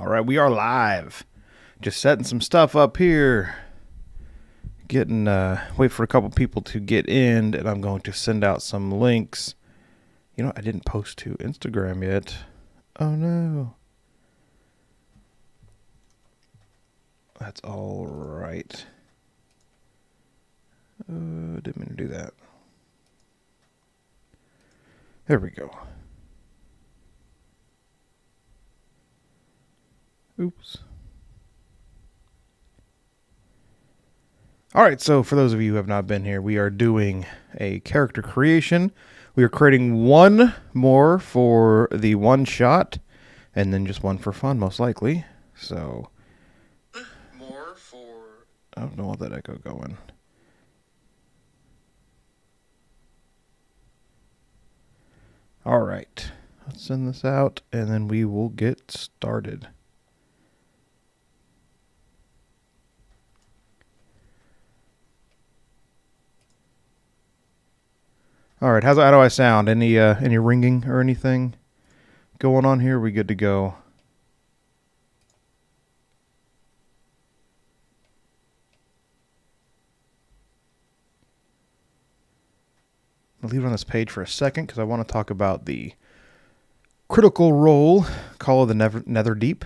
All right, we are live. Just setting some stuff up here. Wait for a couple people to get in, and I'm going to send out some links. You know, I didn't post to Instagram yet. Oh no. That's all right. Didn't mean to do that. There we go. Oops. All right, so for those of you who have not been here, we are doing a character creation. We are creating one more for the one shot, and then just one for fun, most likely. So, more for... I don't know what that echo going. All right, let's send this out, and then we will get started. All right, how do I sound? Any ringing or anything going on here? We good to go? I'll leave it on this page for a second because I want to talk about the Critical Role, Call of the Netherdeep.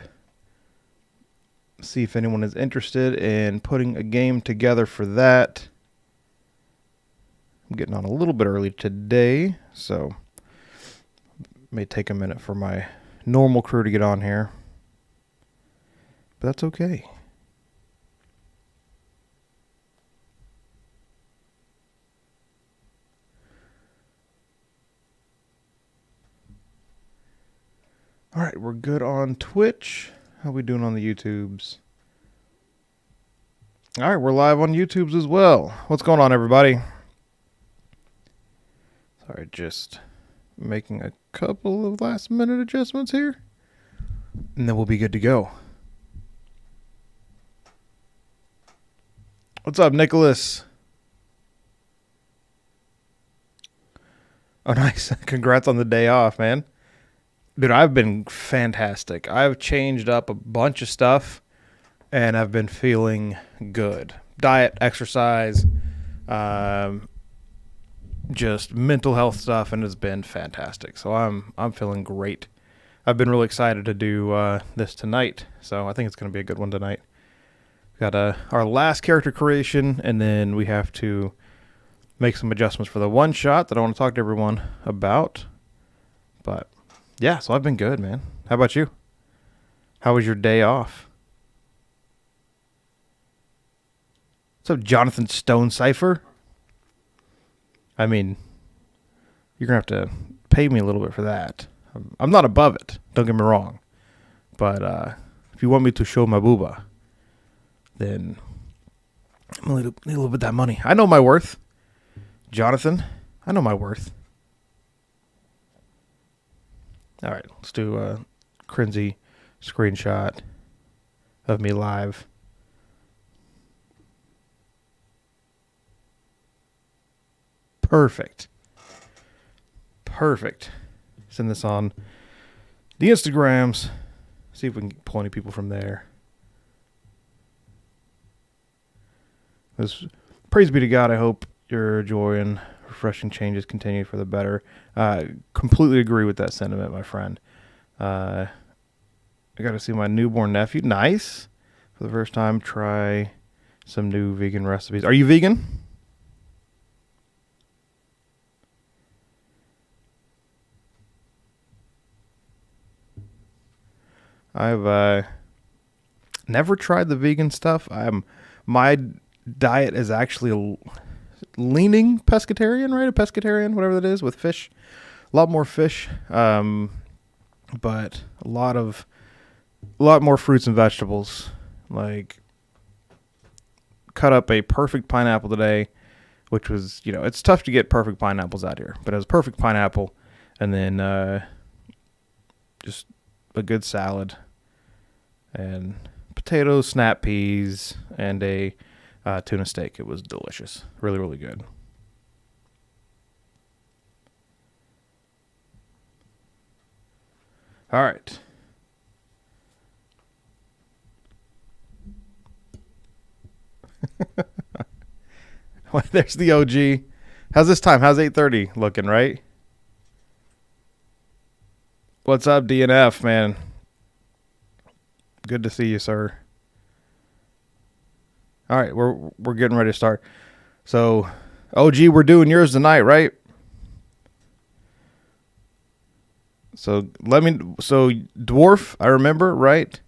See if anyone is interested in putting a game together for that. I'm getting on a little bit early today, so it may take a minute for my normal crew to get on here. But that's okay. All right, we're good on Twitch. How we doing on the YouTubes? All right, we're live on YouTubes as well. What's going on, everybody? Sorry, just making a couple of last-minute adjustments here, and then we'll be good to go. What's up, Nicholas? Oh, nice. Congrats on the day off, man. Dude, I've been fantastic. I've changed up a bunch of stuff, and I've been feeling good. Diet, exercise, just mental health stuff, and it's been fantastic. So I'm feeling great. I've been really excited to do this tonight, so I think it's going to be a good one tonight. Got our last character creation, and then we have to make some adjustments for the one shot that I want to talk to everyone about. But yeah, so I've been good, man. How about you? How was your day off? What's up, Jonathan Stone Cipher? I mean, you're going to have to pay me a little bit for that. I'm not above it, don't get me wrong. But if you want me to show my booba, then I'm going to need a little bit of that money. I know my worth. Jonathan, I know my worth. All right, let's do a cringy screenshot of me live. Perfect. Send this on the Instagrams. See if we can pull any people from there. Praise be to God. I hope your joy and refreshing changes continue for the better. Completely agree with that sentiment, my friend. I got to see my newborn nephew. Nice. For the first time, try some new vegan recipes. Are you vegan? I've never tried the vegan stuff. My diet is actually leaning pescatarian, right? A pescatarian, whatever that is, with fish. A lot more fish, but a lot more fruits and vegetables. Like, cut up a perfect pineapple today, which was, it's tough to get perfect pineapples out here, but it was perfect pineapple, and then just a good salad, and potatoes, snap peas, and a tuna steak. It was delicious. Really, really good. All right. There's the OG. How's this time? How's 8:30 looking, right? What's up, DNF, man? Good to see you, sir. All right, we're getting ready to start. So, OG, we're doing yours tonight, right? So Dwarf, I remember, right?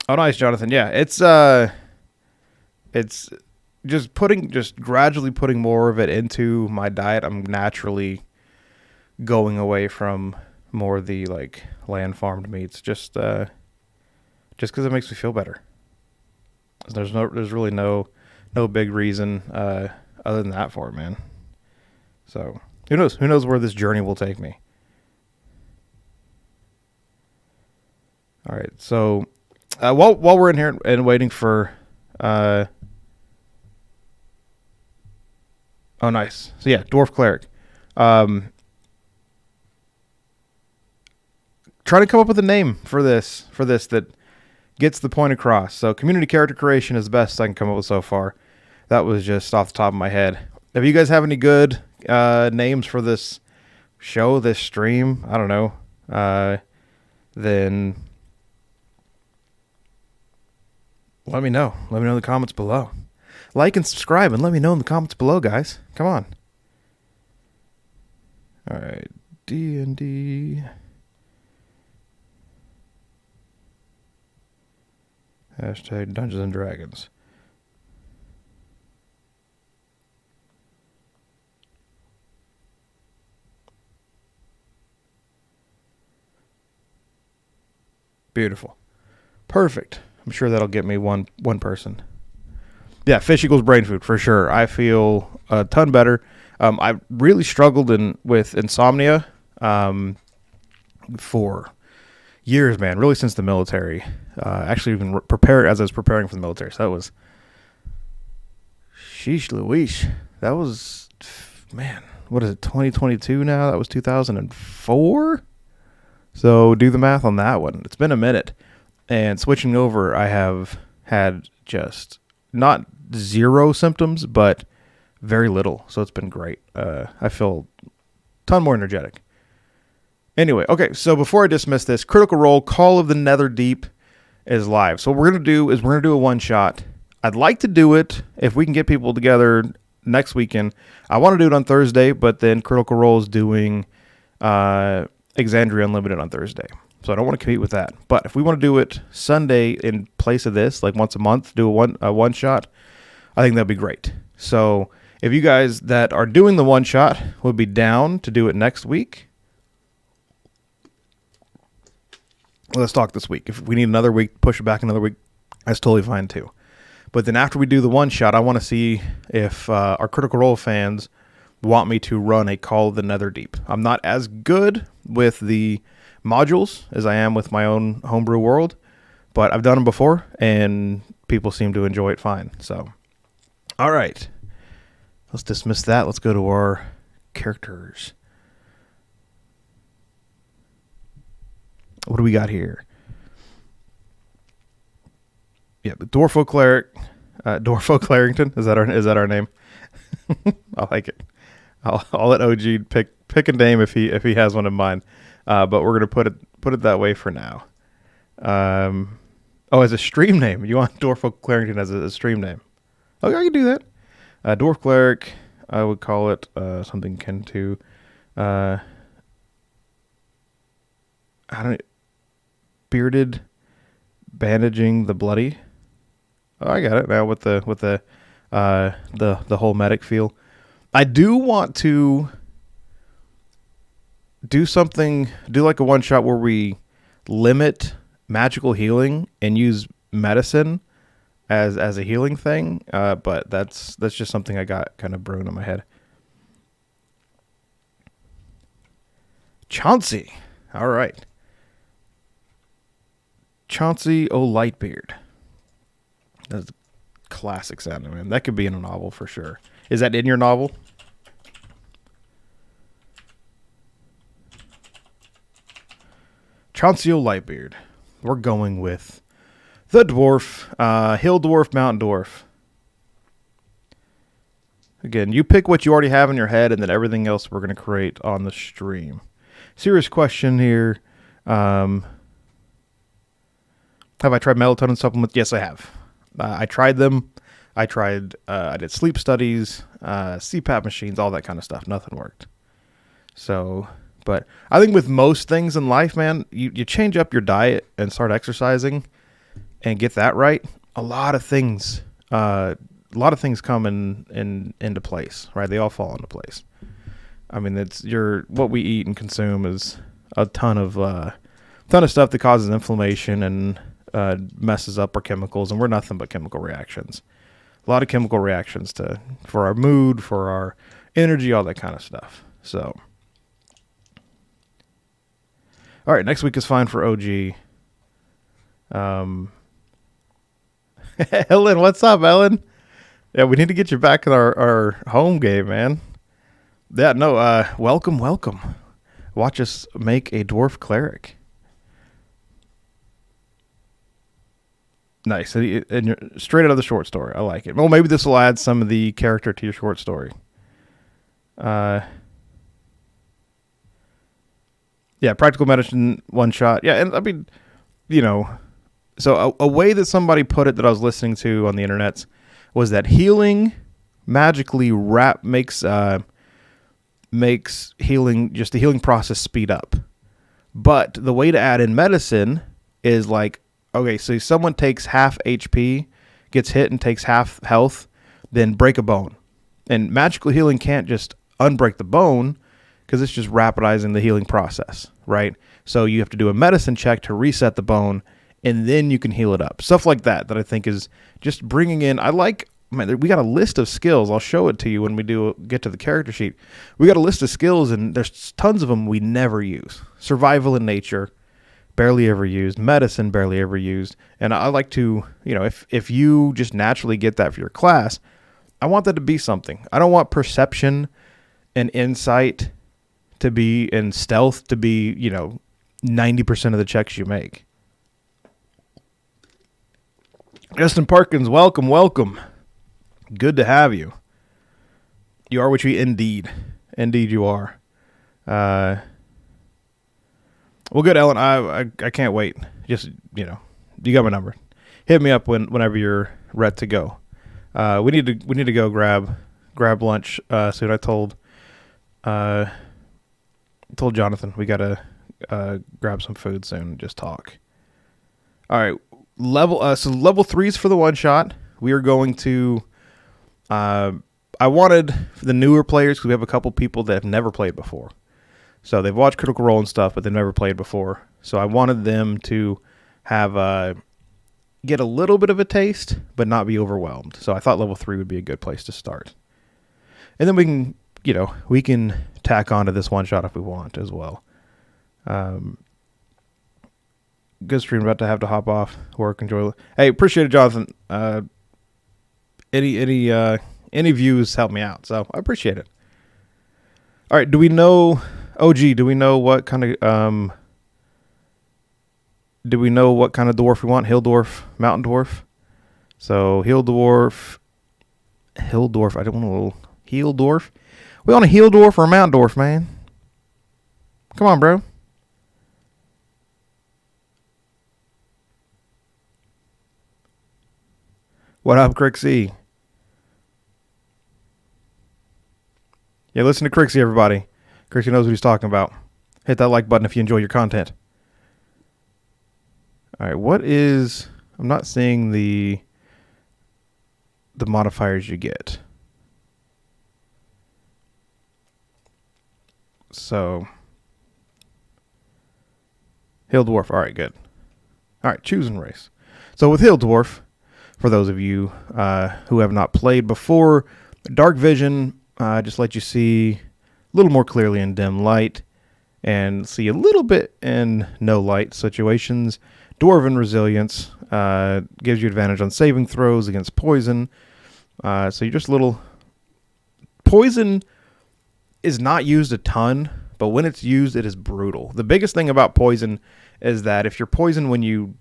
Oh, nice, Jonathan. Yeah, it's just gradually putting more of it into my diet. I'm naturally going away from more of the like land farmed meats, just because it makes me feel better. There's really no big reason other than that for it, man. So who knows where this journey will take me. All right, so while we're in here and waiting for oh, nice. So yeah, Dwarf Cleric. Trying to come up with a name for this that gets the point across. So Community Character Creation is the best I can come up with so far. That was just off the top of my head. If you guys have any good names for this show, this stream, I don't know, then let me know. Let me know in the comments below. Like and subscribe and let me know in the comments below, guys. Come on. All right, D&D. Hashtag Dungeons and Dragons. Beautiful. Perfect. I'm sure that'll get me one person. Yeah, fish equals brain food for sure. I feel a ton better. I really struggled with insomnia for years, man. Really since the military. Actually, even as I was preparing for the military. So that was, sheesh Louise. That was, man, what is it, 2022 now? That was 2004? So do the math on that one. It's been a minute. And switching over, I have had just not zero symptoms, but very little. So it's been great. I feel a ton more energetic. Anyway, okay, so before I dismiss this, Critical Role, Call of the Netherdeep is live. So what we're going to do is we're going to do a one-shot. I'd like to do it if we can get people together next weekend. I want to do it on Thursday, but then Critical Role is doing Exandria Unlimited on Thursday. So I don't want to compete with that. But if we want to do it Sunday in place of this, like once a month, do a one-shot, I think that'd be great. So if you guys that are doing the one-shot would be down to do it next week, let's talk this week. If we need another week, push it back another week, that's totally fine too. But then after we do the one-shot, I want to see if our Critical Role fans want me to run a Call of the Netherdeep. I'm not as good with the modules as I am with my own homebrew world, but I've done them before, and people seem to enjoy it fine. So, all right. Let's dismiss that. Let's go to our characters. What do we got here? Yeah, the Dwarf Cleric, Dwarf Clarrington. Is that our name? I like it. I'll let OG pick a name if he has one in mind. But we're gonna put it that way for now. As a stream name. You want Dwarf Clarrington as a stream name? Okay, I can do that. Dwarf Cleric. I would call it something akin to bearded bandaging the bloody. Oh, I got it now with the whole medic feel. I do want to do like a one shot where we limit magical healing and use medicine as a healing thing. But that's just something I got kind of brewing in my head. Chauncey. All right. Chauncey O'Lightbeard. That's classic sounding, man. That could be in a novel for sure. Is that in your novel? Chauncey O'Lightbeard. We're going with the dwarf, hill dwarf, mountain dwarf. Again, you pick what you already have in your head, and then everything else we're going to create on the stream. Serious question here. Have I tried melatonin supplements? Yes, I have. I tried them. I did sleep studies, CPAP machines, all that kind of stuff. Nothing worked. So, but I think with most things in life, man, you change up your diet and start exercising and get that right. A lot of things come into place, right? They all fall into place. I mean, what we eat and consume is a ton of stuff that causes inflammation and messes up our chemicals, and we're nothing but chemical reactions. A lot of chemical reactions for our mood, for our energy, all that kind of stuff. So, all right, next week is fine for OG. Ellen, what's up, Ellen? Yeah, we need to get you back in our home game, man. Yeah, no, welcome. Watch us make a Dwarf Cleric. Nice. And you're straight out of the short story. I like it. Well, maybe this will add some of the character to your short story. Yeah, practical medicine, one shot. Yeah, and I mean, so a way that somebody put it that I was listening to on the internet was that healing magically makes healing, just the healing process, speed up. But the way to add in medicine is like, okay, so someone takes half HP, gets hit and takes half health, then break a bone. And magical healing can't just unbreak the bone because it's just rapidizing the healing process, right? So you have to do a medicine check to reset the bone, and then you can heal it up. Stuff like that I think is just bringing in. We got a list of skills. I'll show it to you when we get to the character sheet. We got a list of skills, and there's tons of them we never use. Survival in nature, barely ever used. Medicine, barely ever used. And I like to, if you just naturally get that for your class, I want that to be something. I don't want perception and insight to be, and stealth to be, 90% of the checks you make. Justin Parkins, welcome. Good to have you. You are what you eat, indeed. Indeed you are. Well, good, Ellen. I can't wait. Just, you got my number. Hit me up whenever you're ready to go. We need to go grab lunch soon. I told Jonathan we gotta grab some food soon and just talk. All right, level 3 is for the one shot. We are going to. I wanted for the newer players, because we have a couple people that have never played before. So they've watched Critical Role and stuff, but they've never played before. So I wanted them to have get a little bit of a taste, but not be overwhelmed. So I thought level 3 would be a good place to start. And then we can tack on to this one shot if we want as well. Good stream. About to have to hop off work. Enjoy. Hey, appreciate it, Jonathan. Any views help me out, so I appreciate it. All right, do we know what kind of dwarf we want? Hill dwarf, mountain dwarf. So hill dwarf. I don't want a little heel dwarf. We want a heel dwarf or a mountain dwarf, man. Come on, bro. What up, Crixie? Yeah, listen to Crixie, everybody. Crixie knows what he's talking about. Hit that like button if you enjoy your content. All right, I'm not seeing the modifiers you get. So, Hill Dwarf. All right, good. All right, choosing race. So with Hill Dwarf, for those of you who have not played before, dark vision just lets you see a little more clearly in dim light and see a little bit in no light situations. Dwarven Resilience gives you advantage on saving throws against poison. So you're just a little... Poison is not used a ton, but when it's used, it is brutal. The biggest thing about poison is that if you're poisoned when you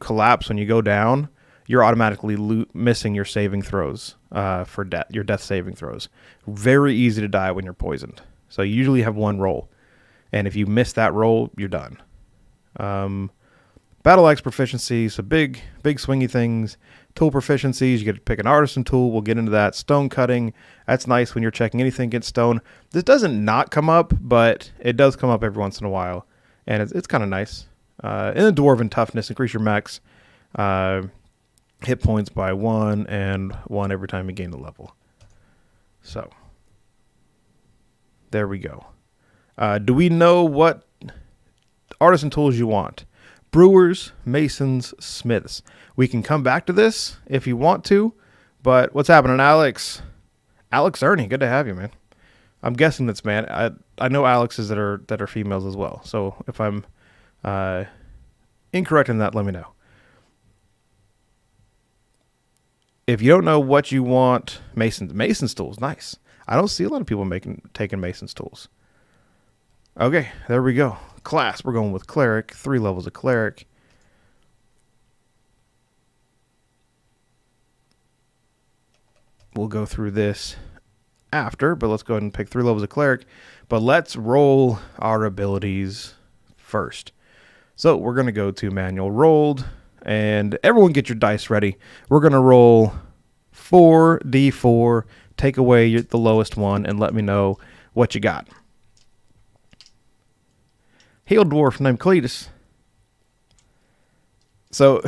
collapse, when you go down, you're automatically missing your saving throws for death. Your death saving throws. Very easy to die when you're poisoned. So you usually have one roll, and if you miss that roll, you're done. Battle axe proficiency, so big swingy things. Tool proficiencies, you get to pick an artisan tool. We'll get into that. Stone cutting, that's nice when you're checking anything against stone. This doesn't not come up, but it does come up every once in a while, and it's kind of nice. In the Dwarven toughness, increase your max hit points by 1 and 1 every time you gain a level. So, there we go. Do we know what artisan tools you want? Brewers, masons, smiths. We can come back to this if you want to, but what's happening, Alex? Alex Ernie, good to have you, man. I'm guessing that's man. I know Alexes that are females as well. So if I'm incorrect in that, let me know. If you don't know what you want, mason's tools, nice. I don't see a lot of people taking mason's tools. Okay, there we go. Class, we're going with cleric, 3 levels of cleric. We'll go through this after, but let's go ahead and pick 3 levels of cleric. But let's roll our abilities first. So we're going to go to manual rolled, and everyone get your dice ready. We're going to roll 4d4, take away the lowest one, and let me know what you got. Hail dwarf named Cletus. So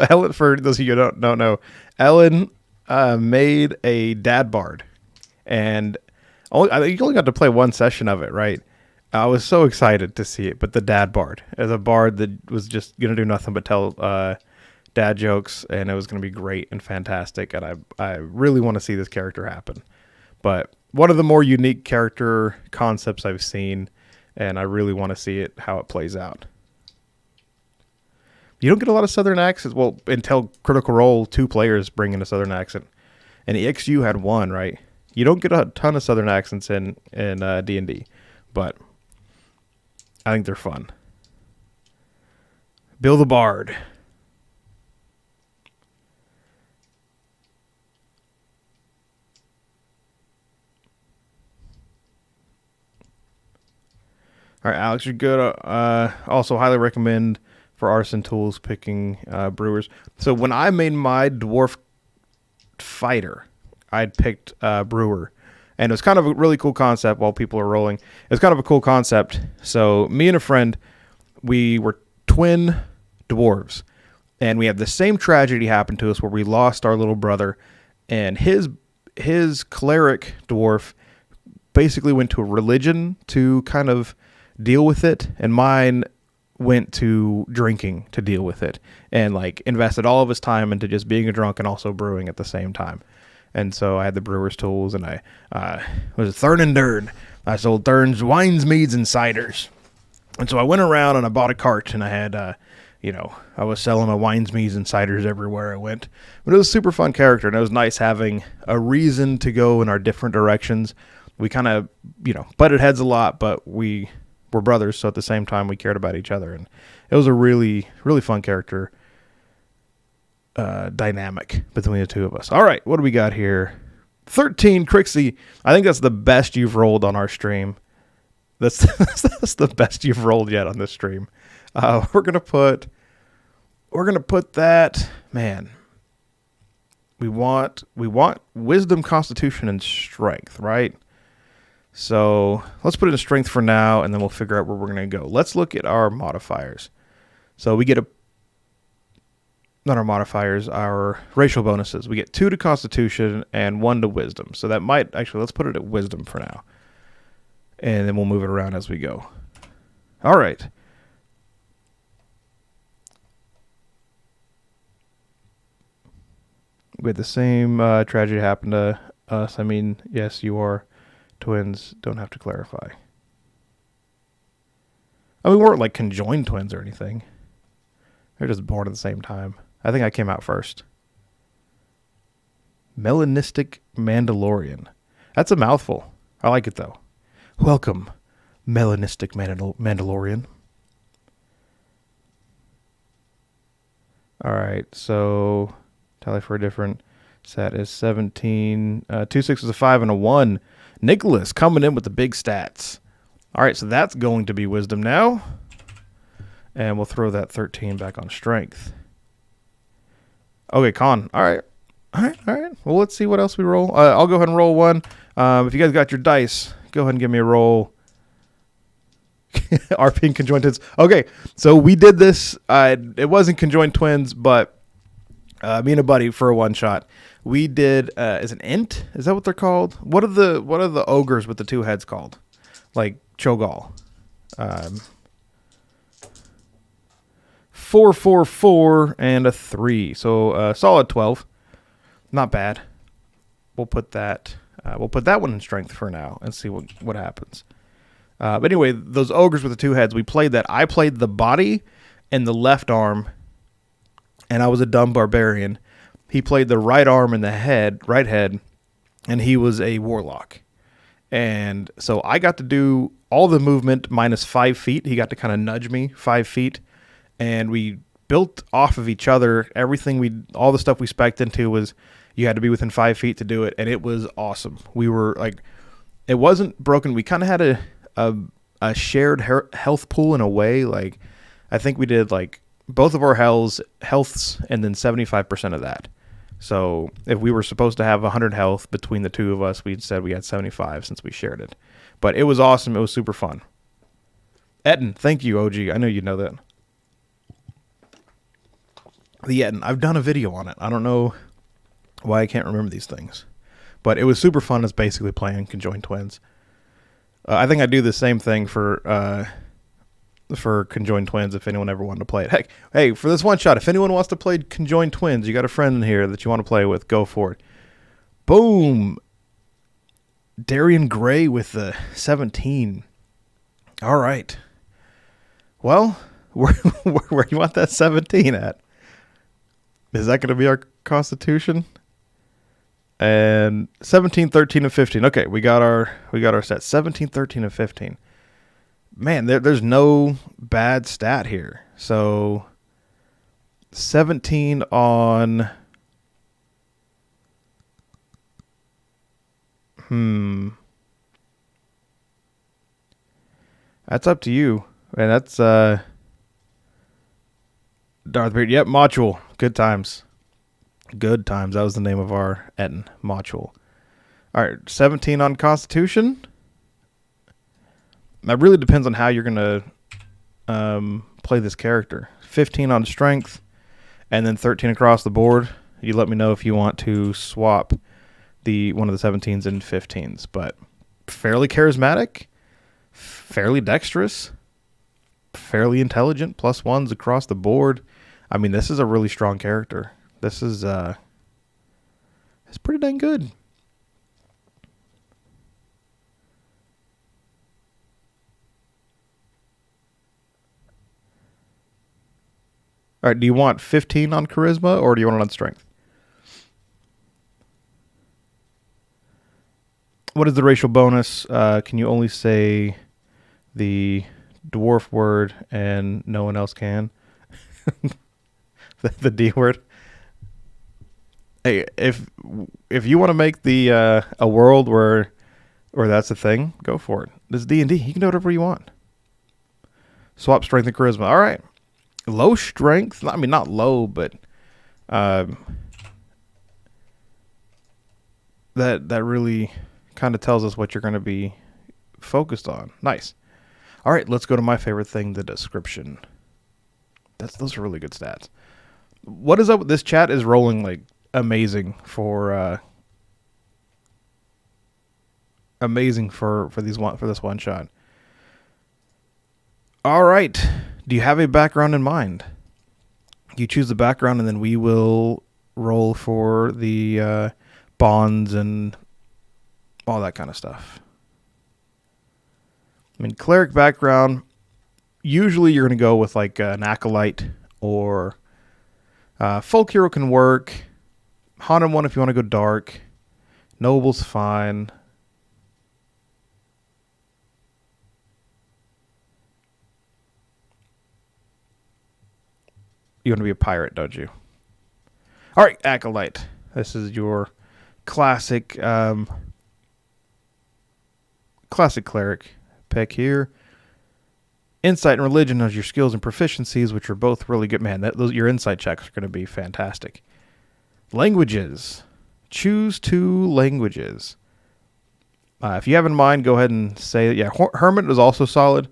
Ellen, for those of you who don't know, Ellen made a dad bard, and I think you only got to play one session of it, right? I was so excited to see it, but the dad bard as a bard that was just gonna do nothing but tell dad jokes, and it was gonna be great and fantastic, and I really want to see this character happen. But one of the more unique character concepts I've seen. And I really want to see how it plays out. You don't get a lot of Southern accents. Well, until Critical Role, 2 players bring in a Southern accent. And EXU had 1, right? You don't get a ton of Southern accents in D&D. But I think they're fun. Bill the Bard. All right, Alex, you're good. Also, highly recommend for artisan tools picking brewers. So when I made my Dwarf Fighter, I'd picked brewer. And it was kind of a really cool concept while people are rolling. It was kind of a cool concept. So me and a friend, we were twin dwarves. And we had the same tragedy happen to us where we lost our little brother. And his cleric dwarf basically went to a religion to kind of deal with it, and mine went to drinking to deal with it, and like invested all of his time into just being a drunk and also brewing at the same time. And so I had the brewer's tools, and I was Thurn and Dern. I sold Thurn's wines, meads, and ciders. And so I went around and I bought a cart, and I had I was selling my wines, meads, and ciders everywhere I went. But it was a super fun character, and it was nice having a reason to go in our different directions. We kind of butted heads a lot, but we were brothers, so at the same time we cared about each other, and it was a really, really fun character dynamic between the 2 of us. All right, what do we got here? 13, Crixie. I think that's the best you've rolled on our stream. That's the best you've rolled yet on this stream. We're gonna put that, man. We want wisdom, constitution, and strength, right? So let's put it in strength for now, and then we'll figure out where we're going to go. Let's look at our modifiers. So we get not our modifiers, our racial bonuses. We get 2 to constitution and 1 to wisdom. So that might, actually, let's put it at wisdom for now. And then we'll move it around as we go. All right. We had the same tragedy happen to us. I mean, yes, you are twins, don't have to clarify. I mean, we weren't like conjoined twins or anything. They're just born at the same time. I think I came out first. Melanistic Mandalorian. That's a mouthful. I like it though. Welcome, Melanistic Mandalorian. All right, so tally for a different set is 17. 2 6s, a 5, and a 1. Nicholas coming in with the big stats. All right, so that's going to be wisdom now. And we'll throw that 13 back on strength. Okay, con. All right. Well, let's see what else we roll. I'll go ahead and roll one. If you guys got your dice, go ahead and give me a roll. RP and conjoined twins. Okay, so we did this. It wasn't conjoined twins, but me and a buddy for a one shot. We did. Is an int? Is that what they're called? What are the ogres with the two heads called? Like Cho'Gall. 4, 4, 4, and a 3. So solid 12. Not bad. We'll put that. We'll put that one in strength for now and see what happens. But anyway, those ogres with the two heads, we played that. I played the body and the left arm, and I was a dumb barbarian. He played the right arm and the right head, and he was a warlock. And so I got to do all the movement minus 5 feet. He got to kind of nudge me 5 feet, and we built off of each other. All the stuff we spec'd into was you had to be within 5 feet to do it, and it was awesome. We were like, it wasn't broken. We kind of had a shared health pool in a way. Like, I think we did like both of our healths and then 75% of that. So if we were supposed to have 100 health between the two of us, we said we had 75 since we shared it. But it was awesome. It was super fun. Etten, thank you, OG. I know you know that. The Etten, I've done a video on it. I don't know why I can't remember these things. But it was super fun. It's basically playing conjoined twins. I think I do the same thing for conjoined twins if anyone ever wanted to play it. Heck, hey, for this one shot, if anyone wants to play conjoined twins, you got a friend in here that you want to play with, go for it. Boom. Darian Gray with the 17. All right. Well, where do you want that 17 at? Is that going to be our constitution? And 17, 13, and 15. Okay, we got our stats. 17, 13, and 15. Man, there's no bad stat here. So 17 on that's up to you. And that's Darth Vader. Yep, module. Good times. Good times. That was the name of our Etten module. All right, 17 on Constitution. That really depends on how you're going to play this character. 15 on Strength, and then 13 across the board. You let me know if you want to swap one of the 17s and 15s. But fairly charismatic, fairly dexterous, fairly intelligent, +1s across the board. I mean, this is a really strong character. This is it's pretty dang good. All right, do you want 15 on charisma or do you want it on strength? What is the racial bonus? Can you only say the dwarf word and no one else can? the D word. Hey, if you want to make the a world where that's a thing, go for it. This is D&D. You can do whatever you want. Swap strength and charisma. All right. Low strength. I mean, not low, but that really kind of tells us what you're going to be focused on. Nice. All right, let's go to my favorite thing, the description. Those are really good stats. What is up with this chat? Is rolling like amazing for this one shot. All right. Do you have a background in mind? You choose the background, and then we will roll for the bonds and all that kind of stuff. I mean, cleric background, usually you're going to go with like an acolyte or folk hero can work. Haunted one if you want to go dark. Noble's fine. You want to be a pirate, don't you? All right, Acolyte. This is your classic cleric pick here. Insight and religion are your skills and proficiencies, which are both really good. Man, your insight checks are going to be fantastic. Languages. Choose 2 languages. If you have in mind, go ahead and say that. Yeah, Hermit is also solid.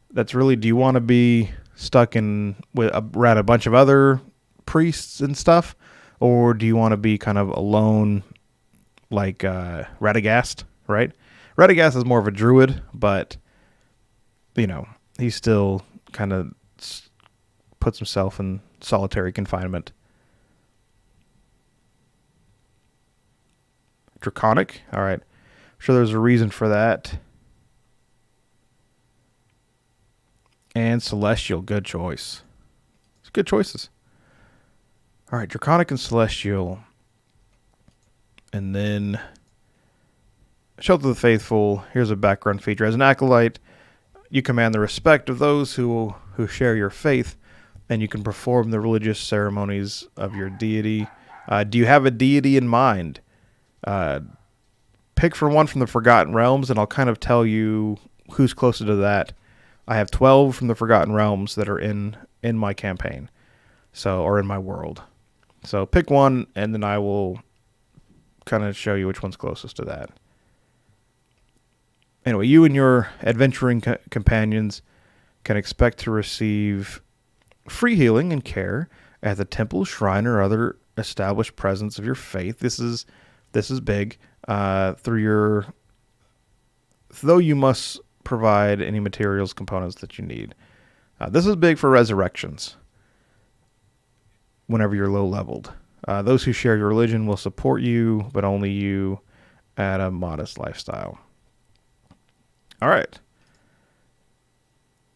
That's really, do you want to be stuck around a bunch of other priests and stuff? Or do you want to be kind of alone like Radagast, right? Radagast is more of a druid, but, he still kind of puts himself in solitary confinement. Draconic? All right. I'm sure there's a reason for that. And Celestial. Good choice. It's good choices. All right. Draconic and Celestial. And then Shelter of the Faithful. Here's a background feature. As an Acolyte, you command the respect of those who share your faith, and you can perform the religious ceremonies of your deity. Do you have a deity in mind? Pick one from the Forgotten Realms, and I'll kind of tell you who's closer to that. I have 12 from the Forgotten Realms that are in my campaign, or in my world. So pick one, and then I will kind of show you which one's closest to that. Anyway, you and your adventuring companions can expect to receive free healing and care at the temple, shrine, or other established presence of your faith. This is big. Though you must provide any materials, components that you need. This is big for resurrections. Whenever you're low leveled, those who share your religion will support you, but only you at a modest lifestyle. All right.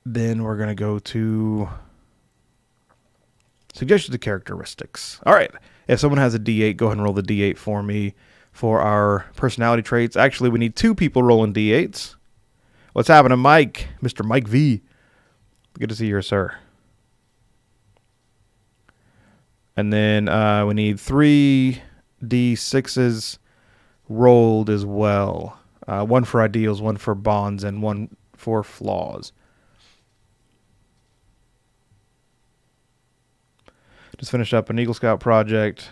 Then we're going to go to suggestions of characteristics. All right. If someone has a D8, go ahead and roll the D8 for me for our personality traits. Actually, we need 2 people rolling D8s. What's happening, Mike? Mr. Mike V. Good to see you, sir. And then we need 3 D6s rolled as well. 1 for ideals, 1 for bonds, and 1 for flaws. Just finished up an Eagle Scout project.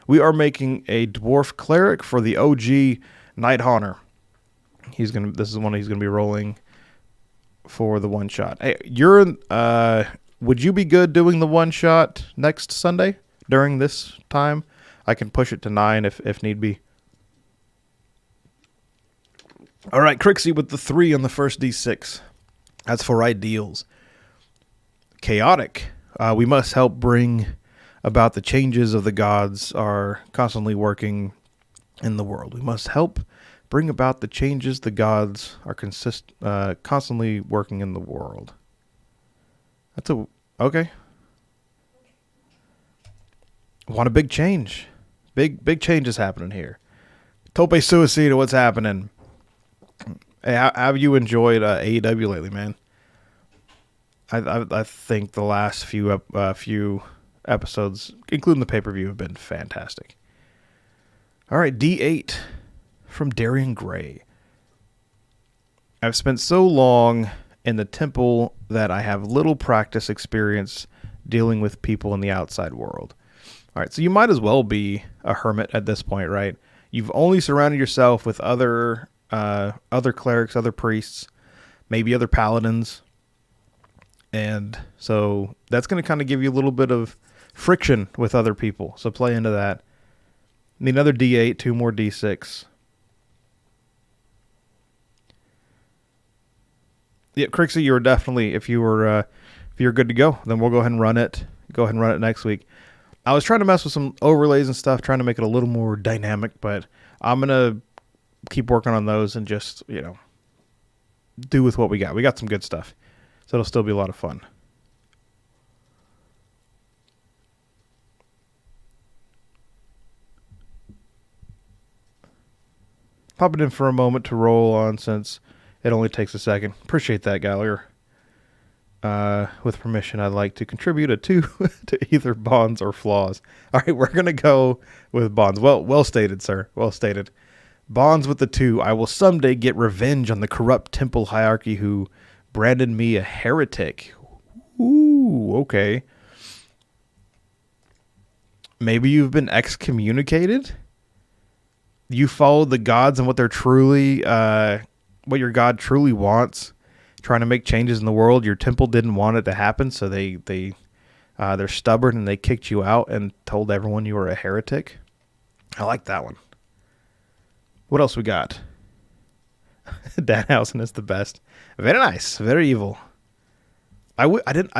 We are making a Dwarf Cleric for the OG Night Haunter. This is one he's gonna be rolling for the one shot. Hey, would you be good doing the one shot next Sunday during this time? I can push it to 9 if need be. All right, Crixie with the 3 on the first D6. That's for ideals. Chaotic. We must help bring about the changes of the gods are constantly working in the world. We must help bring about the changes the gods are constantly working in the world. Okay. Want a big change. Big changes happening here. Tope Suicida, what's happening? Hey, how have you enjoyed AEW lately, man? I think the last few episodes, including the pay-per-view, have been fantastic. All right, D8 from Darian Gray. I've spent so long in the temple that I have little practice experience dealing with people in the outside world. All right, so you might as well be a hermit at this point, right? You've only surrounded yourself with other clerics, other priests, maybe other paladins. And so that's going to kind of give you a little bit of friction with other people. So play into that. Need another D8, 2 more D6. Yeah, Crixie, you were definitely, if you're good to go, then we'll go ahead and run it. Go ahead and run it next week. I was trying to mess with some overlays and stuff, trying to make it a little more dynamic, but I'm going to keep working on those and just, do with what we got. We got some good stuff. So it'll still be a lot of fun. Pop it in for a moment to roll on since it only takes a second. Appreciate that, Gallagher. With permission, I'd like to contribute a 2 to either bonds or flaws. All right, we're going to go with bonds. Well stated, sir. Well stated. Bonds with the 2. I will someday get revenge on the corrupt temple hierarchy who branded me a heretic. Ooh, okay. Maybe you've been excommunicated? You followed the gods and what they're truly, what your god truly wants, trying to make changes in the world. Your temple didn't want it to happen, so they're stubborn and they kicked you out and told everyone you were a heretic. I like that one. What else we got? Danhausen is the best. Very nice. Very evil. I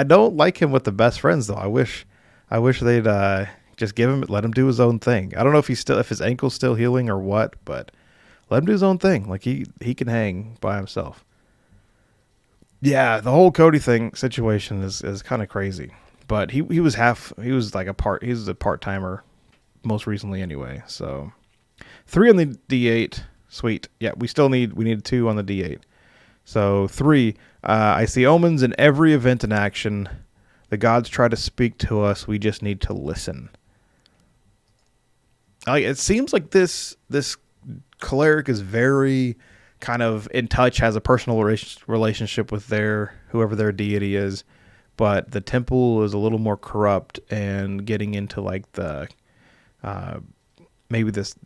don't like him with the best friends though. I wish they'd just let him do his own thing. I don't know if if his ankle's still healing or what, but let him do his own thing. Like he can hang by himself. Yeah, the whole Cody thing situation is kind of crazy. But he was a part-timer most recently anyway. So 3 on the D8. Sweet. Yeah, we need 2 on the D8. So 3, I see omens in every event in action. The gods try to speak to us. We just need to listen. It seems like this cleric is very kind of in touch, has a personal relationship with whoever their deity is, but the temple is a little more corrupt and getting into like the maybe this,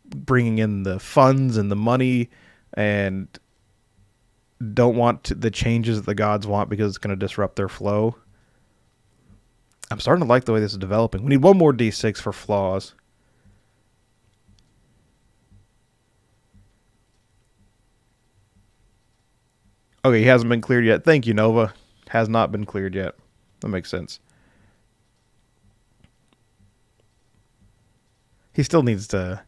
bringing in the funds and the money and don't want the changes that the gods want because it's going to disrupt their flow. I'm starting to like the way this is developing. We need 1 more D6 for flaws. Okay, he hasn't been cleared yet. Thank you, Nova. Has not been cleared yet. That makes sense. He still needs to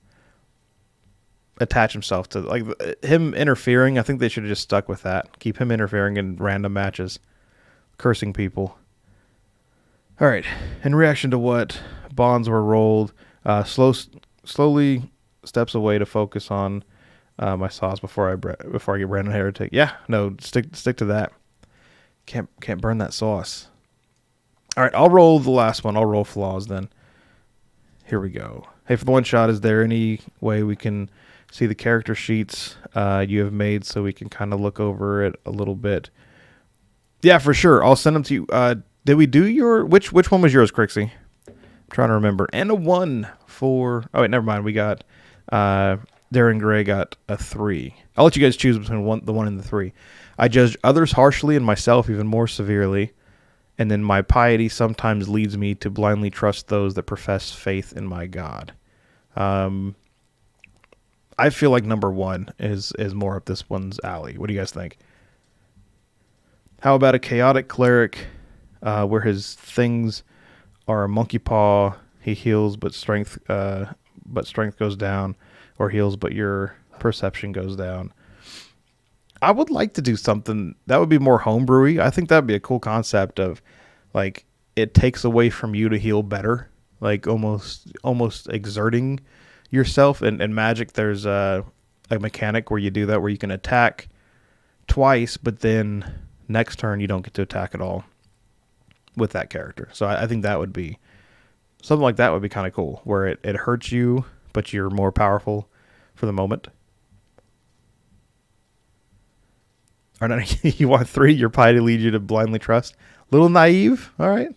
attach himself to him interfering. I think they should have just stuck with that. Keep him interfering in random matches, cursing people. All right. In reaction to what bonds were rolled, slowly steps away to focus on my sauce before I get branded heretic. Yeah, no, stick to that. Can't burn that sauce. All right, I'll roll the last one. I'll roll flaws then. Here we go. Hey, for the one shot, is there any way we can see the character sheets you have made so we can kind of look over it a little bit? Yeah, for sure. I'll send them to you. Did we do your... Which one was yours, Crixie? I'm trying to remember. And a 1 for... Oh, wait, never mind. We got... Darren Gray got a 3. I'll let you guys choose between the 1 and the 3. I judge others harshly and myself even more severely. And then my piety sometimes leads me to blindly trust those that profess faith in my God. I feel like number 1 is more up this one's alley. What do you guys think? How about a chaotic cleric where his things are a monkey paw, he heals but strength goes down, or heals but your perception goes down? I would like to do something that would be more homebrewy. I think that'd be a cool concept of like it takes away from you to heal better, like almost exerting yourself. And in Magic, there's a mechanic where you do that, where you can attack twice, but then next turn you don't get to attack at all with that character. So I think that would be something like that would be kind of cool, where it hurts you, but you're more powerful for the moment. Or not, you want 3, your piety leads you to blindly trust. Little naive, all right.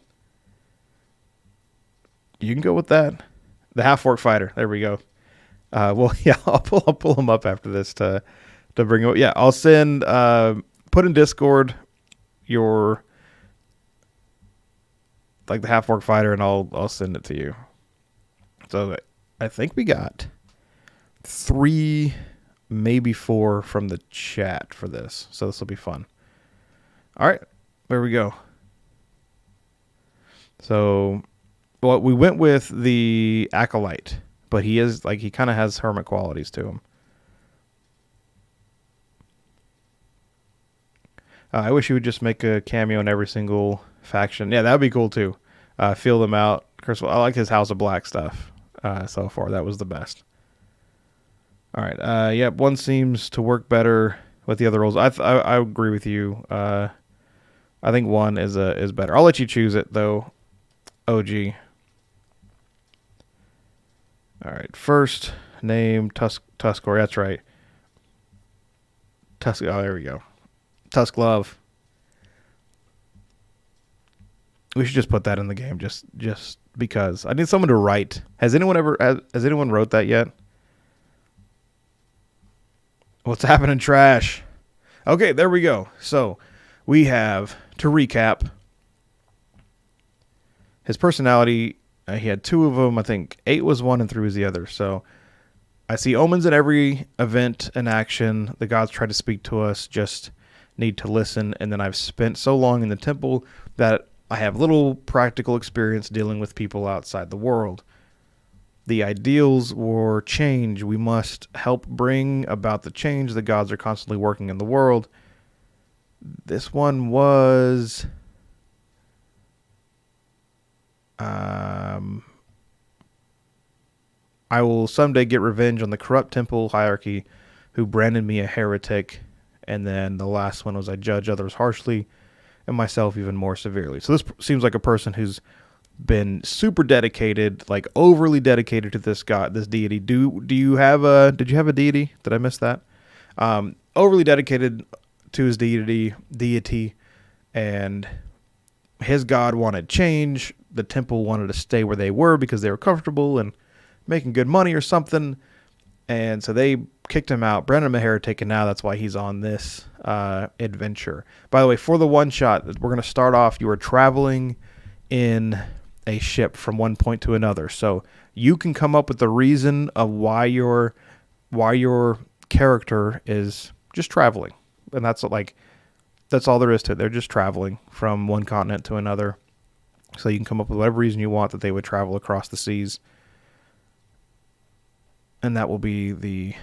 You can go with that. The Half-Orc Fighter, there we go. Well, yeah, I'll pull him up after this to bring him up. Yeah, I'll send, put in Discord your, like the Half-Orc Fighter, and I'll send it to you. So I think we got 3, maybe 4 from the chat for this. So this will be fun. All right, there we go. So, well, we went with the Acolyte, but he kind of has hermit qualities to him. I wish you would just make a cameo in every single faction. Yeah, that would be cool too. Feel them out. Chris, I liked his House of Black stuff so far. That was the best. All right. Yeah, one seems to work better with the other roles. I agree with you. I think 1 is better. I'll let you choose it though, OG. All right, first name Tuskor. That's right. Oh, there we go. Tusk Love. We should just put that in the game, just because I need someone to write. Has anyone wrote that yet? What's happening, trash? Okay, there we go. So we have, to recap, his personality. He had 2 of them. I think 8 was one and 3 was the other. So I see omens in every event and action. The gods try to speak to us, just need to listen. And then I've spent so long in the temple that I have little practical experience dealing with people outside the world. The ideals were change. We must help bring about the change. The gods are constantly working in the world. This one was... I will someday get revenge on the corrupt temple hierarchy who branded me a heretic. And then the last one was I judge others harshly and myself even more severely. So this seems like a person who's been super dedicated, like overly dedicated to this god, this deity. Did you have a deity? Did I miss that? Overly dedicated to his deity, and his god wanted change. The temple wanted to stay where they were because they were comfortable and making good money or something. And so they kicked him out, branded him a heretic, and now that's why he's on this adventure. By the way, for the one shot, we're going to start off, you are traveling in a ship from one point to another. So you can come up with the reason of why your character is just traveling. And that's all there is to it. They're just traveling from one continent to another. So you can come up with whatever reason you want that they would travel across the seas. And that will be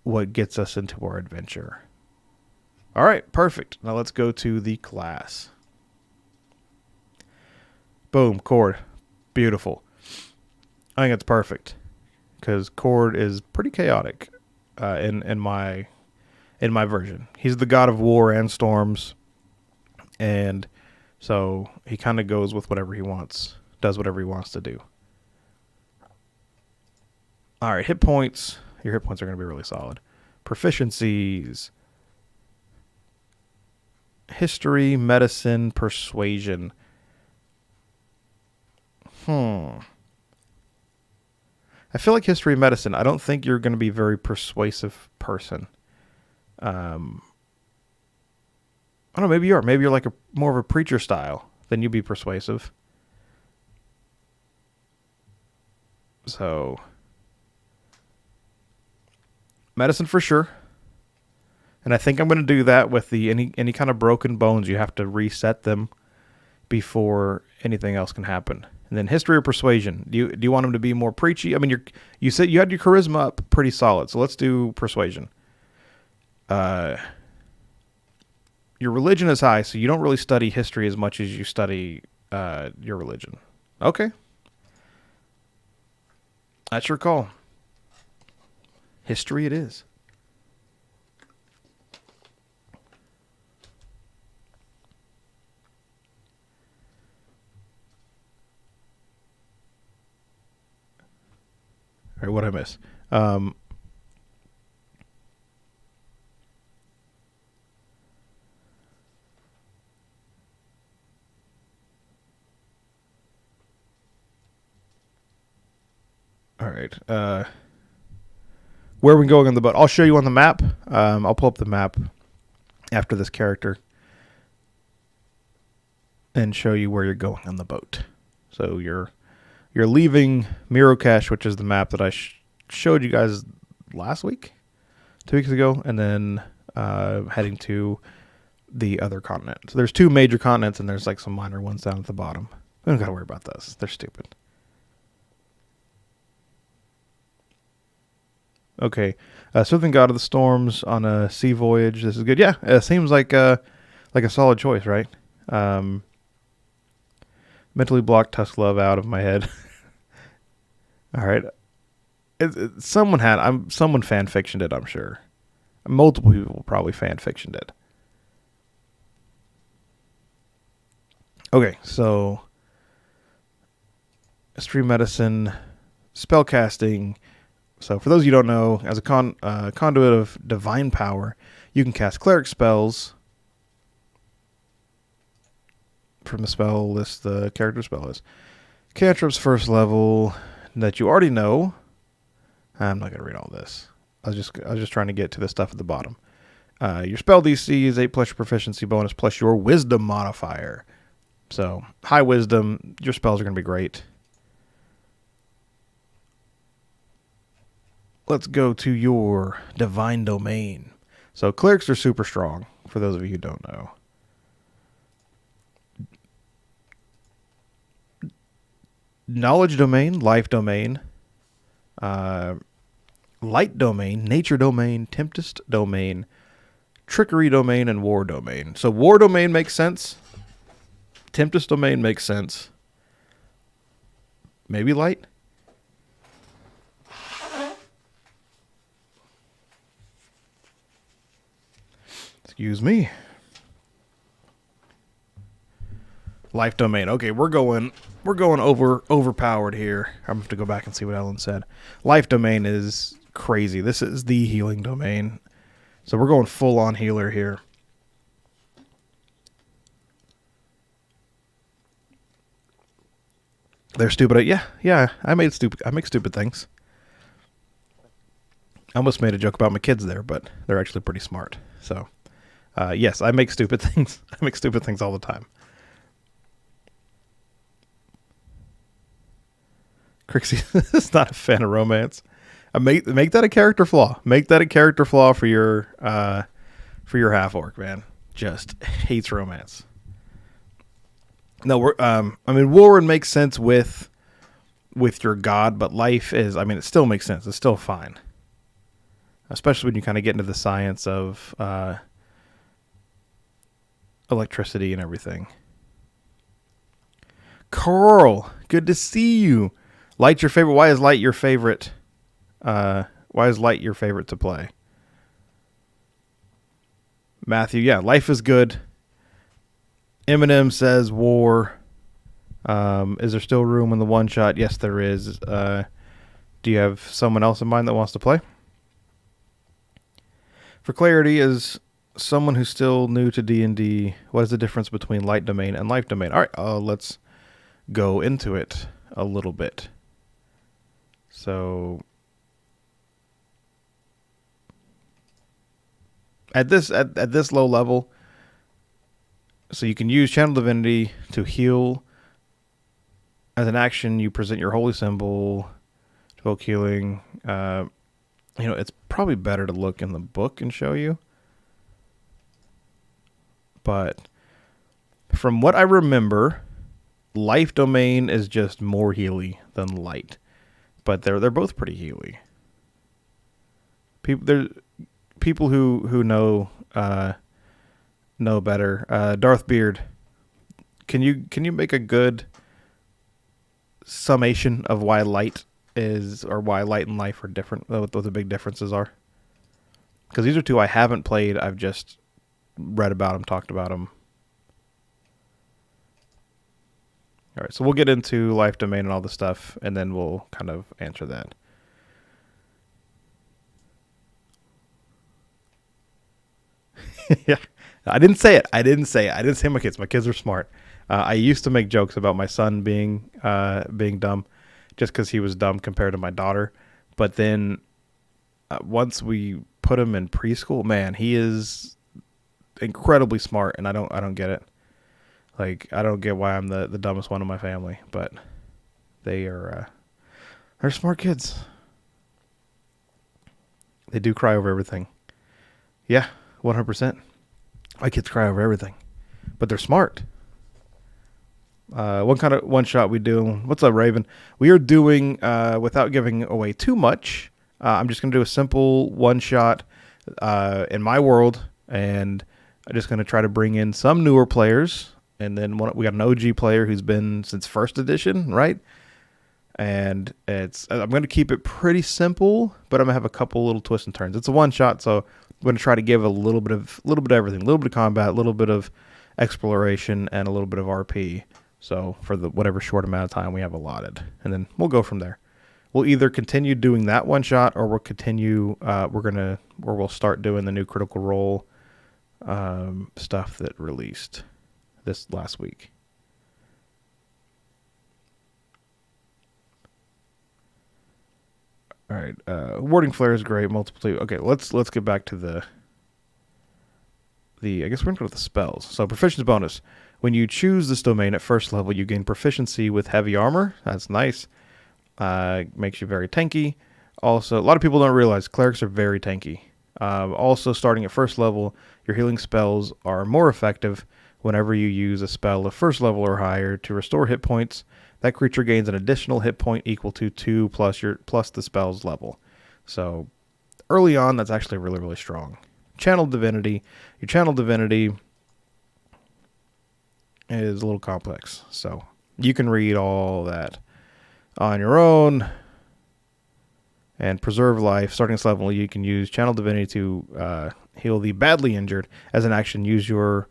what gets us into our adventure. All right, perfect. Now let's go to the class. Boom, Cord. Beautiful. I think it's perfect because Cord is pretty chaotic in my version. He's the god of war and storms, and so he kind of goes with whatever he wants, does whatever he wants to do. All right, hit points. Your hit points are going to be really solid. Proficiencies. History, medicine, persuasion. I feel like history and medicine, I don't think you're going to be a very persuasive person. I don't know, maybe you are. Maybe you're like more of a preacher style. Then you'd be persuasive. So... medicine for sure. And I think I'm going to do that with the any kind of broken bones. You have to reset them before anything else can happen. And then history or persuasion. Do you want him to be more preachy? I mean, you said you had your charisma up pretty solid, so let's do persuasion. Your religion is high, so you don't really study history as much as you study your religion. Okay. That's your call. History it is. All right, what'd I miss? All right. Where are we going on the boat? I'll show you on the map. I'll pull up the map after this character and show you where you're going on the boat. So you're leaving Mirocash, which is the map that I showed you guys last week, 2 weeks ago, and then heading to the other continent. So there's 2 major continents, and there's like some minor ones down at the bottom. We don't got to worry about those. They're stupid. Okay, Southern God of the Storms on a sea voyage. This is good. Yeah, it seems like a solid choice, right? Mentally blocked Tusk Love out of my head. All right, someone fan fictioned it. I'm sure multiple people probably fan fictioned it. Okay, so extreme medicine, spellcasting. So for those of you who don't know, as a conduit of divine power, you can cast cleric spells from the spell list. The character spell is cantrips first level that you already know. I'm not gonna read all this. I was just trying to get to the stuff at the bottom. Your spell DC is 8 plus your proficiency bonus plus your wisdom modifier. So high wisdom, your spells are gonna be great. Let's go to your divine domain. So clerics are super strong, for those of you who don't know. Knowledge domain, life domain, light domain, nature domain, tempest domain, trickery domain, and war domain. So war domain makes sense. Tempest domain makes sense. Maybe light? Excuse me. Life domain. Okay, we're going overpowered here. I'm going to have to go back and see what Ellen said. Life domain is crazy. This is the healing domain. So we're going full on healer here. They're stupid. Yeah, I make stupid things. I almost made a joke about my kids there, but they're actually pretty smart. So, yes, I make stupid things. I make stupid things all the time. Crixie is not a fan of romance. Make that a character flaw. Make that a character flaw for your half-orc, man. Just hates romance. No, Warren makes sense with your god, but life is, it still makes sense. It's still fine. Especially when you kind of get into the science of electricity and everything. Carl, good to see you. Light's your favorite. Why is light your favorite? Why is light your favorite to play? Matthew, yeah, life is good. Eminem says war. Is there still room in the one shot? Yes, there is. Do you have someone else in mind that wants to play? For clarity, as someone who's still new to D&D, what is the difference between light domain and life domain? All right, let's go into it a little bit. So at this low level, so you can use Channel Divinity to heal. As an action, you present your holy symbol to evoke healing. It's probably better to look in the book and show you. But from what I remember, life domain is just more healy than light. But they're both pretty healy. People who know better. Darth Beard, can you make a good summation of why light is, or why light and life are different? What the big differences are? Because these are two I haven't played. I've just read about them, talked about them. All right, so we'll get into life domain and all the stuff, and then we'll kind of answer that. Yeah, I didn't say it. I didn't say my kids. My kids are smart. I used to make jokes about my son being dumb, just because he was dumb compared to my daughter. But then once we put him in preschool, man, he is incredibly smart, and I don't get it. Like, I don't get why I'm the dumbest one in my family, but they're smart kids. They do cry over everything. Yeah, 100%. My kids cry over everything, but they're smart. What kind of one shot we do? What's up, Raven? We are doing, without giving away too much, I'm just going to do a simple one shot in my world, and I'm just going to try to bring in some newer players. And then we got an OG player who's been since first edition, right? And I'm going to keep it pretty simple, but I'm going to have a couple little twists and turns. It's a one shot, so I'm going to try to give a little bit of everything, a little bit of combat, a little bit of exploration, and a little bit of RP. So for the whatever short amount of time we have allotted, and then we'll go from there. We'll either continue doing that one shot, or we'll continue. We'll start doing the new Critical Role stuff that released this last week. All right, warding flare is great. Multiple. Okay, let's get back to the. I guess we're gonna go with the spells. So proficiency bonus. When you choose this domain at first level, you gain proficiency with heavy armor. That's nice. Makes you very tanky. Also, a lot of people don't realize clerics are very tanky. Also, starting at first level, your healing spells are more effective whenever you use a spell of first level or higher to restore hit points. That creature gains an additional hit point equal to 2 plus the spell's level. So early on, that's actually really, really strong. Channel Divinity. Your Channel Divinity is a little complex. So you can read all that on your own. And Preserve Life. Starting this level, you can use Channel Divinity to heal the badly injured. As an action, use your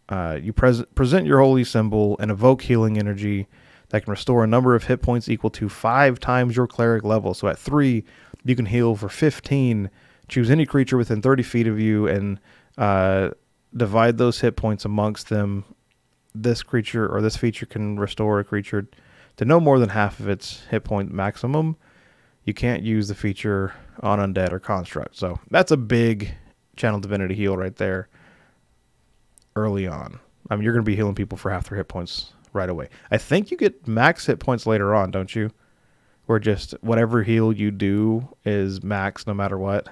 present your holy symbol and evoke healing energy that can restore a number of hit points equal to 5 times your cleric level. So at 3, you can heal for 15. Choose any creature within 30 feet of you and divide those hit points amongst them. This creature or this feature can restore a creature to no more than half of its hit point maximum. You can't use the feature on undead or construct. So that's a big Channel Divinity heal right there early on. I mean, you're going to be healing people for half their hit points right away. I think you get max hit points later on, don't you? Where just whatever heal you do is max no matter what.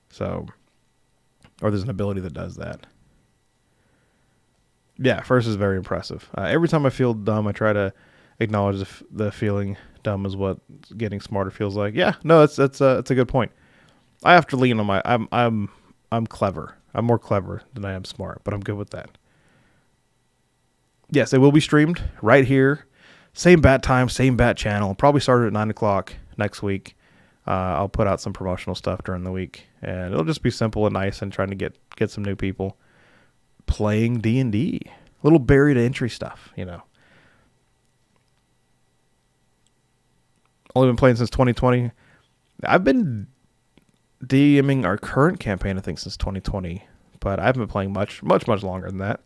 So, or there's an ability that does that. Yeah, first is very impressive. Every time I feel dumb, I try to acknowledge the feeling dumb is what getting smarter feels like. Yeah, no, that's a good point. I have to lean on my. I'm clever. I'm more clever than I am smart, but I'm good with that. Yes, it will be streamed right here. Same bat time, same bat channel. Probably started at 9 o'clock next week. I'll put out some promotional stuff during the week, and it'll just be simple and nice and trying to get some new people playing D&D. Little barrier to entry stuff, you know. Only been playing since 2020. I've been DMing our current campaign, I think, since 2020, but I haven't been playing much longer than that.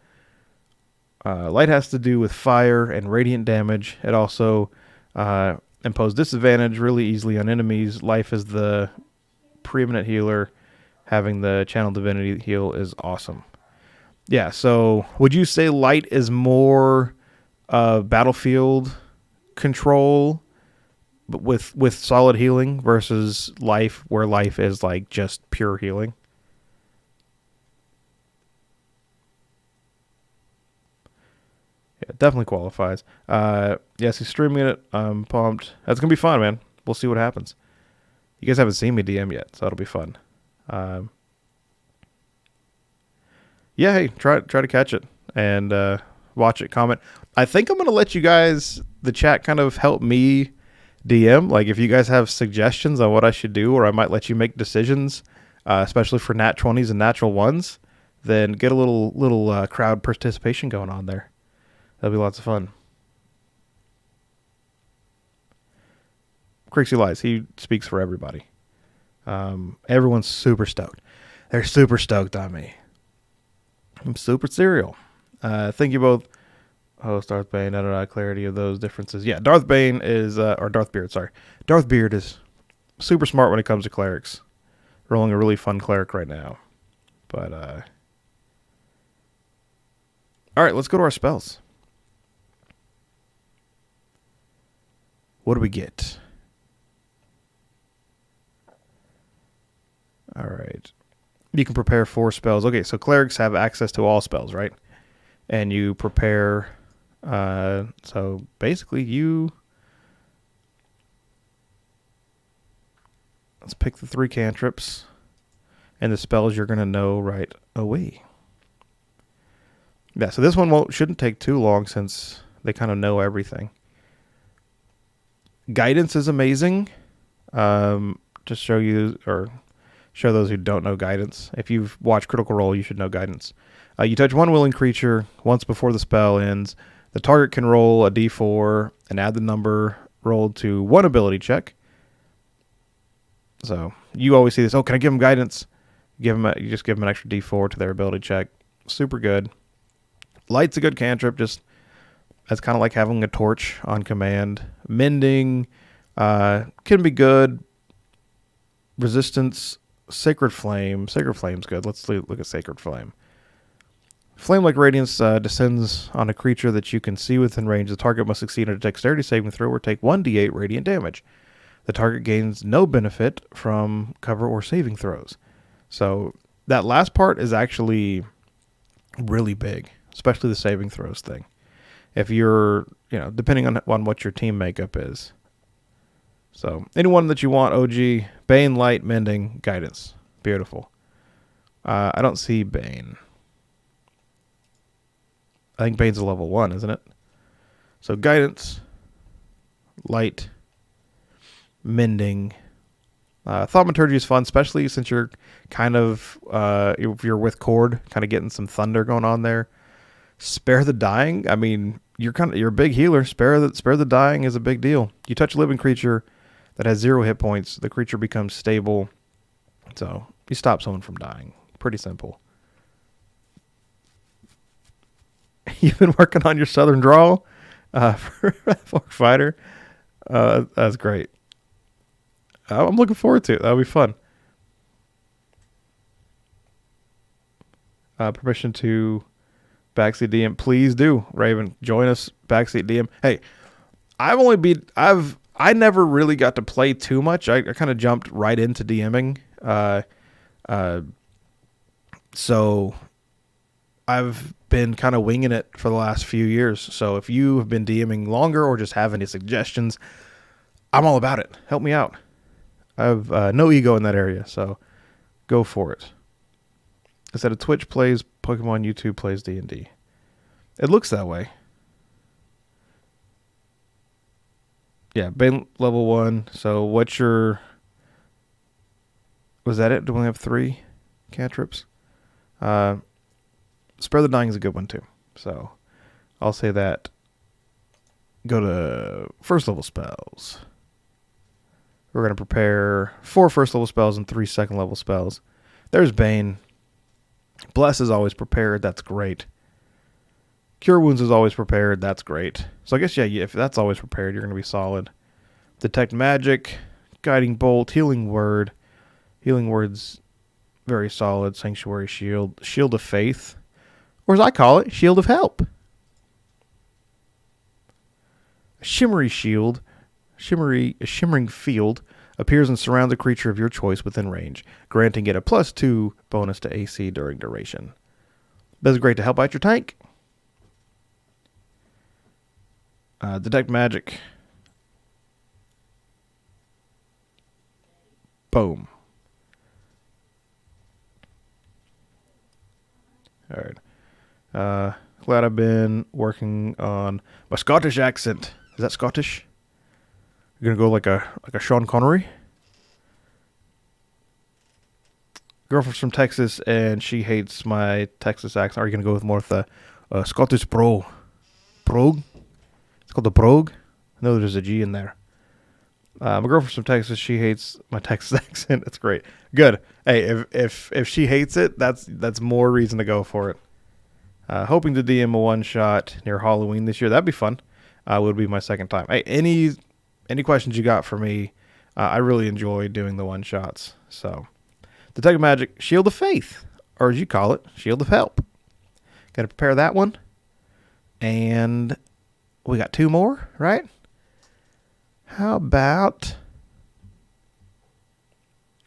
Light has to do with fire and radiant damage. It also imposes disadvantage really easily on enemies. Life is the preeminent healer. Having the Channel Divinity heal is awesome. Yeah, so would you say light is more battlefield control but with solid healing versus life, where life is like just pure healing? Yeah, it definitely qualifies. Yes, he's streaming it. I'm pumped. That's going to be fun, man. We'll see what happens. You guys haven't seen me DM yet, so that'll be fun. Yeah, hey, try to catch it and watch it, comment. I think I'm going to let you guys, the chat, kind of help me DM. Like, if you guys have suggestions on what I should do, or I might let you make decisions, especially for nat 20s and natural ones, then get a little crowd participation going on there. That'll be lots of fun. Crixie lies. He speaks for everybody. Everyone's super stoked. They're super stoked on me. I'm super serial. Thank you both. Host Darth Bane. I don't know clarity of those differences. Yeah, Darth Bane is, or Darth Beard, sorry. Darth Beard is super smart when it comes to clerics. Rolling a really fun cleric right now. But, alright, let's go to our spells. What do we get? Alright. You can prepare 4 spells. Okay, so clerics have access to all spells, right? And you prepare... so basically let's pick the 3 cantrips and the spells you're going to know right away. Yeah, so this one shouldn't take too long since they kind of know everything. Guidance is amazing. To show you, or show those who don't know guidance. If you've watched Critical Role, you should know guidance. You touch one willing creature once before the spell ends. The target can roll a d4 and add the number rolled to one ability check. So you always see this. Oh, can I give them guidance? You just give them an extra d4 to their ability check. Super good. Light's a good cantrip. Just that's kind of like having a torch on command. Mending can be good. Resistance, Sacred Flame. Sacred Flame's good. Let's look at Sacred Flame. Flame-like radiance descends on a creature that you can see within range. The target must succeed on a dexterity saving throw or take 1d8 radiant damage. The target gains no benefit from cover or saving throws. So that last part is actually really big, especially the saving throws thing. If you're, depending on what your team makeup is. So anyone that you want, OG, Bane, Light, Mending, Guidance. Beautiful. I don't see Bane. I think Bane's a level 1, isn't it? So Guidance, Light, Mending. Thaumaturgy is fun, especially since you're kind of, if you're with Cord, kind of getting some thunder going on there. Spare the Dying. I mean, you're a big healer. Spare the Dying is a big deal. You touch a living creature that has 0 hit points, the creature becomes stable. So you stop someone from dying. Pretty simple. You've been working on your Southern drawl for Half-Orc Fighter. That's great. I'm looking forward to it. That'll be fun. Permission to backseat DM. Please do, Raven. Join us, backseat DM. Hey, I never really got to play too much. I kind of jumped right into DMing. So I've been kind of winging it for the last few years. So if you have been DMing longer or just have any suggestions, I'm all about it. Help me out. I have no ego in that area, so go for it. Instead of Twitch plays Pokemon, YouTube plays D&D. It looks that way. Yeah, Bane level 1. So what's your... Was that it? Do we only have 3 cantrips? Spare the Dying is a good one too. So I'll say that. Go to first level spells. We're going to prepare 4 first level spells and 3 second level spells. There's Bane. Bless is always prepared. That's great. Cure Wounds is always prepared. That's great. So I guess, yeah, if that's always prepared, you're going to be solid. Detect Magic, Guiding Bolt, Healing Word. Healing Word's very solid. Sanctuary Shield, Shield of Faith, or as I call it, Shield of Help. A Shimmery Shield, a shimmering field appears and surrounds a creature of your choice within range, granting it a +2 bonus to AC during duration. This is great to help out your tank. Detect Magic. Boom. Alright. Glad I've been working on my Scottish accent. Is that Scottish? You're gonna go like a Sean Connery? Girlfriend's from Texas and she hates my Texas accent. Are you gonna go with more of the Scottish brogue? It's called the brogue. I know there's a G in there. My girlfriend's from Texas. She hates my Texas accent. It's great. Good. Hey, if she hates it, that's more reason to go for it. Hoping to DM a one-shot near Halloween this year. That'd be fun. Would be my second time. Hey, any questions you got for me? I really enjoy doing the one-shots. So, Detect Magic, Shield of Faith, or as you call it, Shield of Help. Got to prepare that one. And we got 2 more, right? How about...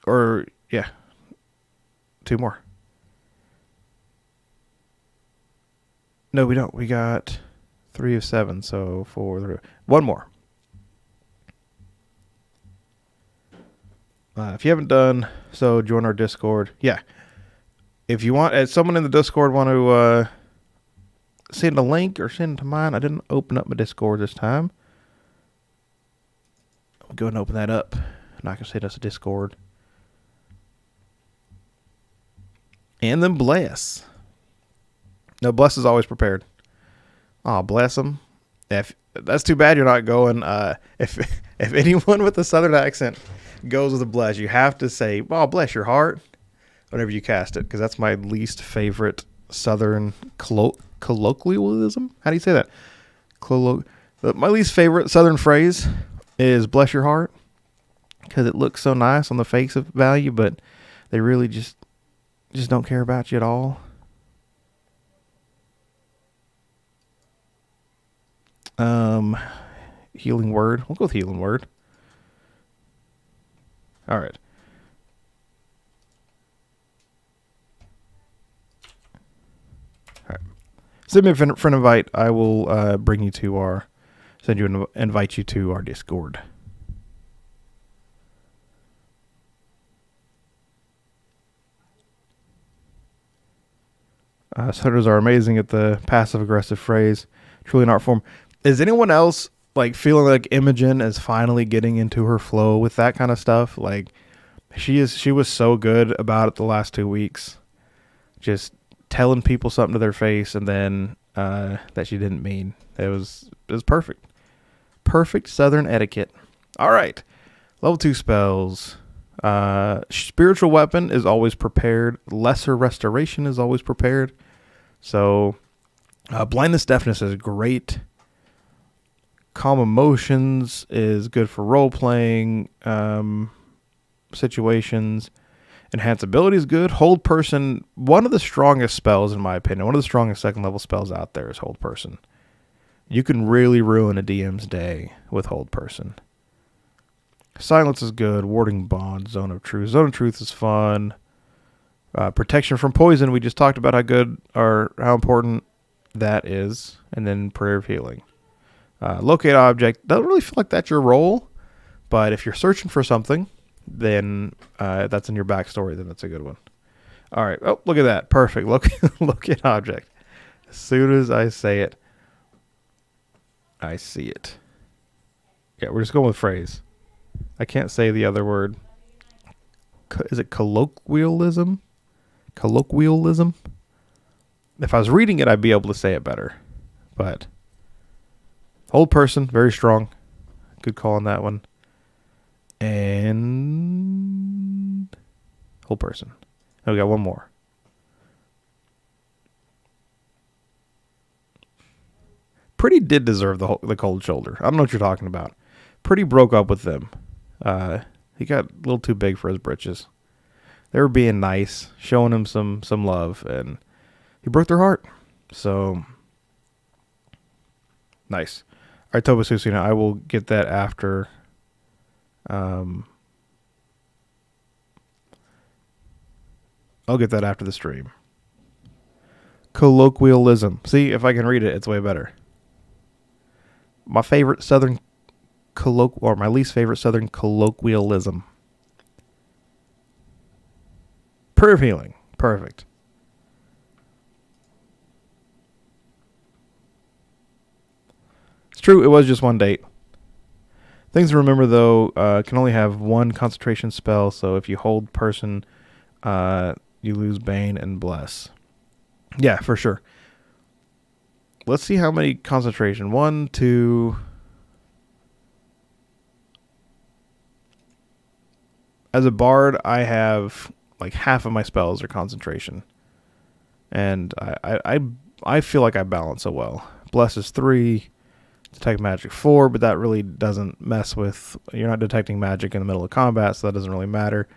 Or, yeah. 2 more. No, we don't. We got 3 of 7, so 4, 3. 1 more. If you haven't done so, join our Discord. Yeah. If you want, if someone in the Discord want to send a link or send it to mine, I didn't open up my Discord this time. I'll go ahead and open that up. And I can send us a Discord. And then bless. No, bless is always prepared. Oh, bless him. If that's too bad you're not going. If anyone with a southern accent goes with a bless, you have to say, "Oh, bless your heart," whenever you cast it, because that's my least favorite southern colloquialism. How do you say that? My least favorite southern phrase is "bless your heart," because it looks so nice on the face of value, but they really just don't care about you at all. Healing word. We'll go with healing word. All right. All right. Send me a friend invite. I will invite you to our Discord. Setters are amazing at the passive aggressive phrase. Truly an art form. Is anyone else like feeling like Imogen is finally getting into her flow with that kind of stuff? Like she was so good about it the last 2 weeks. Just telling people something to their face and then that she didn't mean. It was perfect. Perfect southern etiquette. All right. Level 2 spells. Spiritual weapon is always prepared. Lesser restoration is always prepared. So blindness deafness is great. Calm emotions is good for role-playing situations. Enhance ability is good. Hold person, one of the strongest spells in my opinion, one of the strongest second level spells out there is hold person. You can really ruin a DM's day with hold person. Silence is good. Warding bond. Zone of truth. Zone of truth is fun. Protection from poison. We just talked about how important that is. And then prayer of healing. Locate object. Doesn't really feel like that's your role, but if you're searching for something, then that's in your backstory. Then that's a good one. All right. Oh, look at that. Perfect. Locate object. As soon as I say it, I see it. Yeah, we're just going with phrase. I can't say the other word. Is it colloquialism? Colloquialism? If I was reading it, I'd be able to say it better. But hold person, very strong. Good call on that one. And hold person. Oh, we got one more. Pretty did deserve the cold shoulder. I don't know what you're talking about. Pretty broke up with them. He got a little too big for his britches. They were being nice, showing him some love, and he broke their heart. So nice. All right, Toba Susina, I will get that after. I'll get that after the stream. Colloquialism. See, if I can read it, it's way better. My favorite southern my least favorite southern colloquialism. Prayer of healing. Perfect. It's true, it was just one date. Things to remember, though, can only have one concentration spell, so if you hold person, you lose Bane and Bless. Yeah, for sure. Let's see how many concentration. 1, 2... As a bard, I have like half of my spells are concentration. And I feel like I balance so well. Bless is 3, detect magic 4, but that really doesn't mess with... You're not detecting magic in the middle of combat, so that doesn't really matter.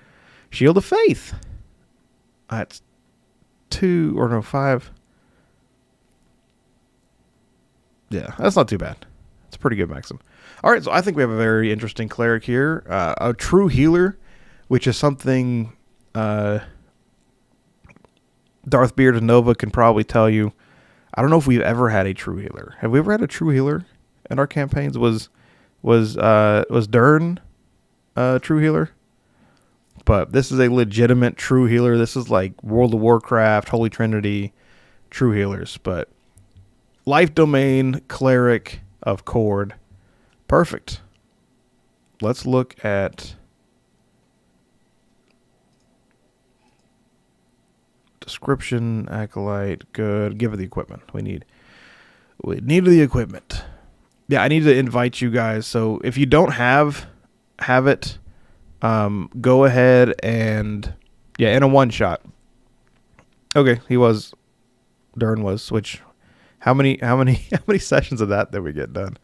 Shield of Faith. That's 5. Yeah, that's not too bad. It's a pretty good maximum. All right, so I think we have a very interesting cleric here. A true healer, which is something Darth Beard and Nova can probably tell you. I don't know if we've ever had a true healer. Have we ever had a true healer in our campaigns? Was Dern a true healer? But this is a legitimate true healer. This is like World of Warcraft, Holy Trinity, true healers. But Life Domain, Cleric of Cord. Perfect. Let's look at Description, Acolyte, good. Give it the equipment. We need the equipment. Yeah, I need to invite you guys. So if you don't have it, go ahead and in a one shot. Okay, Dern was, which how many sessions of that did we get done?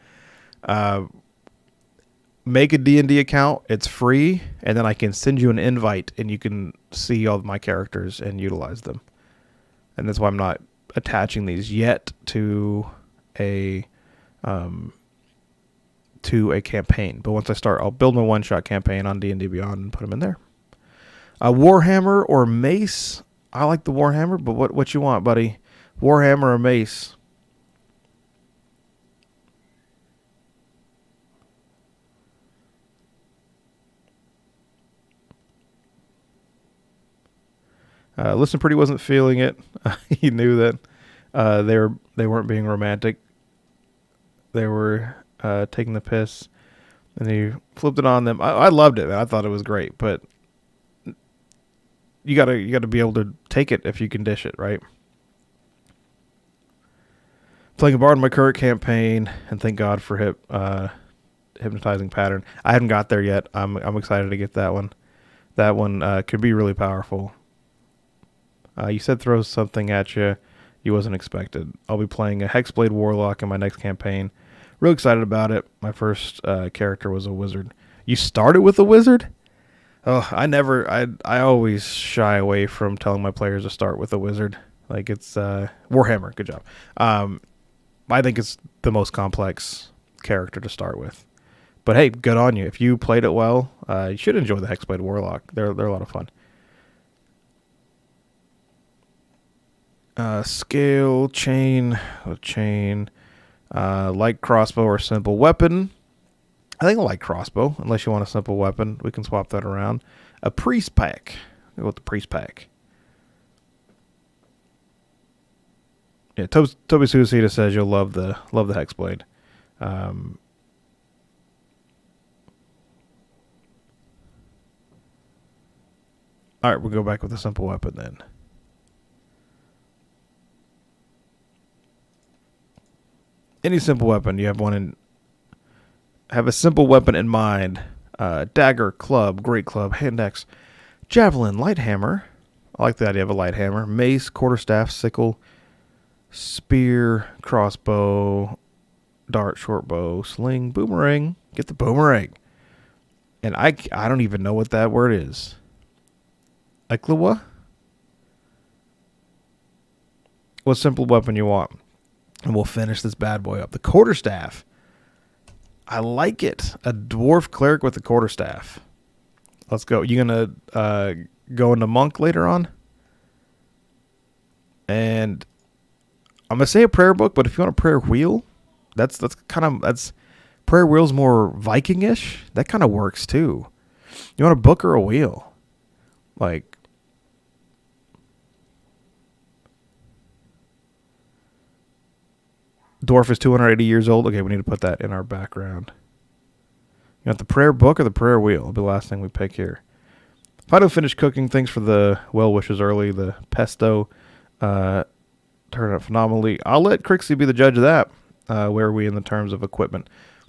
Make a D&D account. It's free, and then I can send you an invite, and you can see all of my characters and utilize them. And that's why I'm not attaching these yet to a campaign. But once I start, I'll build my one-shot campaign on D&D Beyond and put them in there. Warhammer or Mace? I like the Warhammer, but what you want, buddy? Warhammer or Mace? Listen Pretty wasn't feeling it. He knew that they weren't being romantic. They were taking the piss, and he flipped it on them. I loved it, man. I thought it was great, but you gotta be able to take it if you can dish it, right? Playing a bard in my current campaign, and thank God for hypnotizing pattern. I haven't got there yet. I'm excited to get that one. That one could be really powerful. You said throw something at you wasn't expected. I'll be playing a Hexblade Warlock in my next campaign. Real excited about it. My first character was a wizard. You started with a wizard? Oh, I always shy away from telling my players to start with a wizard. Like, it's Warhammer. Good job. I think it's the most complex character to start with. But hey, good on you. If you played it well, you should enjoy the Hexblade Warlock. They're a lot of fun. Scale, chain, light crossbow or simple weapon. I think a light crossbow, unless you want a simple weapon. We can swap that around. A priest pack. Go with the priest pack. Yeah, Toby Suicida says you'll love the Hexblade. All right, we'll go back with a simple weapon then. Any simple weapon. You have a simple weapon in mind. Dagger, club, great club, hand axe, javelin, light hammer. I like the idea of a light hammer. Mace, quarterstaff, sickle, spear, crossbow, dart, short bow, sling, boomerang. Get the boomerang. And I don't even know what that word is. Iklewa? What simple weapon you want? And we'll finish this bad boy up. The quarterstaff. I like it. A dwarf cleric with a quarterstaff. Let's go. You gonna go into monk later on? And I'm gonna say a prayer book, but if you want a prayer wheel, that's prayer wheel's more Viking-ish. That kind of works too. You want a book or a wheel? Like, dwarf is 280 years old. Okay, we need to put that in our background. You want the prayer book or the prayer wheel? It'll be the last thing we pick here. If I don't finish cooking, thanks for the well wishes early. The pesto turned out phenomenally. I'll let Crixie be the judge of that. Where are we in the terms of equipment?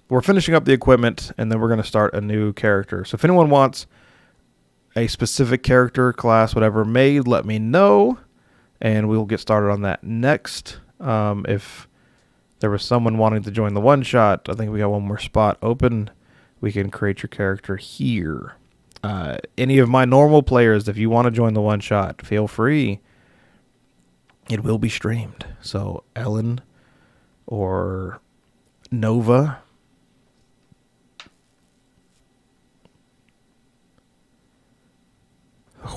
We're finishing up the equipment, and then we're going to start a new character. So if anyone wants a specific character, class, whatever, let me know, and we'll get started on that next. If there was someone wanting to join the one-shot, I think we got one more spot open. We can create your character here. Any of my normal players, if you want to join the one-shot, feel free. It will be streamed. So Ellen or Nova.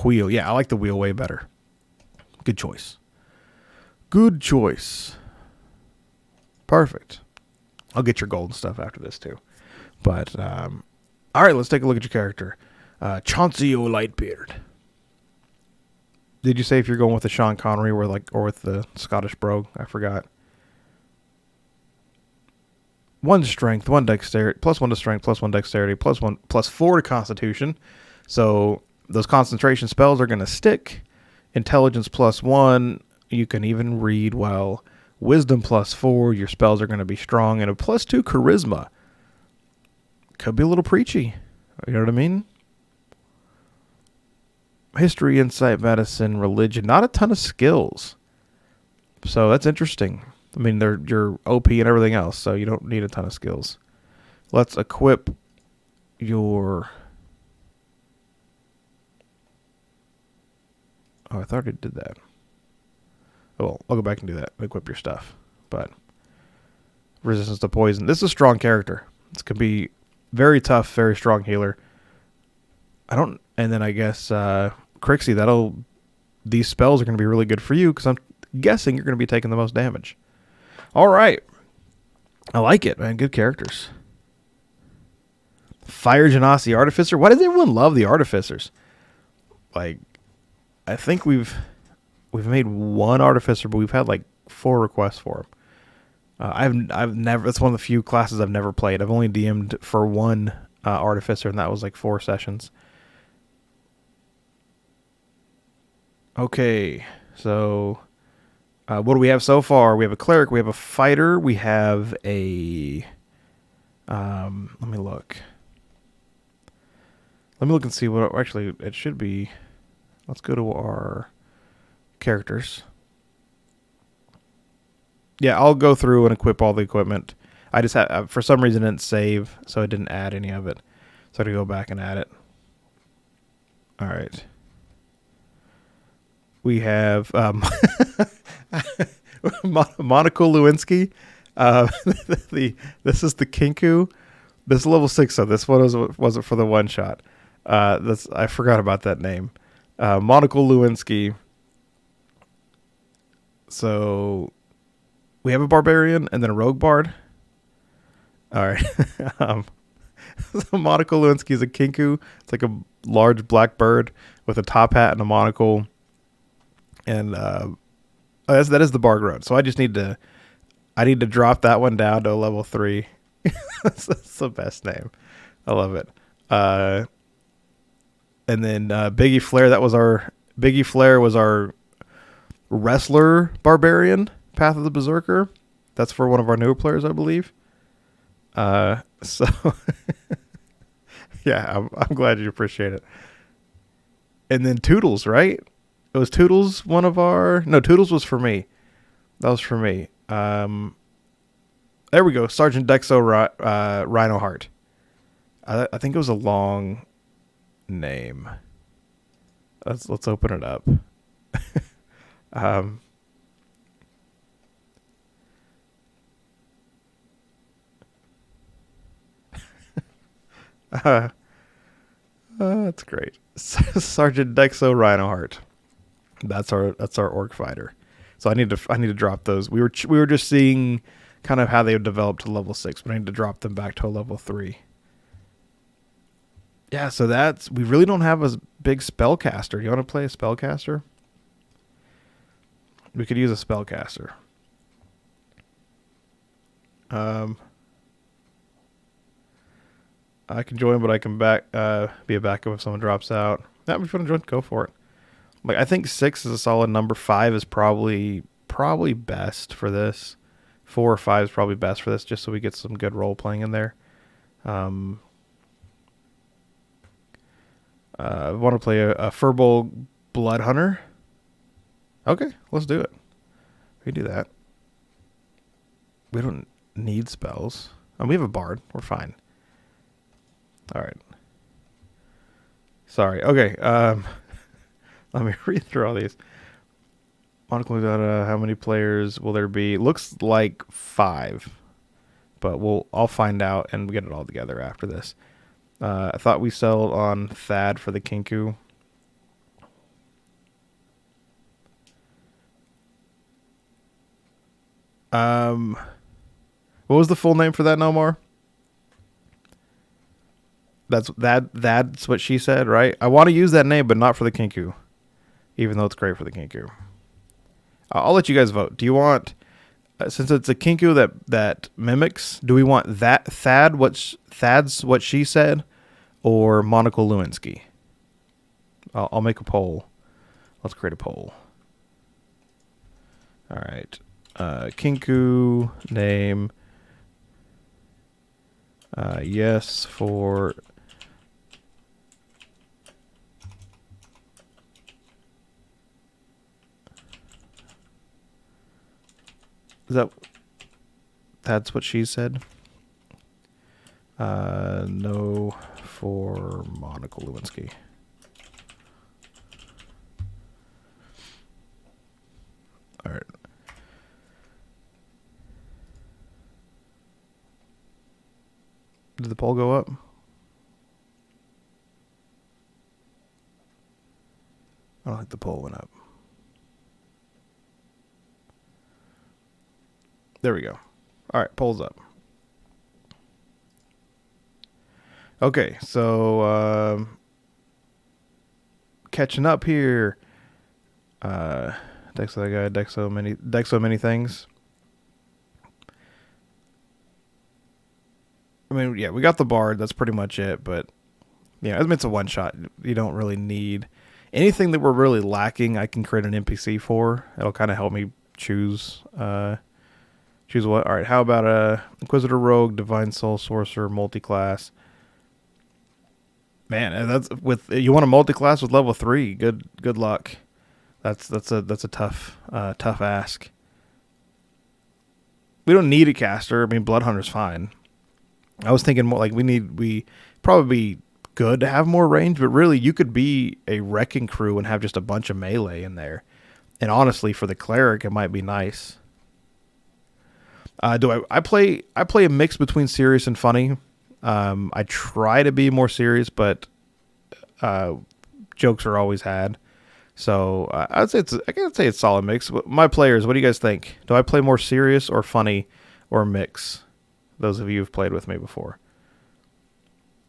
Wheel. Yeah, I like the wheel way better. Good choice. Good choice. Perfect. I'll get your golden stuff after this too. But, all right, let's take a look at your character. Chauncey O'Lightbeard. Did you say if you're going with the Sean Connery or with the Scottish brogue? I forgot. 1 strength, 1 dexterity, +1 to strength, +1 dexterity, +4 to constitution. So those concentration spells are going to stick. Intelligence +1, you can even read well. Wisdom +4, your spells are going to be strong. And a +2 charisma. Could be a little preachy. You know what I mean? History, insight, medicine, religion. Not a ton of skills. So that's interesting. I mean, you're OP and everything else, so you don't need a ton of skills. Let's equip your... Oh, I thought I did that. Oh, well, I'll go back and do that. Equip your stuff. But resistance to poison. This is a strong character. This could be very tough, very strong healer. And then I guess Crixie, these spells are going to be really good for you because I'm guessing you're going to be taking the most damage. All right. I like it, man. Good characters. Fire Genasi Artificer. Why does everyone love the Artificers? Like, I think we've made one Artificer, but we've had like 4 requests for him. I've never. That's one of the few classes I've never played. I've only DM'd for one Artificer, and that was like 4 sessions. Okay, so what do we have so far? We have a cleric, we have a fighter, we have a... let me look. Let me look and see what... Actually, it should be... Let's go to our characters. Yeah, I'll go through and equip all the equipment. I just have... for some reason, it didn't save, so I didn't add any of it. So I had to go back and add it. All right. We have Monaco Lewinsky. This is the Kinku. This is level 6, so this one wasn't for the one shot. I forgot about that name. Monaco Lewinsky. So we have a barbarian and then a rogue bard. All right. So Monaco Lewinsky is a Kinku. It's like a large black bird with a top hat and a monocle. And that is the Barg Road. So I need to drop that one down to a level 3. That's the best name. I love it. And then Biggie Flair was our wrestler barbarian, Path of the Berserker. That's for one of our newer players, I believe. So yeah, I'm glad you appreciate it. And then Toodles, right? It was Toodles one of our... No, Toodles was for me. That was for me. There we go. Sergeant Dexo Rhino Heart. I think it was a long name. Let's open it up. That's great. Sergeant Dexo Rhino Heart. That's our orc fighter. So I need to drop those. We were just seeing kind of how they would develop to level 6, but I need to drop them back to a level 3. Yeah, so we really don't have a big spellcaster. You want to play a spellcaster? We could use a spellcaster. I can join, but I can be a backup if someone drops out. Yeah, if you want to join, go for it. Like, I think 6 is a solid number. 5 is probably best for this. 4 or 5 is probably best for this, just so we get some good role playing in there. I want to play a Furbolg Blood Hunter. Okay, let's do it. We do that. We don't need spells. Oh, we have a bard. We're fine. All right. Sorry. Okay. Let me read through all these. Monocle data. How many players will there be? Looks like 5, but I'll find out and get it all together after this. I thought we settled on Thad for the Kinku. What was the full name for that, Nomar? That's what she said, right? I want to use that name, but not for the Kinku, even though it's great for the Kinku. I'll let you guys vote. Do you want, since it's a Kinku that mimics, do we want that Thad's what she said, or Monaco Lewinsky? I'll make a poll. Let's create a poll. All right. Kinku name. Yes for. That's what she said? No for Monica Lewinsky. All right. Did the poll go up? I don't think the poll went up. There we go. All right, poll's up. Okay, so catching up here. Deck so that guy, deck so many things. I mean, yeah, we got the bard. That's pretty much it. But yeah, I mean, it's a one shot. You don't really need anything that we're really lacking. I can create an NPC for. It'll kind of help me choose. Choose what? All right. How about a Inquisitor, Rogue, Divine Soul, Sorcerer, multi-class? Man, that's with you want a multi-class with level 3. Good luck. That's a tough ask. We don't need a caster. I mean, Bloodhunter's fine. I was thinking more like we probably good to have more range, but really you could be a wrecking crew and have just a bunch of melee in there. And honestly, for the cleric, it might be nice. I play a mix between serious and funny. I try to be more serious, but jokes are always had. So I can say it's solid mix. My players, what do you guys think? Do I play more serious or funny or mix? Those of you who've played with me before.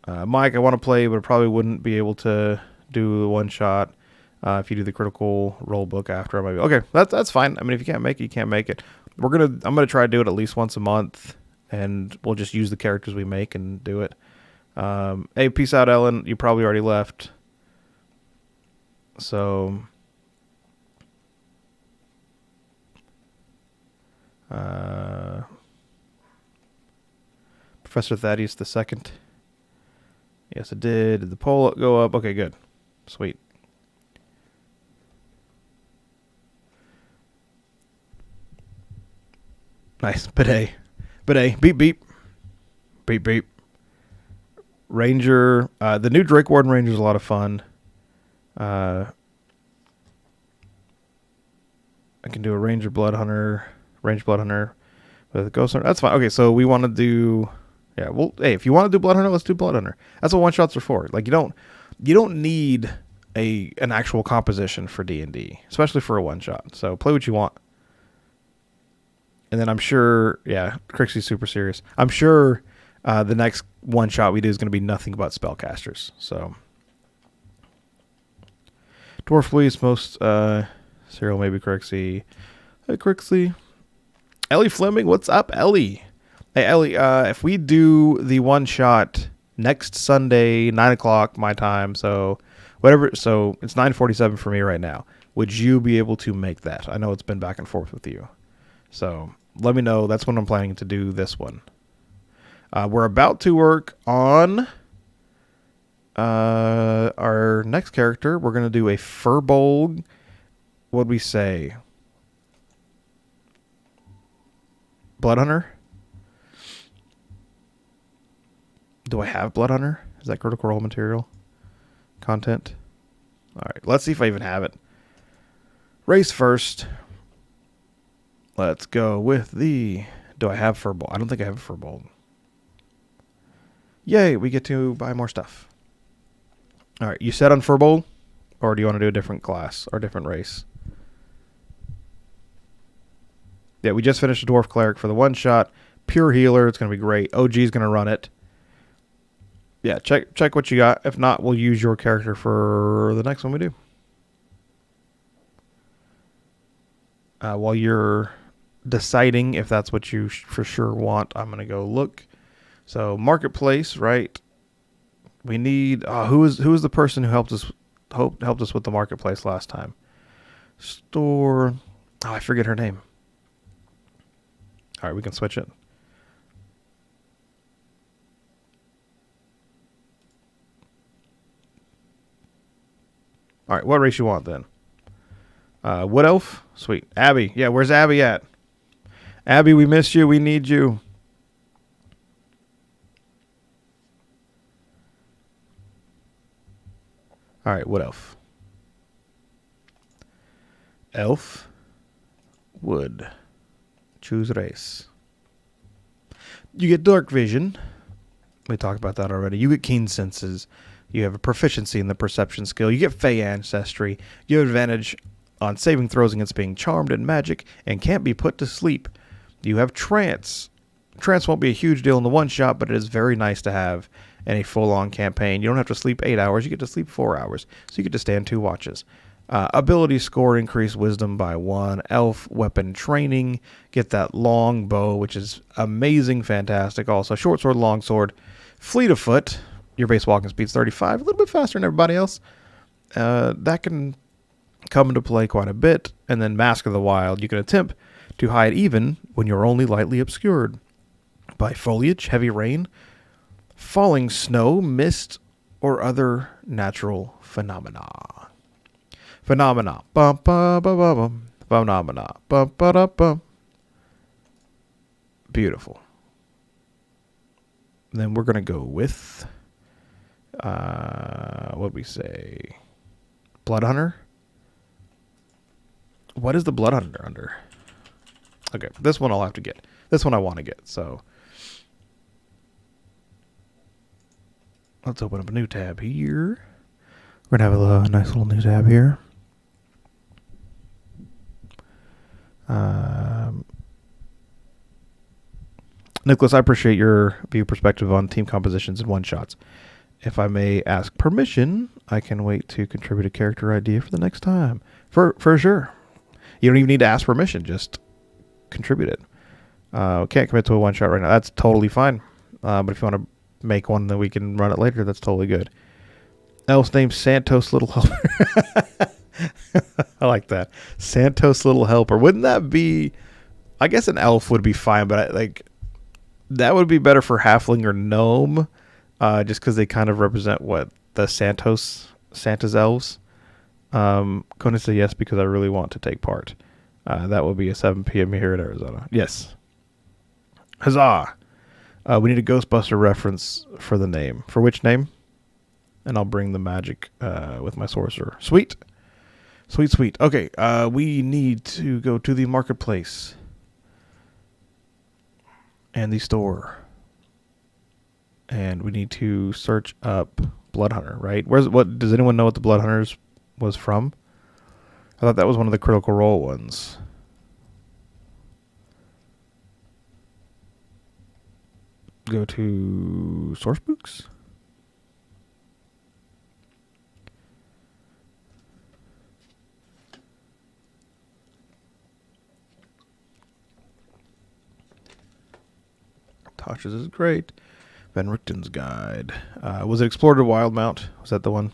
Mike, I want to play, but I probably wouldn't be able to do the one shot. If you do the critical role book after, I might be okay. That's fine. I mean, if you can't make it, you can't make it. I'm gonna try to do it at least once a month, and we'll just use the characters we make and do it. Hey, peace out, Ellen. You probably already left. So, Professor Thaddeus II. Yes, it did. Did the poll go up? Okay, good. Sweet. Nice. Bidet. Beep, beep. Beep, beep. Ranger. The new Drake Warden Ranger is a lot of fun. I can do a Ranger Blood Hunter with a Ghost Hunter. That's fine. Okay, so we want to do... Yeah, well, hey, if you want to do Blood Hunter, let's do Blood Hunter. That's what one-shots are for. Like, you don't need an actual composition for D&D, especially for a one-shot. So play what you want. And then I'm sure, yeah, Crixie's super serious. I'm sure the next one-shot we do is going to be nothing but spellcasters. So, Dwarf Police, most serial, maybe Crixie. Hey, Crixie. Ellie Fleming, what's up, Ellie? Hey, Ellie, if we do the one-shot next Sunday, 9 o'clock my time, so it's 9:47 for me right now. Would you be able to make that? I know it's been back and forth with you. So let me know. That's when I'm planning to do this one. We're about to work on our next character. We're going to do a Furbolg. What'd we say? Blood Hunter? Do I have Blood Hunter? Is that critical role material? Content? All right. Let's see if I even have it. Race first. Let's go with the... Do I have Furbolg? I don't think I have a Furbolg. Yay, we get to buy more stuff. All right, you set on Furbolg? Or do you want to do a different class or different race? Yeah, we just finished a Dwarf Cleric for the one-shot. Pure healer. It's going to be great. OG's going to run it. Yeah, check what you got. If not, we'll use your character for the next one we do. While you're deciding if that's what you for sure want, I'm going to go look. So, Marketplace, right? We need... who is the person who helped us with the Marketplace last time? Store. Oh, I forget her name. All right, we can switch it. All right, what race you want then? Wood Elf? Sweet. Abby. Yeah, where's Abby at? Abby, we miss you. We need you. All right, Wood Elf. Elf. Wood. Choose race. You get dark vision. We talked about that already. You get keen senses. You have a proficiency in the perception skill. You get Fey ancestry. You have advantage on saving throws against being charmed and magic and can't be put to sleep. You have trance. Trance won't be a huge deal in the one shot, but it is very nice to have in a full-on campaign. You don't have to sleep 8 hours. You get to sleep 4 hours. So you get to stand 2 watches. Ability score, increase wisdom by 1. Elf weapon training. Get that long bow, which is amazing, fantastic. Also, short sword, long sword. Fleet of foot. Your base walking speed's 35. A little bit faster than everybody else. That can come into play quite a bit. And then Mask of the Wild. You can attempt to hide even when you're only lightly obscured by foliage, heavy rain, falling snow, mist, or other natural phenomena. Phenomena. Bum, bum, bum, bum, bum. Phenomena. Bum, ba, da, bum. Beautiful. Then we're going to go with, what we say? Blood Hunter? What is the Blood Hunter under? Okay, this one I'll have to get. This one I want to get, so. Let's open up a new tab here. We're going to have a nice little new tab here. Nicholas, I appreciate your view perspective on team compositions and one-shots. If I may ask permission, I can wait to contribute a character idea for the next time. For sure. You don't even need to ask permission. Just contribute it. Can't commit to a one-shot right now. That's totally fine. But if you want to make one, then we can run it later. That's totally good. Elf's named Santos Little Helper. I like that. Santos Little Helper. Wouldn't that be... I guess an elf would be fine, but that would be better for halfling or gnome, just because they kind of represent what the Santa's elves. Going to say yes because I really want to take part. That will be at 7 p.m. here in Arizona. Yes. Huzzah! We need a Ghostbuster reference for the name. For which name? And I'll bring the magic with my sorcerer. Sweet. Sweet, sweet. Okay, we need to go to the marketplace. And the store. And we need to search up Blood Hunter, right? Does anyone know what the Blood Hunters was from? I thought that was one of the Critical Role ones. Go to Sourcebooks. Tasha's is great. Van Richten's Guide. Was it Explorer to Wildmount? Was that the one?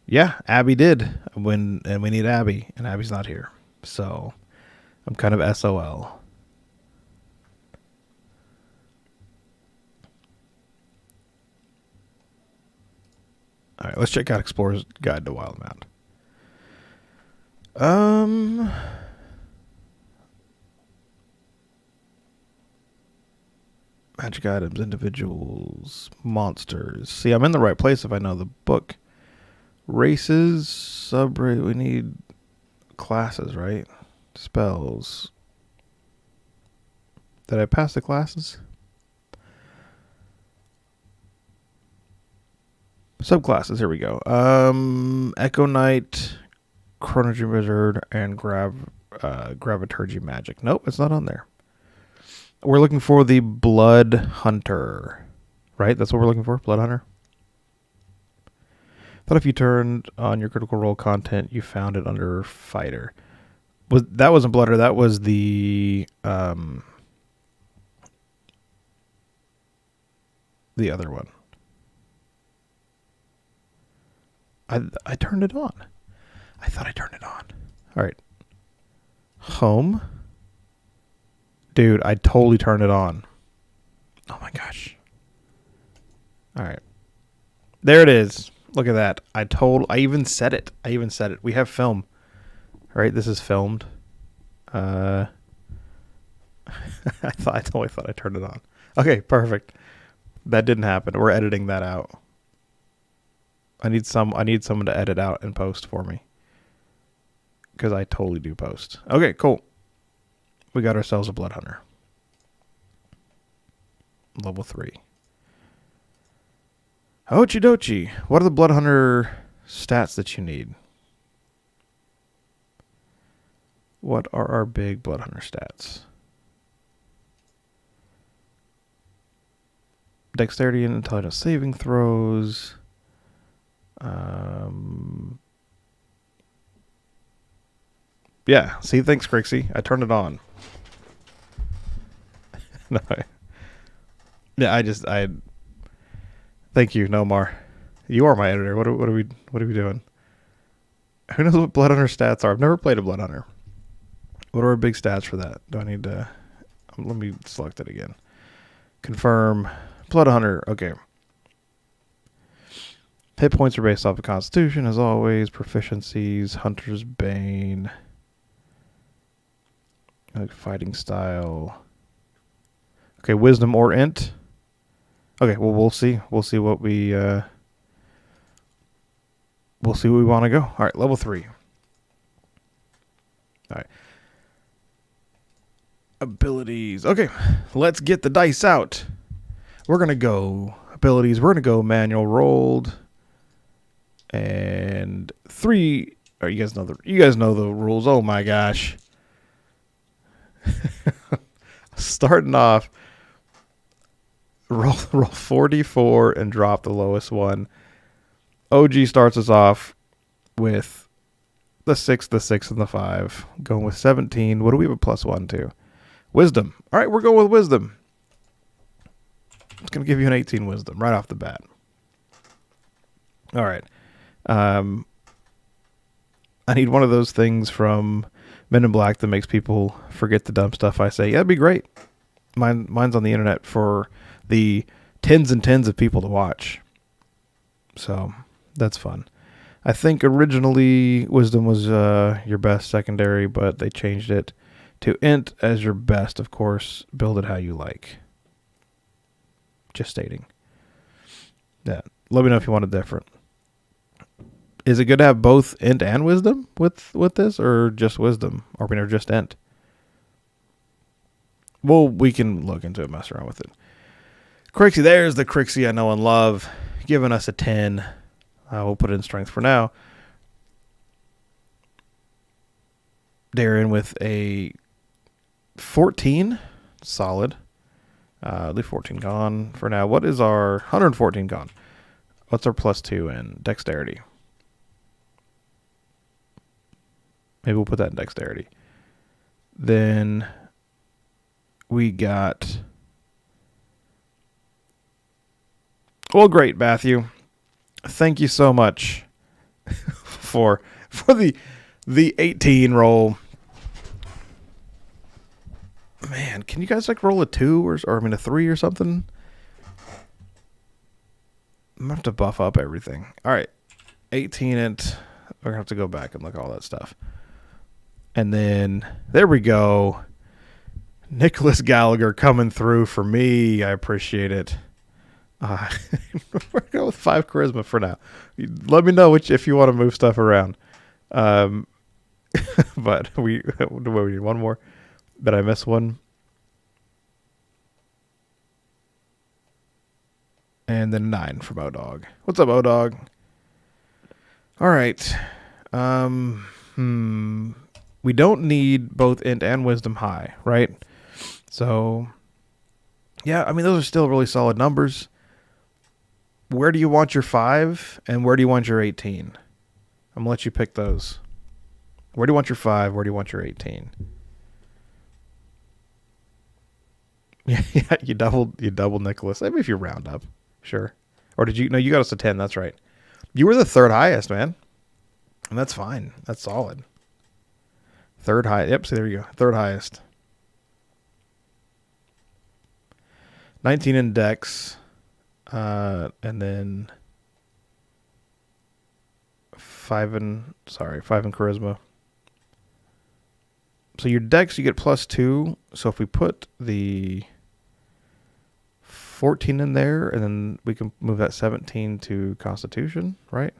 Yeah, Abby did. And we need Abby, and Abby's not here. So I'm kind of SOL. All right, let's check out Explorer's Guide to Wildmount. Magic items, individuals, monsters. See, I'm in the right place if I know the book. Races, subrace. We need classes, right? Spells. Did I pass the classes? Subclasses, here we go. Echo Knight, Chronogy Wizard, and Graviturgy Magic. Nope, it's not on there. We're looking for the Blood Hunter, right? That's what we're looking for, Blood Hunter. Thought if you turned on your Critical Role content, you found it under Fighter. That wasn't Blood Hunter. That was the other one. I turned it on. I thought I turned it on. All right. Home. Dude, I totally turned it on. Oh my gosh. All right. There it is. Look at that. I even said it. We have film. All right, this is filmed. I totally thought I turned it on. Okay, perfect. That didn't happen. We're editing that out. I need someone to edit out and post for me. Because I totally do post. Okay, cool. We got ourselves a Blood Hunter. Level 3. Ochi dochi. What are the Blood Hunter stats that you need? What are our big Blood Hunter stats? Dexterity and intelligence saving throws. Yeah, see, thanks, Crixie. I turned it on. No. Yeah, thank you, Nomar. You are my editor. What are we doing? Who knows what Blood Hunter stats are? I've never played a Blood Hunter. What are our big stats for that? Do I need to... Let me select it again. Confirm. Blood Hunter. Okay. Hit points are based off of Constitution, as always. Proficiencies. Hunter's Bane. Like fighting style. Okay, Wisdom or Int. Okay, well, we'll see. We'll see what we... we'll see where we want to go. All right, level 3. All right. Abilities. Okay, let's get the dice out. We're going to go abilities. We're going to go manual rolled. And 3. Oh, you guys know the rules. Oh my gosh. Starting off, roll 4d4 and drop the lowest one. OG starts us off with the 6, and the 5. Going with 17. What do we have a +1 to? Wisdom. All right, we're going with wisdom. It's going to give you an 18 wisdom right off the bat. All right. I need one of those things from Men in Black that makes people forget the dumb stuff I say. Yeah, that'd be great. Mine's on the internet for the tens and tens of people to watch. So that's fun. I think originally wisdom was your best secondary, but they changed it to int as your best. Of course, build it how you like. Just stating. Yeah. Let me know if you want it different. Is it good to have both int and wisdom with this, or just wisdom, or just int? Well, we can look into it, mess around with it. Crixie, there's the Crixie I know and love, giving us a 10. We'll put it in strength for now. Darren with a 14, solid. Leave 14 gone for now. What is our 114 gone? What's our +2 in dexterity? Maybe we'll put that in dexterity. Then we got... Well, great, Matthew. Thank you so much for the 18 roll. Man, can you guys roll a 2 or a 3 or something? I'm gonna have to buff up everything. All right, 18 int. We're gonna have to go back and look at all that stuff. And then there we go. Nicholas Gallagher coming through for me. I appreciate it. We're gonna go with 5 charisma for now. Let me know if you want to move stuff around. But we need one more. Did I miss one? And then 9 from O-Dog. What's up, O-Dog? All right. We don't need both int and wisdom high, right? So, yeah, those are still really solid numbers. Where do you want your 5 and where do you want your 18? I'm going to let you pick those. Where do you want your 5? Where do you want your 18? Yeah, you doubled Nicholas. Maybe if you round up. Sure. Or did you? No, you got us to 10. That's right. You were the 3rd highest, man. And that's fine. That's solid. Third high. Yep, see, there you go. Third highest. 19 in Dex. And then 5 in Charisma. So your Dex, you get +2. So if we put the 14 in there, and then we can move that 17 to Constitution, right?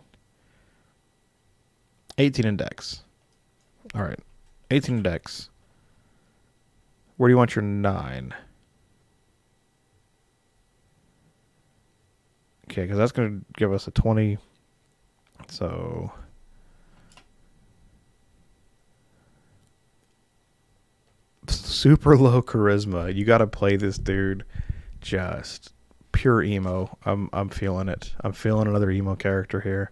18 in Dex. All right. 18 in Dex. Where do you want your 9? Okay, because that's going to give us a 20. So super low charisma. You got to play this dude just pure emo. I'm feeling it. I'm feeling another emo character here.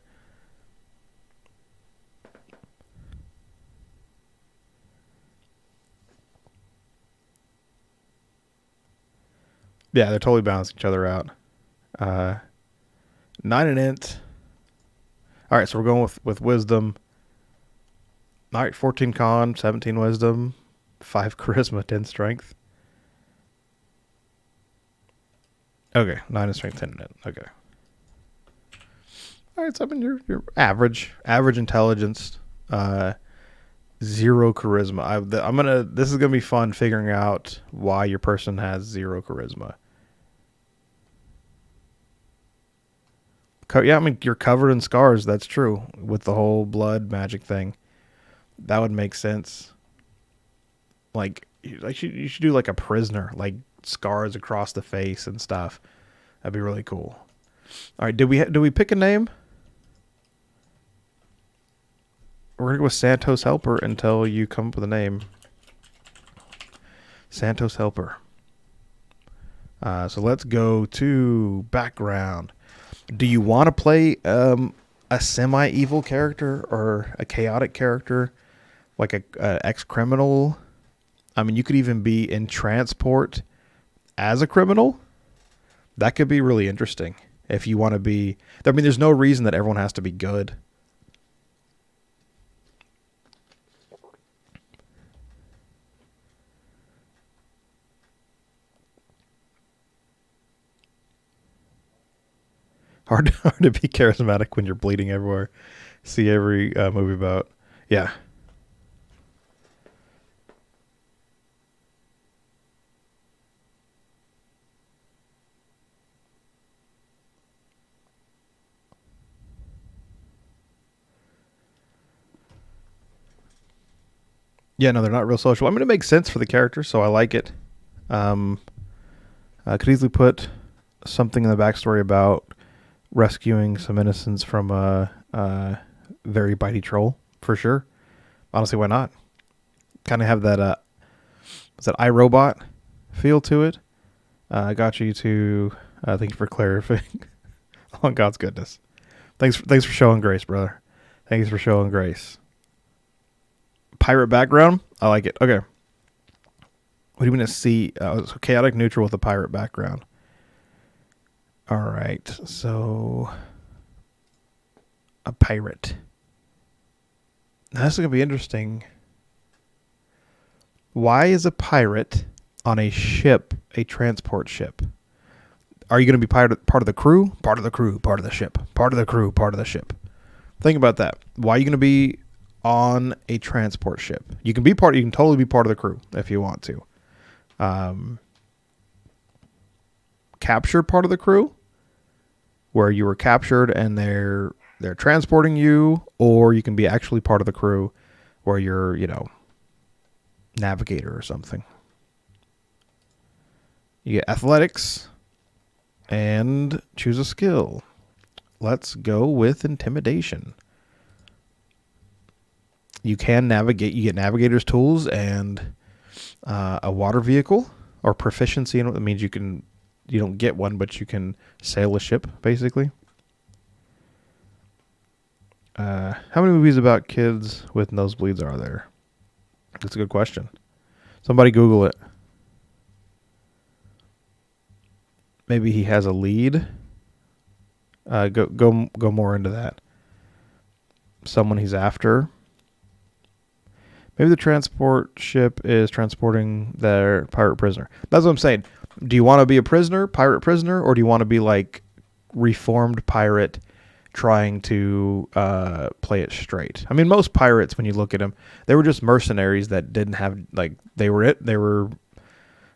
Yeah, they're totally balancing each other out. 9 in int. All right, so we're going with wisdom. All right, 14 con, 17 wisdom, 5 charisma, 10 strength. Okay, 9 in strength, 10 in int. Okay. All right, so I mean you're average intelligence, 0 charisma. This is gonna be fun figuring out why your person has 0 charisma. Yeah, I mean, you're covered in scars. That's true. With the whole blood magic thing. That would make sense. Like you should do like a prisoner, like scars across the face and stuff. That'd be really cool. All right, did we pick a name? We're gonna go with Santos Helper until you come up with a name. Santos Helper. So let's go to background. Do you want to play a semi-evil character or a chaotic character, like a ex-criminal? I mean, you could even be in transport as a criminal. That could be really interesting if you want to be. I mean, there's no reason that everyone has to be good. Hard to be charismatic when you're bleeding everywhere. See every movie about. Yeah. Yeah, no, they're not real social. I mean, it makes sense for the character, so I like it. I could easily put something in the backstory about rescuing some innocents from a very bitey troll, for sure. Honestly, why not? Kind of have that what's that, iRobot feel to it. I got you to thank you for clarifying. On God's goodness. Thanks for showing grace, brother. Thanks for showing grace. Pirate background? I like it. Okay. What do you mean to see? So chaotic neutral with a pirate background. All right, so a pirate. Now, this is going to be interesting. Why is a pirate on a ship, a transport ship? Are you going to be part of the crew? Part of the crew, part of the ship. Part of the crew, part of the ship. Think about that. Why are you going to be on a transport ship? You can totally be part of the crew if you want to. Capture part of the crew, where you were captured and they're transporting you, or you can be actually part of the crew where you're, navigator or something. You get athletics and choose a skill. Let's go with intimidation. You can navigate. You get navigator's tools and a water vehicle, or proficiency in it. That means you don't get one, but you can sail a ship, basically. How many movies about kids with nosebleeds are there? That's a good question. Somebody Google it. Maybe he has a lead. Go more into that. someone he's after. Maybe the transport ship is transporting their pirate prisoner. That's what I'm saying. Do you want to be a pirate prisoner, or do you want to be like reformed pirate trying to play it straight? I mean, most pirates, when you look at them, they were just mercenaries that didn't have, like, they were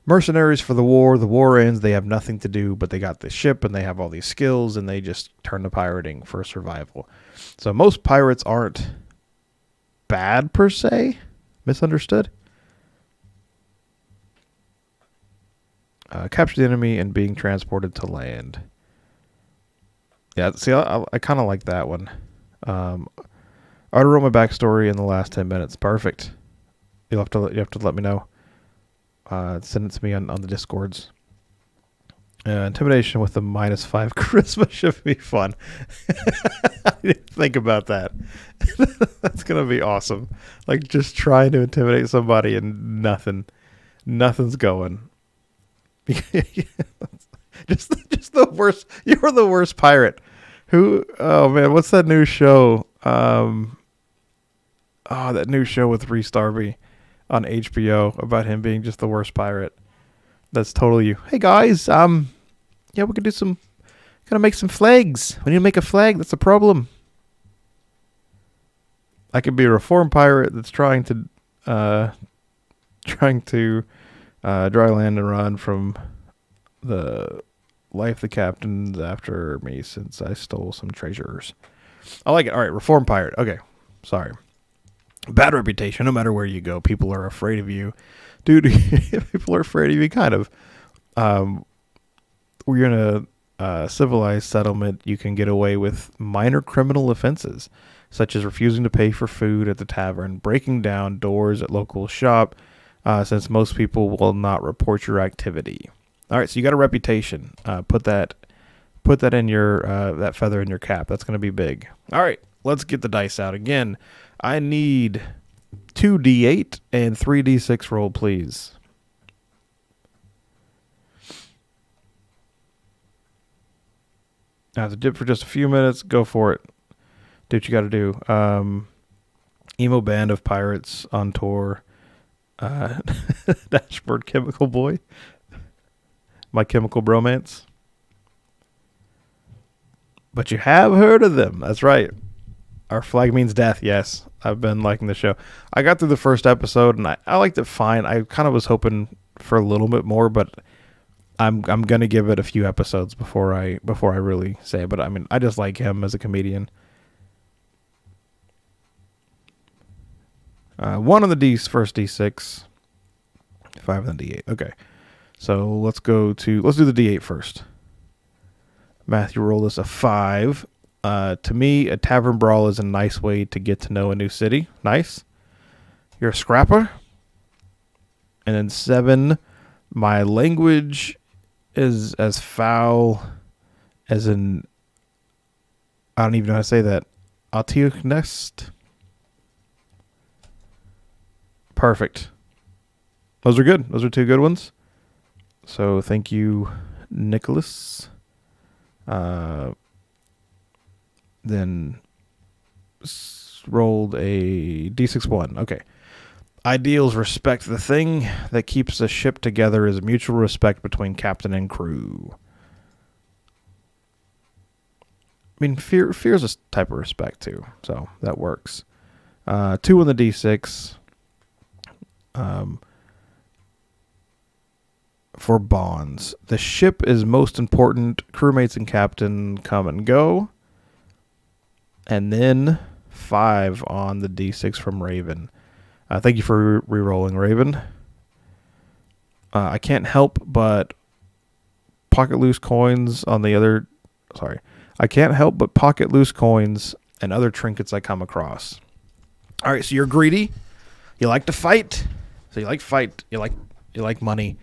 mercenaries for the war. The war ends, they have nothing to do, but they got this ship and they have all these skills and they just turn to pirating for survival. So most pirates aren't bad per se. Misunderstood. Capture the enemy and being transported to land. Yeah, see, I kind of like that one. I wrote my backstory in the last 10 minutes. Perfect. You have to let me know. Send it to me on the Discords. Intimidation with a -5 charisma should be fun. I didn't think about that. That's gonna be awesome. Like, just trying to intimidate somebody and nothing's going. just the worst. You're the worst pirate. Who? Oh man, what's that new show? That new show with Rhys Darby on HBO about him being just the worst pirate. That's totally you. Hey guys, yeah, we could do gotta make some flags. We need to make a flag. That's a problem. I could be a reformed pirate that's trying to dry land and run from the life the captain's after me since I stole some treasures. I like it. All right, reformed pirate. Okay, sorry. Bad reputation. No matter where you go, people are afraid of you. Dude, people are afraid of you, kind of. We're in a civilized settlement. You can get away with minor criminal offenses, such as refusing to pay for food at the tavern, breaking down doors at local shop, since most people will not report your activity. All right, so you got a reputation. Put that in your that feather in your cap. That's going to be big. All right, let's get the dice out again. I need 2d8 and 3d6 roll, please. Now to dip for just a few minutes. Go for it. Do what you got to do. Emo band of pirates on tour. Dashboard Chemical Boy. My Chemical Bromance. But you have heard of them. That's right. Our flag means death. Yes, I've been liking the show. I got through the first episode and I liked it fine. I kind of was hoping for a little bit more, but I'm gonna give it a few episodes before I really say it. But I mean, I just like him as a comedian. 1 on the first D6, 5 on the D8. Okay, so let's do the D8 first. Matthew rolled us a 5. To me, a tavern brawl is a nice way to get to know a new city. Nice. You're a scrapper. And then 7, my language is as foul as an, I don't even know how to say that, Autiuknest. Perfect. Those are good. Those are 2 good ones. So thank you, Nicholas. Then rolled a D6-1. Okay. Ideals respect. The thing that keeps a ship together is mutual respect between captain and crew. I mean, fear is a type of respect too, so that works. 2 on the D6. For bonds. The ship is most important. Crewmates and captain come and go. And then 5 on the D6 from Raven. Thank you for re-rolling, Raven. I can't help but pocket loose coins on the other... Sorry. I can't help but pocket loose coins and other trinkets I come across. All right, so you're greedy. You like to fight. So you like fight. You like money.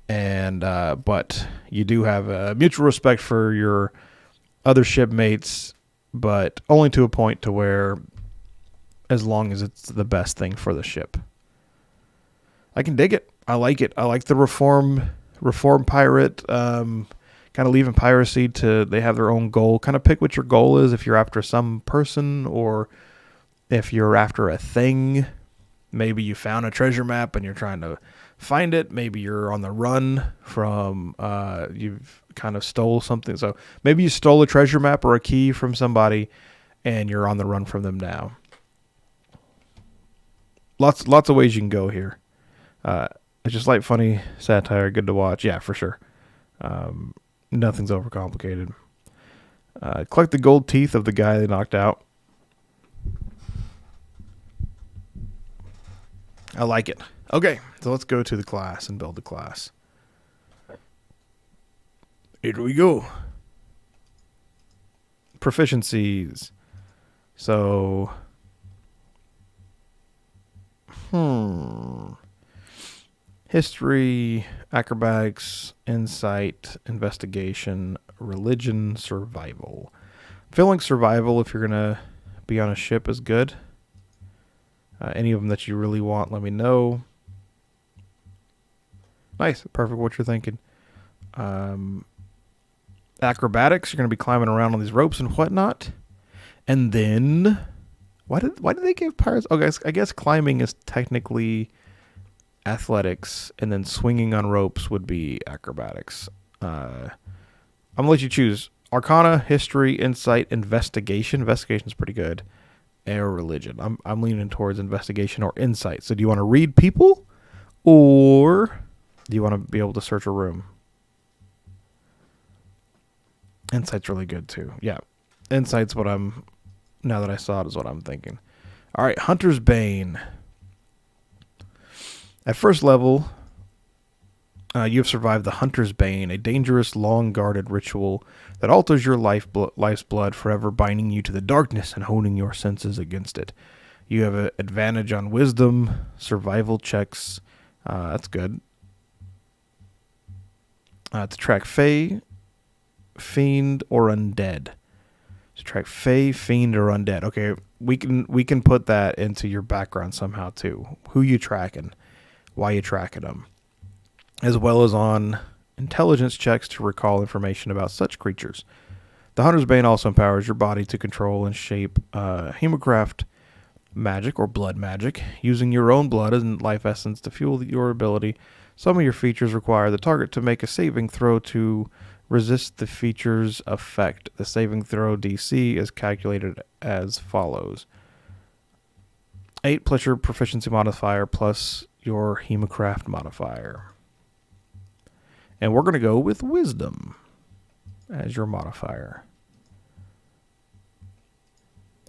And but you do have a mutual respect for your other shipmates, but only to a point to where, as long as it's the best thing for the ship. I can dig it. I like it. I like the reform pirate, kind of leaving piracy to, they have their own goal. Kind of pick what your goal is, if you're after some person or If you're after a thing, maybe you found a treasure map and you're trying to find it. Maybe you're on the run from, you've kind of stole something. So maybe you stole a treasure map or a key from somebody and you're on the run from them now. Lots of ways you can go here. It's just like funny satire, good to watch. Yeah, for sure. Nothing's overcomplicated. Collect the gold teeth of the guy they knocked out. I like it. Okay, so let's go to the class and build the class. Here we go. Proficiencies. So, history, acrobatics, insight, investigation, religion, survival. Feeling survival if you're going to be on a ship is good. Any of them that you really want, let me know. Nice. Perfect what you're thinking. Acrobatics, you're going to be climbing around on these ropes and whatnot. And then, why did they give pirates? Oh, guys, I guess climbing is technically athletics, and then swinging on ropes would be acrobatics. I'm going to let you choose. Arcana, history, insight, investigation. Investigation's pretty good. Or religion. I'm leaning towards investigation or insight. So do you want to read people, or do you want to be able to search a room? Insight's really good too. Yeah, insight's what I'm. Now that I saw it, is what I'm thinking. All right, Hunter's Bane. At first level, you have survived the Hunter's Bane, a dangerous, long-guarded ritual that alters your life's blood, forever binding you to the darkness and honing your senses against it. You have an advantage on wisdom, survival checks. That's good. To track Fae, Fiend, or Undead. To track Fae, Fiend, or Undead. Okay, we can put that into your background somehow too. Who you tracking? Why you tracking them? As well as on intelligence checks to recall information about such creatures. The Hunter's Bane also empowers your body to control and shape hemocraft magic or blood magic, using your own blood and life essence to fuel your ability. Some of your features require the target to make a saving throw to resist the feature's effect. The saving throw DC is calculated as follows. 8 plus your proficiency modifier plus your hemocraft modifier. And we're going to go with wisdom as your modifier.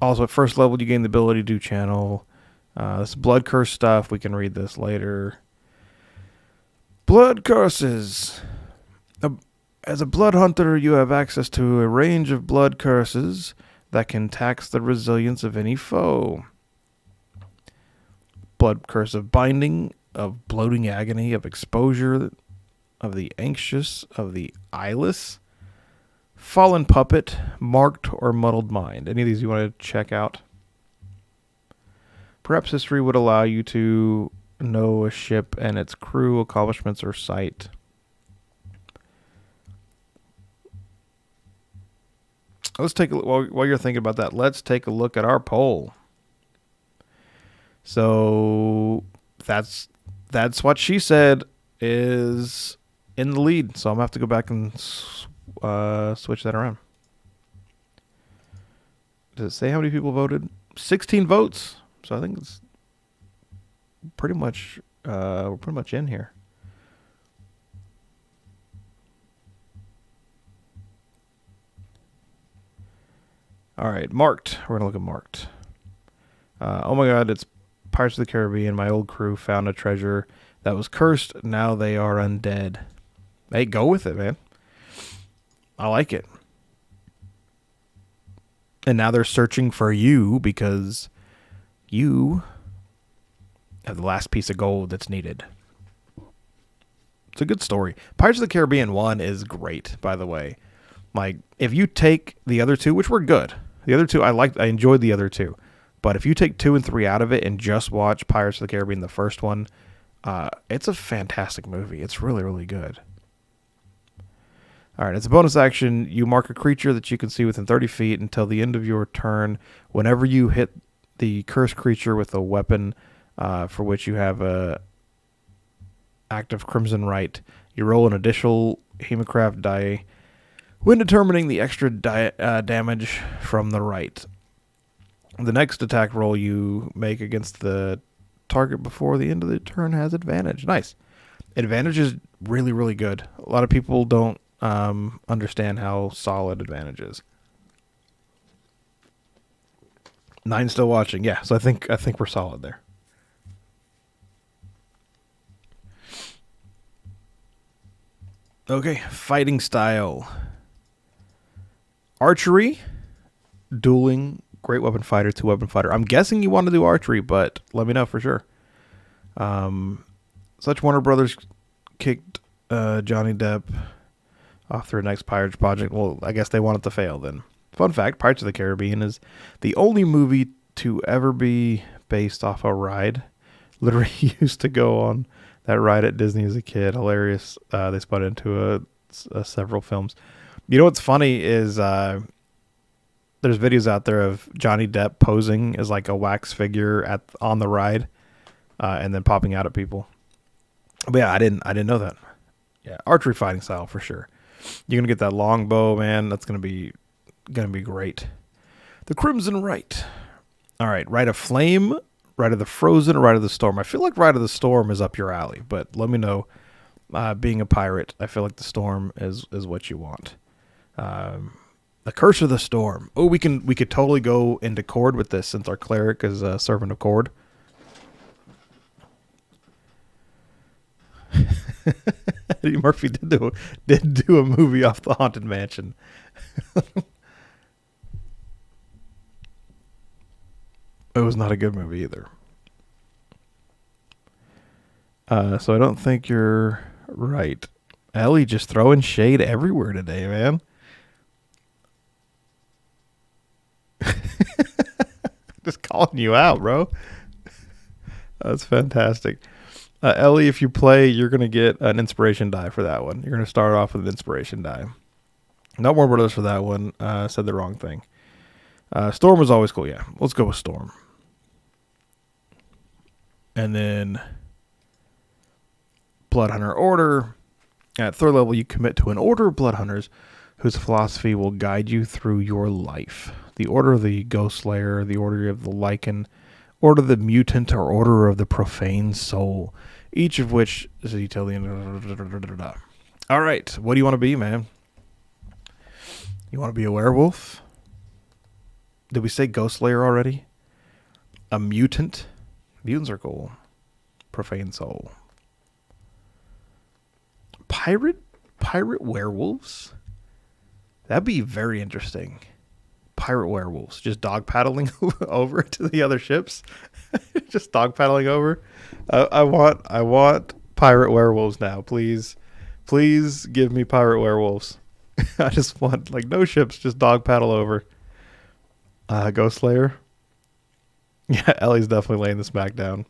Also, at first level, you gain the ability to channel. This blood curse stuff. We can read this later. Blood curses. As a blood hunter, you have access to a range of blood curses that can tax the resilience of any foe. Blood curse of binding, of bloating agony, of exposure, of the anxious, of the eyeless, fallen puppet, marked or muddled mind. Any of these you want to check out? Perhaps history would allow you to know a ship and its crew, accomplishments, or sight. Let's take a look, while you're thinking about that, let's take a look at our poll. So that's what she said is in the lead. So I'm going to have to go back and switch that around. Does it say how many people voted? 16 votes. So I think it's pretty much, we're pretty much in here. All right, marked. We're going to look at marked. Oh my God, it's Pirates of the Caribbean. My old crew found a treasure that was cursed. Now they are undead. Hey, go with it, man. I like it. And now they're searching for you because you have the last piece of gold that's needed. It's a good story. Pirates of the Caribbean 1 is great, by the way. Like, if you take the other two, which were good. The other two, I enjoyed the other two. But if you take 2 and 3 out of it and just watch Pirates of the Caribbean, the first one, it's a fantastic movie. It's really, really good. All right, it's a bonus action. You mark a creature that you can see within 30 feet until the end of your turn. Whenever you hit the cursed creature with a weapon for which you have a active Crimson Rite. You roll an additional Hemocraft die when determining the extra damage from the Rite. The next attack roll you make against the target before the end of the turn has advantage. Nice. Advantage is really, really good. A lot of people don't understand how solid advantage is. 9 still watching. Yeah, so I think we're solid there. Okay, fighting style. Archery, dueling, great weapon fighter, 2-weapon fighter. I'm guessing you want to do archery, but let me know for sure. Such Warner Brothers kicked Johnny Depp off their next Pirates project. Well, I guess they want it to fail then. Fun fact, Pirates of the Caribbean is the only movie to ever be based off a ride. Literally used to go on that ride at Disney as a kid. Hilarious. They spun into several films. You know what's funny is there's videos out there of Johnny Depp posing as like a wax figure on the ride and then popping out at people. But yeah, I didn't know that. Yeah, archery fighting style for sure. You're gonna get that long bow, man. That's gonna be great. The Crimson Rite. All right, Rite of Flame, Rite of the Frozen, or Rite of the Storm. I feel like Rite of the Storm is up your alley, but let me know. Being a pirate, I feel like the Storm is what you want. The Curse of the Storm. Oh, we could totally go into Cord with this since our cleric is a servant of Cord. Eddie Murphy did do a movie off the Haunted Mansion. It was not a good movie either. So I don't think you're right. Ellie just throwing shade everywhere today, man. Just calling you out, bro. That's fantastic. Ellie, if you play, you're going to get an inspiration die for that one. You're going to start off with an inspiration die. Not Warner Brothers for that one. Said the wrong thing. Storm was always cool. Yeah, let's go with Storm. And then Bloodhunter Order. At 3rd level, you commit to an order of Bloodhunters whose philosophy will guide you through your life. The Order of the Ghost Slayer, the Order of the Lycan, Order of the Mutant, or Order of the Profane Soul. Each of which is detailed. All right, what do you want to be, man? You want to be a werewolf? Did we say Ghost Slayer already? A mutant? Mutants are cool. Profane Soul. Pirate werewolves? That'd be very interesting. Pirate werewolves. Just dog paddling over to the other ships. Just dog paddling over. I want pirate werewolves now. Please give me pirate werewolves. I just want like no ships, just dog paddle over. Ghost Slayer. Yeah, Ellie's definitely laying this back down.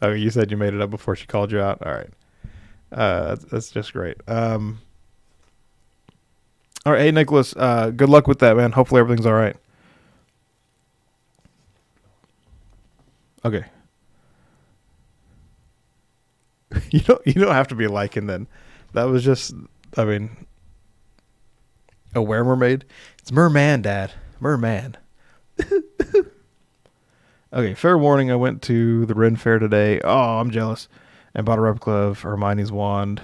Oh, you said you made it up before she called you out? All right. That's just great. All right, hey, Nicholas, good luck with that, man. Hopefully everything's all right. Okay. You don't have to be liking then. That was just, I mean, a were-mermaid? It's merman, Dad. Merman. Okay, fair warning, I went to the Ren Fair today. Oh, I'm jealous. And bought a replica of Hermione's wand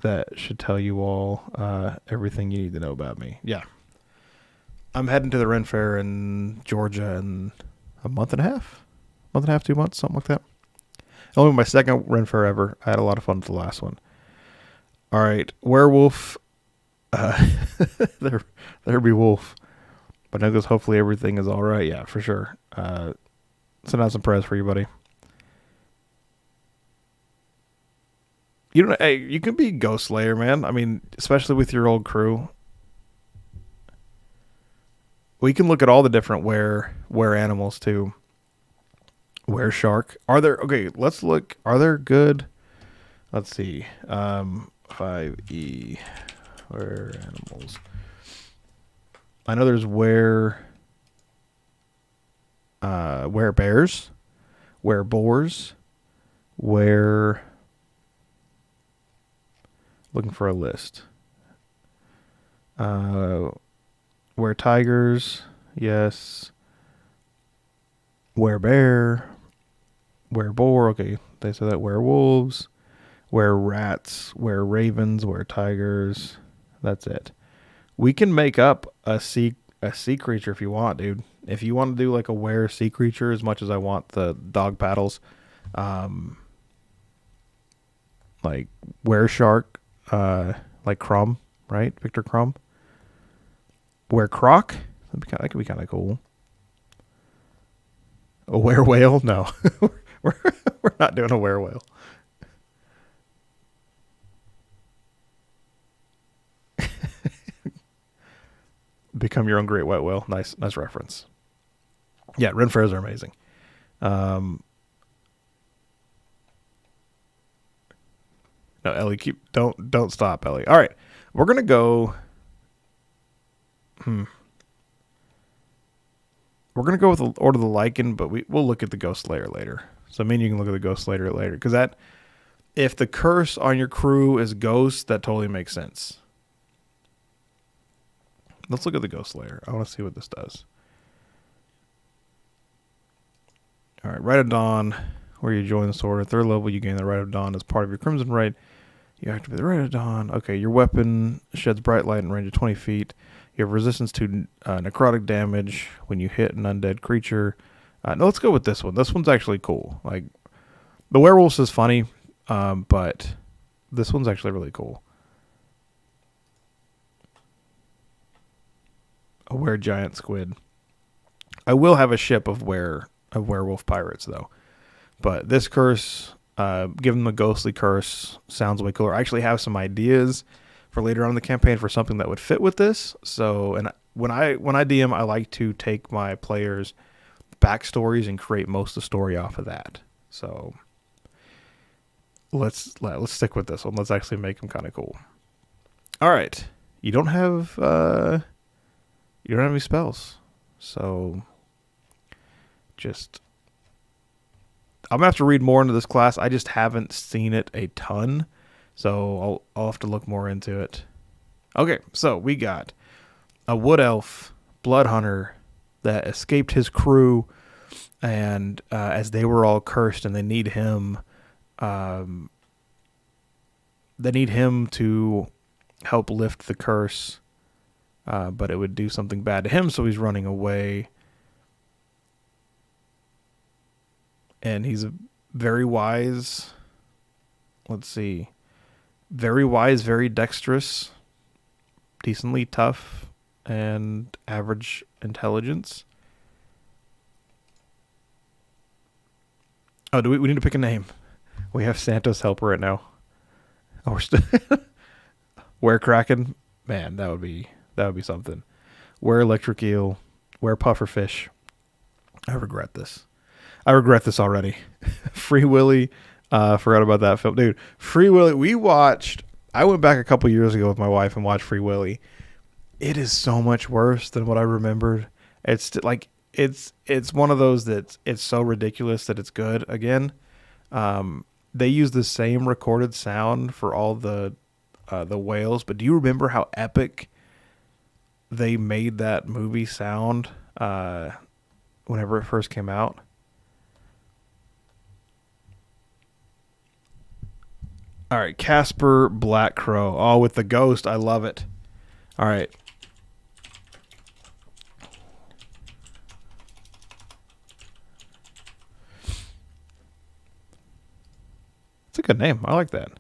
that should tell you all everything you need to know about me. Yeah. I'm heading to the Ren Fair in Georgia in a month and a half, 2 months, something like that. Only my second Ren Fair ever. I had a lot of fun with the last one. All right, werewolf. There be wolf. But Nicholas, hopefully everything is all right. Yeah, for sure. Send out some prayers for you, buddy. Hey, you can be Ghost Slayer, man. I mean, especially with your old crew. We can look at all the different were animals too. Were shark. Let's look. Are there good? Let's see. 5e were animals. I know there's werebears, wereboars, looking for a list. Were-tigers, yes. Were-bear, were-boar, okay, they said that. Werewolves, were-rats, were-ravens, were-tigers. That's it. We can make up a sea creature if you want, dude. If you want to do like a were-sea creature as much as I want the dog paddles, like were-shark, like Crumb, right? Victor Crumb. Were-croc, that could be kind of cool. A were-whale? No. we're not doing a were-whale. Become your own great white whale. Nice reference. Yeah, Ren Fairs are amazing. No, Ellie, don't stop, Ellie. All right, we're gonna go. We're gonna go with the Order of the Lycan, but we'll look at the Ghost Slayer later. So you can look at the Ghost Slayer later, because if the curse on your crew is ghost, that totally makes sense. Let's look at the Ghost Slayer. I want to see what this does. All right, Rite of Dawn, where you join the sword. At 3rd level, you gain the Rite of Dawn as part of your Crimson Rite. You activate the Rite of Dawn. Okay, your weapon sheds bright light in range of 20 feet. You have resistance to necrotic damage when you hit an undead creature. No, let's go with this one. This one's actually cool. Like, the werewolves is funny, but this one's actually really cool. A were-giant squid. I will have a ship of werewolf pirates, though. But this curse, give them a ghostly curse, sounds way cooler. I actually have some ideas for later on in the campaign for something that would fit with this. So, and when I DM, I like to take my players' backstories and create most of the story off of that. So let's stick with this one. Let's actually make them kind of cool. All right, you don't have any spells, so I'm gonna have to read more into this class. I just haven't seen it a ton, so I'll have to look more into it. Okay, so we got a wood elf blood hunter that escaped his crew, and as they were all cursed, and they need him to help lift the curse, but it would do something bad to him, so he's running away. And he's a very wise, very wise, very dexterous, decently tough, and average intelligence. Oh, we need to pick a name. We have Santa's helper right now. Oh, we're still Were-kraken? Man, that would be something. Were-electric eel, Were-pufferfish. I regret this already. Free Willy, forgot about that film. Dude, Free Willy, I went back a couple years ago with my wife and watched Free Willy. It is so much worse than what I remembered. It's like, it's one of those that it's so ridiculous that it's good again. They use the same recorded sound for all the whales, but do you remember how epic they made that movie sound whenever it first came out? All right, Casper Black Crow. Oh, with the ghost. I love it. All right. It's a good name. I like that.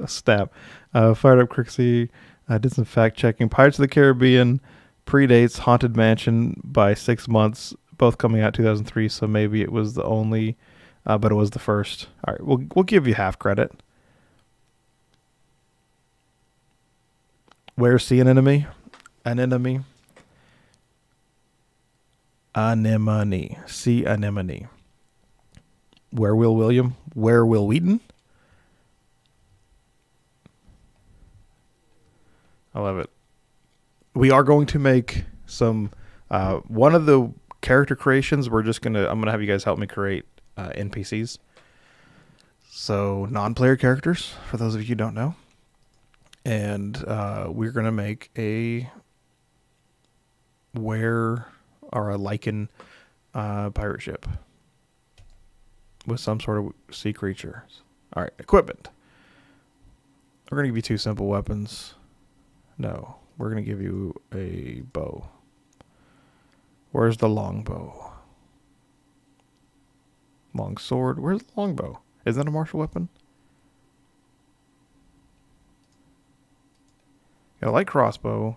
Snap. Fired up Crixie. Did some fact checking. Pirates of the Caribbean predates Haunted Mansion by 6 months, both coming out 2003, so maybe it was the only, but it was the first. All right, we'll give you half credit. Where's Sea Anemone? Anemone. Sea Anemone. Where will William? Where will Wheaton? I love it. We are going to make some, one of the character creations, I'm going to have you guys help me create NPCs. So non-player characters, for those of you who don't know. And we're going to make a Lycan pirate ship with some sort of sea creature. All right, equipment. We're going to give you 2 simple weapons. No, we're going to give you a bow. Where's the longbow? Long sword. Where's the longbow? Is that a martial weapon? Got a light crossbow.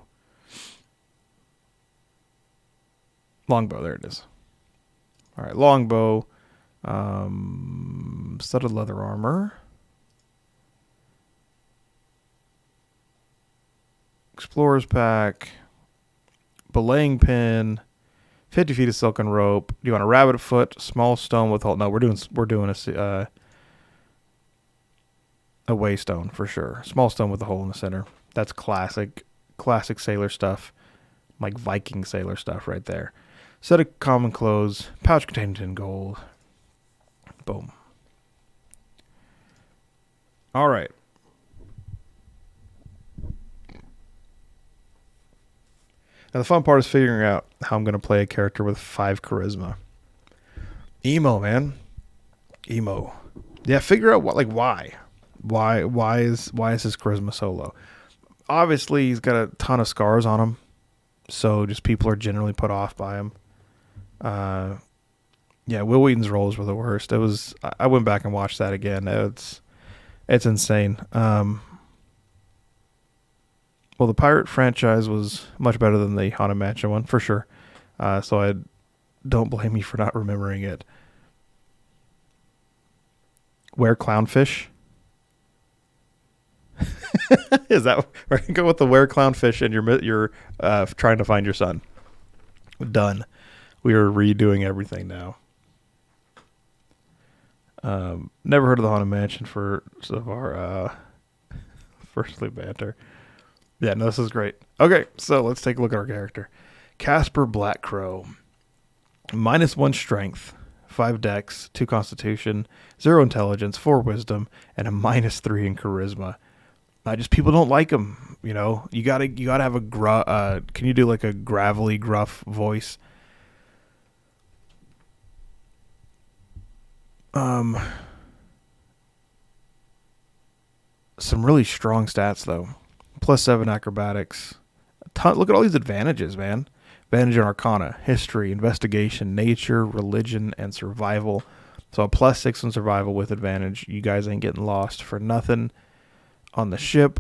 Longbow, there it is. All right, longbow. Studded leather armor. Explorer's pack. Belaying pin. 50 feet of silken rope. Do you want a rabbit foot? Small stone with hole? No, we're doing a waystone for sure. Small stone with a hole in the center. That's classic sailor stuff, like Viking sailor stuff right there. Set of common clothes, pouch containing 10 gold. Boom. All right. Now the fun part is figuring out how I'm going to play a character with 5 charisma. Emo, man. Emo. Yeah, figure out why. Why is his charisma so low? Obviously, he's got a ton of scars on him, so just people are generally put off by him. Yeah, Will Wheaton's roles were the worst. I went back and watched that again. It's insane. Well, the pirate franchise was much better than the Haunted Mansion one, for sure. So I don't blame you for not remembering it. Wear clownfish. Is that we're gonna go with the wear clownfish and you're trying to find your son? Done. We are redoing everything now. Never heard of the Haunted Mansion for so far. Firstly banter. Yeah, no, this is great. Okay, so let's take a look at our character. Casper Blackcrow. -1 strength, 5 dex, 2 constitution, 0 intelligence, 4 wisdom, and a -3 in charisma. Just people don't like him, you know. You gotta have a can you do like a gravelly, gruff voice? Some really strong stats though. +7 acrobatics. Look at all these advantages, man. Advantage in Arcana, History, Investigation, Nature, Religion, and Survival. So a +6 in Survival with advantage. You guys ain't getting lost for nothing. On the ship,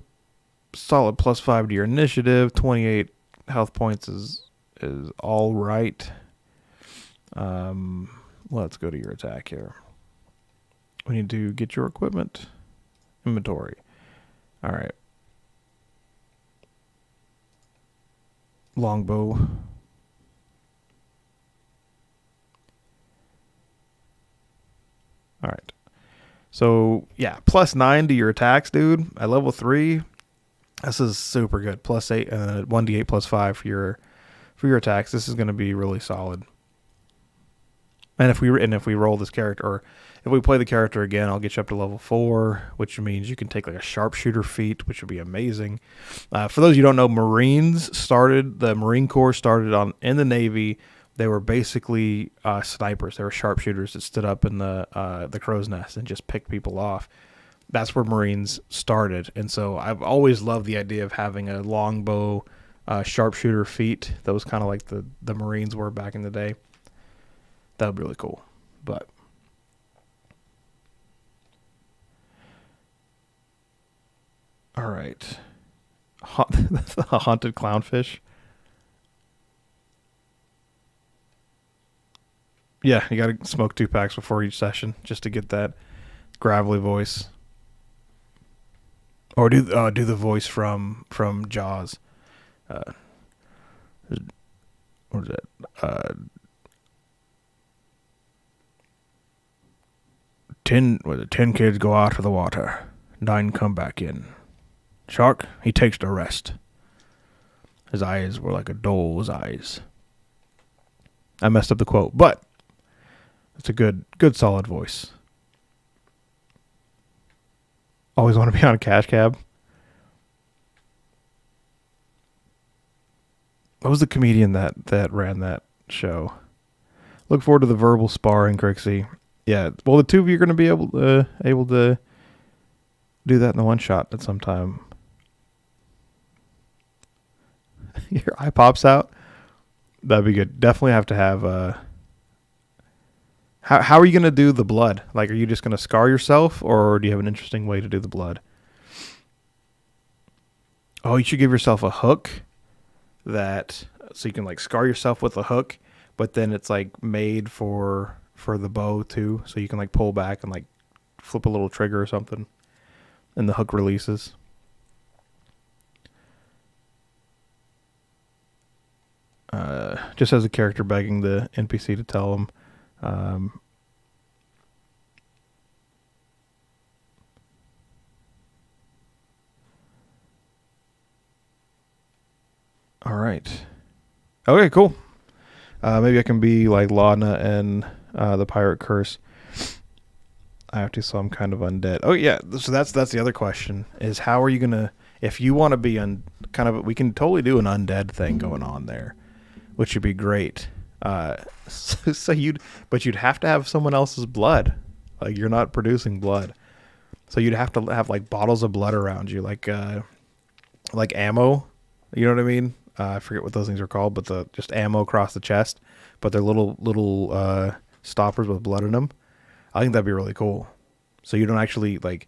solid +5 to your initiative. 28 health points is all right. Let's go to your attack here. We need to get your equipment. Inventory. All right. Longbow. All right. So, yeah, +9 to your attacks, dude. At level 3, this is super good. +8, 1d8 +5 for your attacks. This is going to be really solid. And if we roll this character, or if we play the character again, I'll get you up to level 4, which means you can take like a sharpshooter feat, which would be amazing. For those of you who don't know, the Marine Corps started in the Navy. They were basically snipers. They were sharpshooters that stood up in the crow's nest and just picked people off. That's where Marines started. And so I've always loved the idea of having a longbow sharpshooter feat. That was kind of like the Marines were back in the day. That would be really cool. But all right. Haunted clownfish. Yeah, you got to smoke 2 packs before each session just to get that gravelly voice. Or do the voice from Jaws. What is that? 10 kids go out of the water, 9 come back in. Shark, he takes the rest. His eyes were like a doe's eyes. I messed up the quote, but it's a good solid voice. Always want to be on a cash cab. What was the comedian that ran that show? Look forward to the verbal sparring, Crixie. Yeah, well, the two of you are going to be able to do that in the one shot at some time. Your eye pops out. That'd be good. Definitely have to have. How are you going to do the blood? Like, are you just going to scar yourself, or do you have an interesting way to do the blood? Oh, you should give yourself a hook so you can like scar yourself with a hook, but then it's like made for the bow too, so you can like pull back and like flip a little trigger or something, and the hook releases. Just as a character begging the NPC to tell him. All right. Okay, cool. Maybe I can be like Lana and the Pirate Curse. I have to, so I'm kind of undead. Oh yeah, so that's the other question is how are you gonna, if you want to be we can totally do an undead thing going on there, which would be great. But you'd have to have someone else's blood. Like, you're not producing blood, so you'd have to have like bottles of blood around you, like ammo. You know what I mean? I forget what those things are called, but just ammo across the chest. But they're little stoppers with blood in them. I think that'd be really cool. So you don't actually like,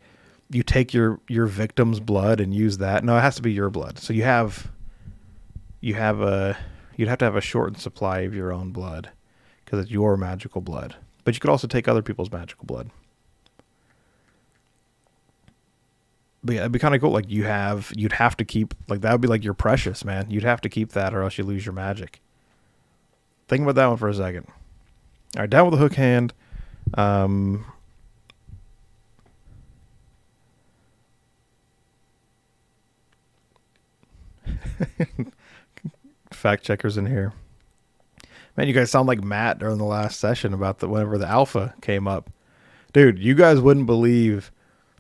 you take your victim's blood and use that. No, it has to be your blood. So you'd have to have a shortened supply of your own blood because it's your magical blood. But you could also take other people's magical blood. But yeah, it'd be kind of cool. Like, you'd have to keep, like, that would be like your precious, man. You'd have to keep that or else you lose your magic. Think about that one for a second. All right, down with the hook hand. Fact checkers in here. Man, you guys sound like Matt during the last session about whenever the alpha came up. Dude, you guys wouldn't believe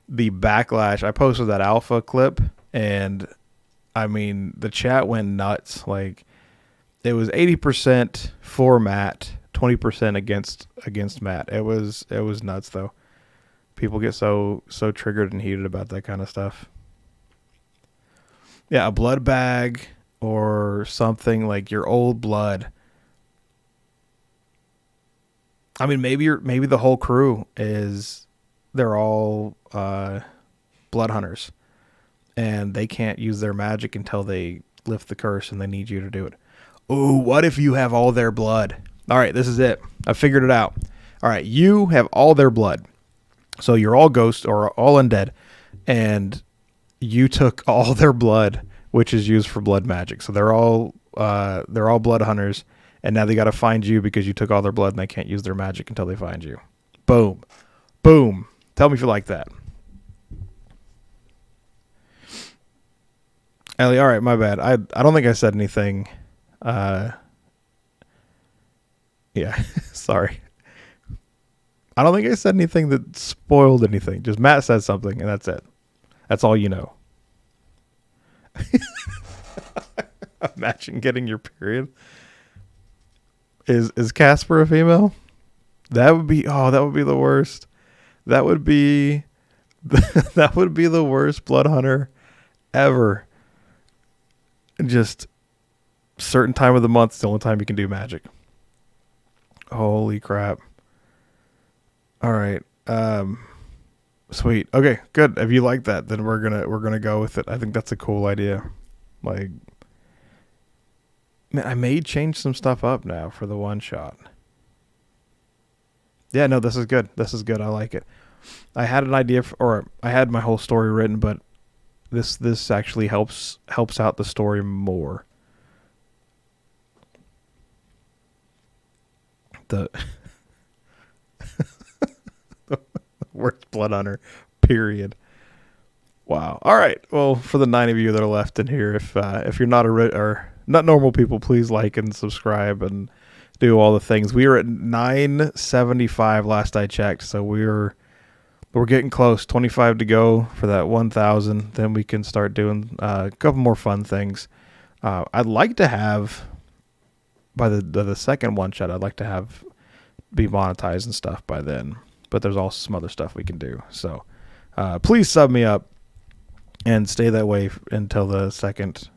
the backlash. I posted that alpha clip, and I mean, the chat went nuts. Like, it was 80% for Matt, 20% against Matt. It was nuts though. People get so triggered and heated about that kind of stuff. Yeah, a blood bag or something, like your old blood. I mean, maybe the whole crew they're all blood hunters, and they can't use their magic until they lift the curse, and they need you to do it. Ooh, what if you have all their blood? All right, this is it. I figured it out. All right, you have all their blood. So you're all ghosts or all undead, and you took all their blood, which is used for blood magic. So they're all blood hunters, and now they got to find you because you took all their blood, and they can't use their magic until they find you. Boom. Boom. Tell me if you like that. Ellie, all right, my bad. I don't think I said anything. Yeah, sorry. I don't think I said anything that spoiled anything. Just Matt said something, and that's it. That's all you know. Imagine getting your period. Is Casper a female? That would be the worst. That would be the worst blood hunter ever. Just certain time of the month is the only time you can do magic. Holy crap. All right. Sweet. Okay, good. If you like that, then we're gonna go with it. I think that's a cool idea. Like, man, I may change some stuff up now for the one shot. Yeah, no, this is good. This is good. I like it. I had an idea or I had my whole story written, but this actually helps out the story more. The Worst blood hunter, period. Wow. All right. Well, for the 9 of you that are left in here, if you're not or not normal people, please like and subscribe and do all the things. We were at 975 last I checked, so we're getting close. 25 to go for that 1,000. Then we can start doing a couple more fun things. I'd like to have by the second one shot. I'd like to have be monetized and stuff by then. But there's also some other stuff we can do. So please sub me up. And stay that way until the second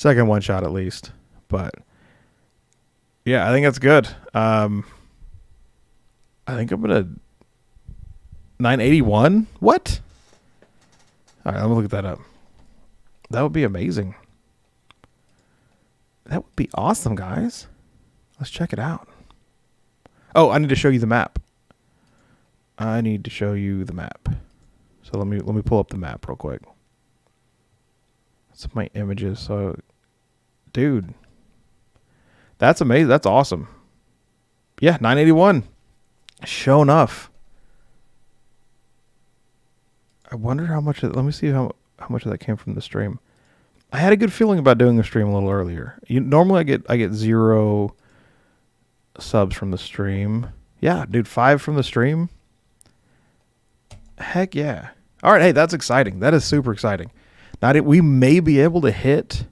one shot at least. But yeah, I think that's good. I think I'm gonna 981. What? All right, I'm gonna look that up. That would be amazing. That would be awesome, guys. Let's check it out. Oh, I need to show you the map. So let me pull up the map real quick. That's my images. So, dude, that's amazing. That's awesome. Yeah, 981. Show enough. I wonder how much. Let me see how much of that came from the stream. I had a good feeling about doing the stream a little earlier. Normally I get 0 subs from the stream. Yeah, dude, 5 from the stream. Heck yeah. All right, hey, that's exciting. That is super exciting. We may be able to hit.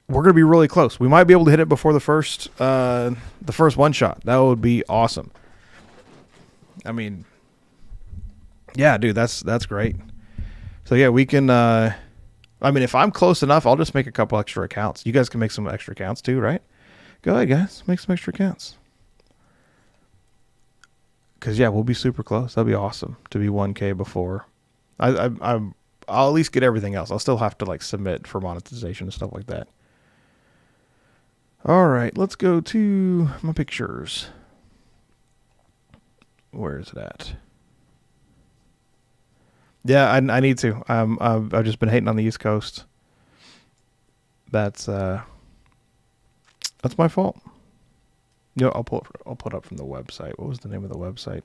We're going to be really close. We might be able to hit it before the first one shot. That would be awesome. I mean, yeah, dude, that's great. So yeah, we can. If I'm close enough, I'll just make a couple extra accounts. You guys can make some extra accounts too, right? Go ahead, guys, make some extra accounts. Because yeah, we'll be super close. That'll be awesome to be 1K before. I'll at least get everything else. I'll still have to submit for monetization and stuff like that. All right, let's go to my pictures. Where is it at? Yeah, I need to. I've just been hating on the East Coast. That's my fault. I'll pull it up from the website. What was the name of the website?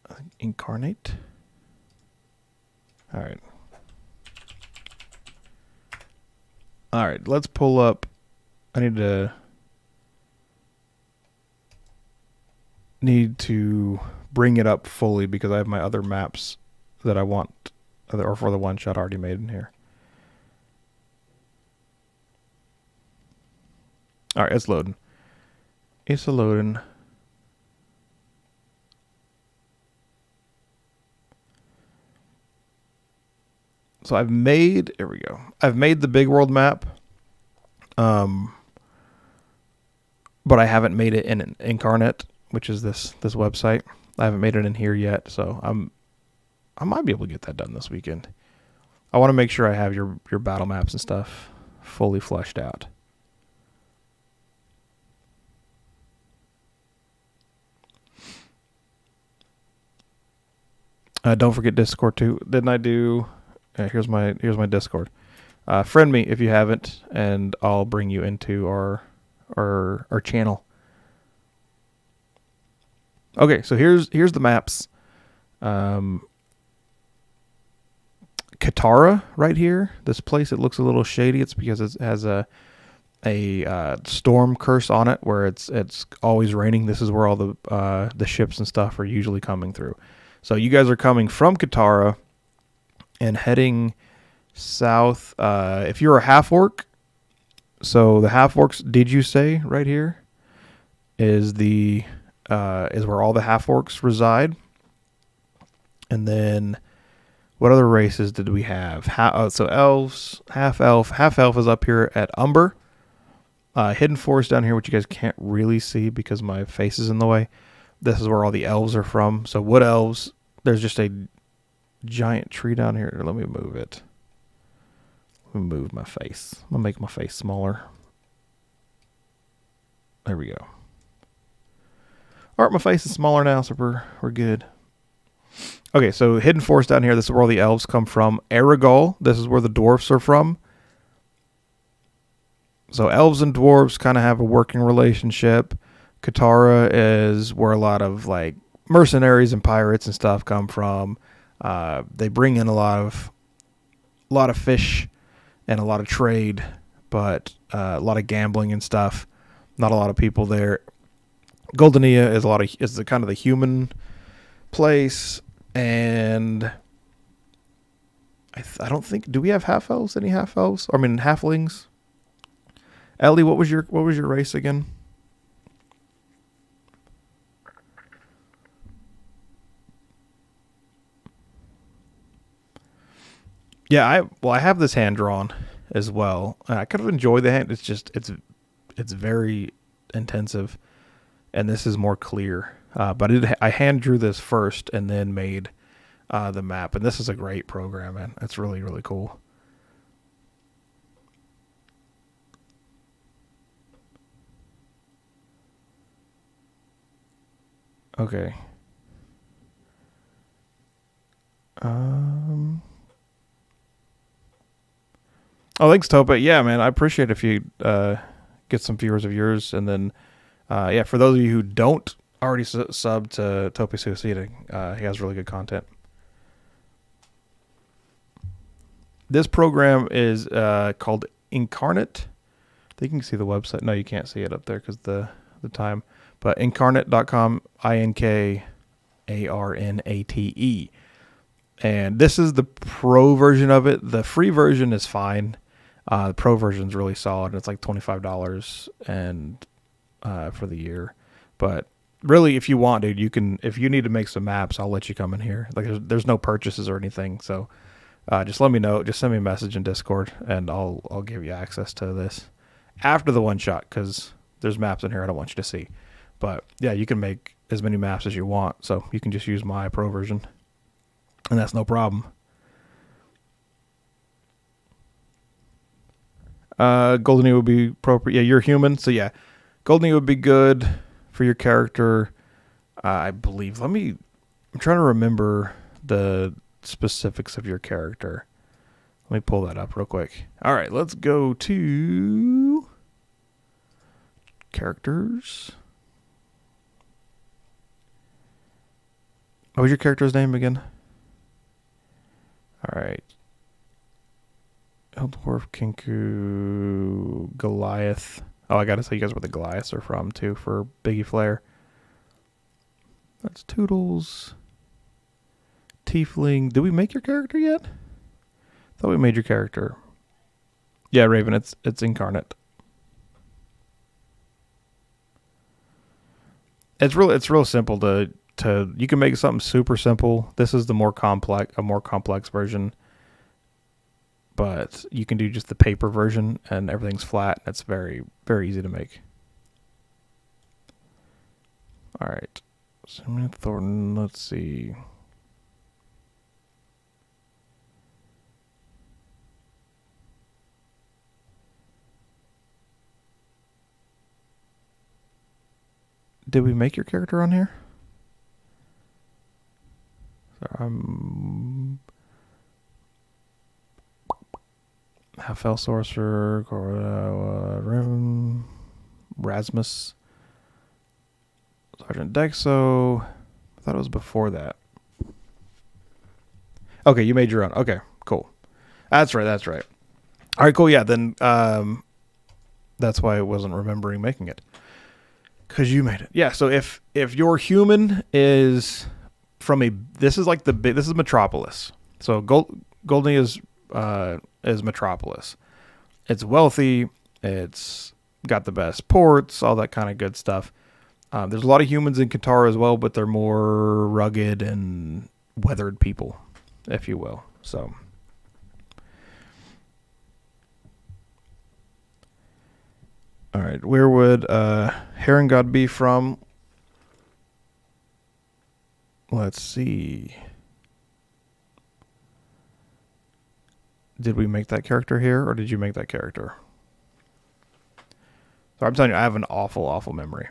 I think Incarnate. All right, let's pull up. I need to bring it up fully because I have my other maps that I want, or for the one shot already made in here. All right, it's loading. It's loading. So I've made the big world map. But I haven't made it in Incarnate, which is this website. I haven't made it in here yet, so I might be able to get that done this weekend. I want to make sure I have your battle maps and stuff fully fleshed out. Don't forget Discord too. Didn't I do? Here's my Discord. Friend me if you haven't, and I'll bring you into our channel. Okay, so here's the maps. Katara right here. This place, it looks a little shady. It's because it has a storm curse on it where it's always raining. This is where all the ships and stuff are usually coming through. So you guys are coming from Katara and heading south. If you're a half-orc, so the half-orcs, did you say right here, is where all the half-orcs reside. And then what other races did we have? So elves, half-elf is up here at Umber. Hidden Forest down here, which you guys can't really see because my face is in the way. This is where all the elves are from. So wood elves, there's just a giant tree down here. Let me move it. Let me move my face. I'm going to make my face smaller. There we go. All right, my face is smaller now, so we're good. Okay, so Hidden Forest down here, this is where all the elves come from. Aragol, this is where the dwarfs are from. So elves and dwarves kind of have a working relationship. Katara is where a lot of like mercenaries and pirates and stuff come from. They bring in a lot of fish and a lot of trade, but a lot of gambling and stuff. Not a lot of people there. Goldenia is the kind of the human place, and I don't think, do we have half elves? Any half elves? I mean halflings. Ellie, what was your race again? Yeah, I have this hand drawn as well. I kind of enjoy the hand. It's very intensive, and this is more clear. But I hand drew this first and then made the map, and this is a great program, man. It's really, really cool. Okay. Oh, thanks, Topa. Yeah, man, I appreciate if you get some viewers of yours, and then yeah, for those of you who don't already sub to Tope Suicida, he has really good content. This program is called Incarnate. I think you can see the website. No, you can't see it up there because the time. But incarnate.com, INKARNATE. And this is the pro version of it. The free version is fine. The pro version is really solid. It's like $25 and for the year. But really, if you want, dude, you can. If you need to make some maps, I'll let you come in here. Like there's no purchases or anything. So just let me know. Just send me a message in Discord, and I'll give you access to this after the one shot, because there's maps in here I don't want you to see. But yeah, you can make as many maps as you want. So you can just use my pro version, and that's no problem. Goldenie would be appropriate. Yeah, you're human, so yeah, Goldenie would be good for your character. I believe. I'm trying to remember the specifics of your character. Let me pull that up real quick. All right, let's go to characters. What was your character's name again? All right. Eldorf, Kinku, Goliath. Oh, I gotta say you guys where the Goliaths are from too for Biggie Flair. That's Toodles. Tiefling. Did we make your character yet? I thought we made your character. Yeah, Raven, it's Incarnate. It's real simple to you can make something super simple. This is a more complex version. But you can do just the paper version, and everything's flat. That's very, very easy to make. All right. Samuel Thornton, let's see. Did we make your character on here? Half-Elf Sorcerer, Rasmus, Sergeant Dexo. I thought it was before that. Okay, you made your own. Okay, cool. That's right. All right, cool. Yeah, then that's why I wasn't remembering making it, because you made it. Yeah. So if your human is from this is Metropolis. So Goldenie is Metropolis. It's wealthy. It's got the best ports, all that kind of good stuff. There's a lot of humans in Katara as well, but they're more rugged and weathered people, if you will. So, all right, where would Heron God be from? Let's see. Did we make that character here, or did you make that character? So I'm telling you, I have an awful, awful memory.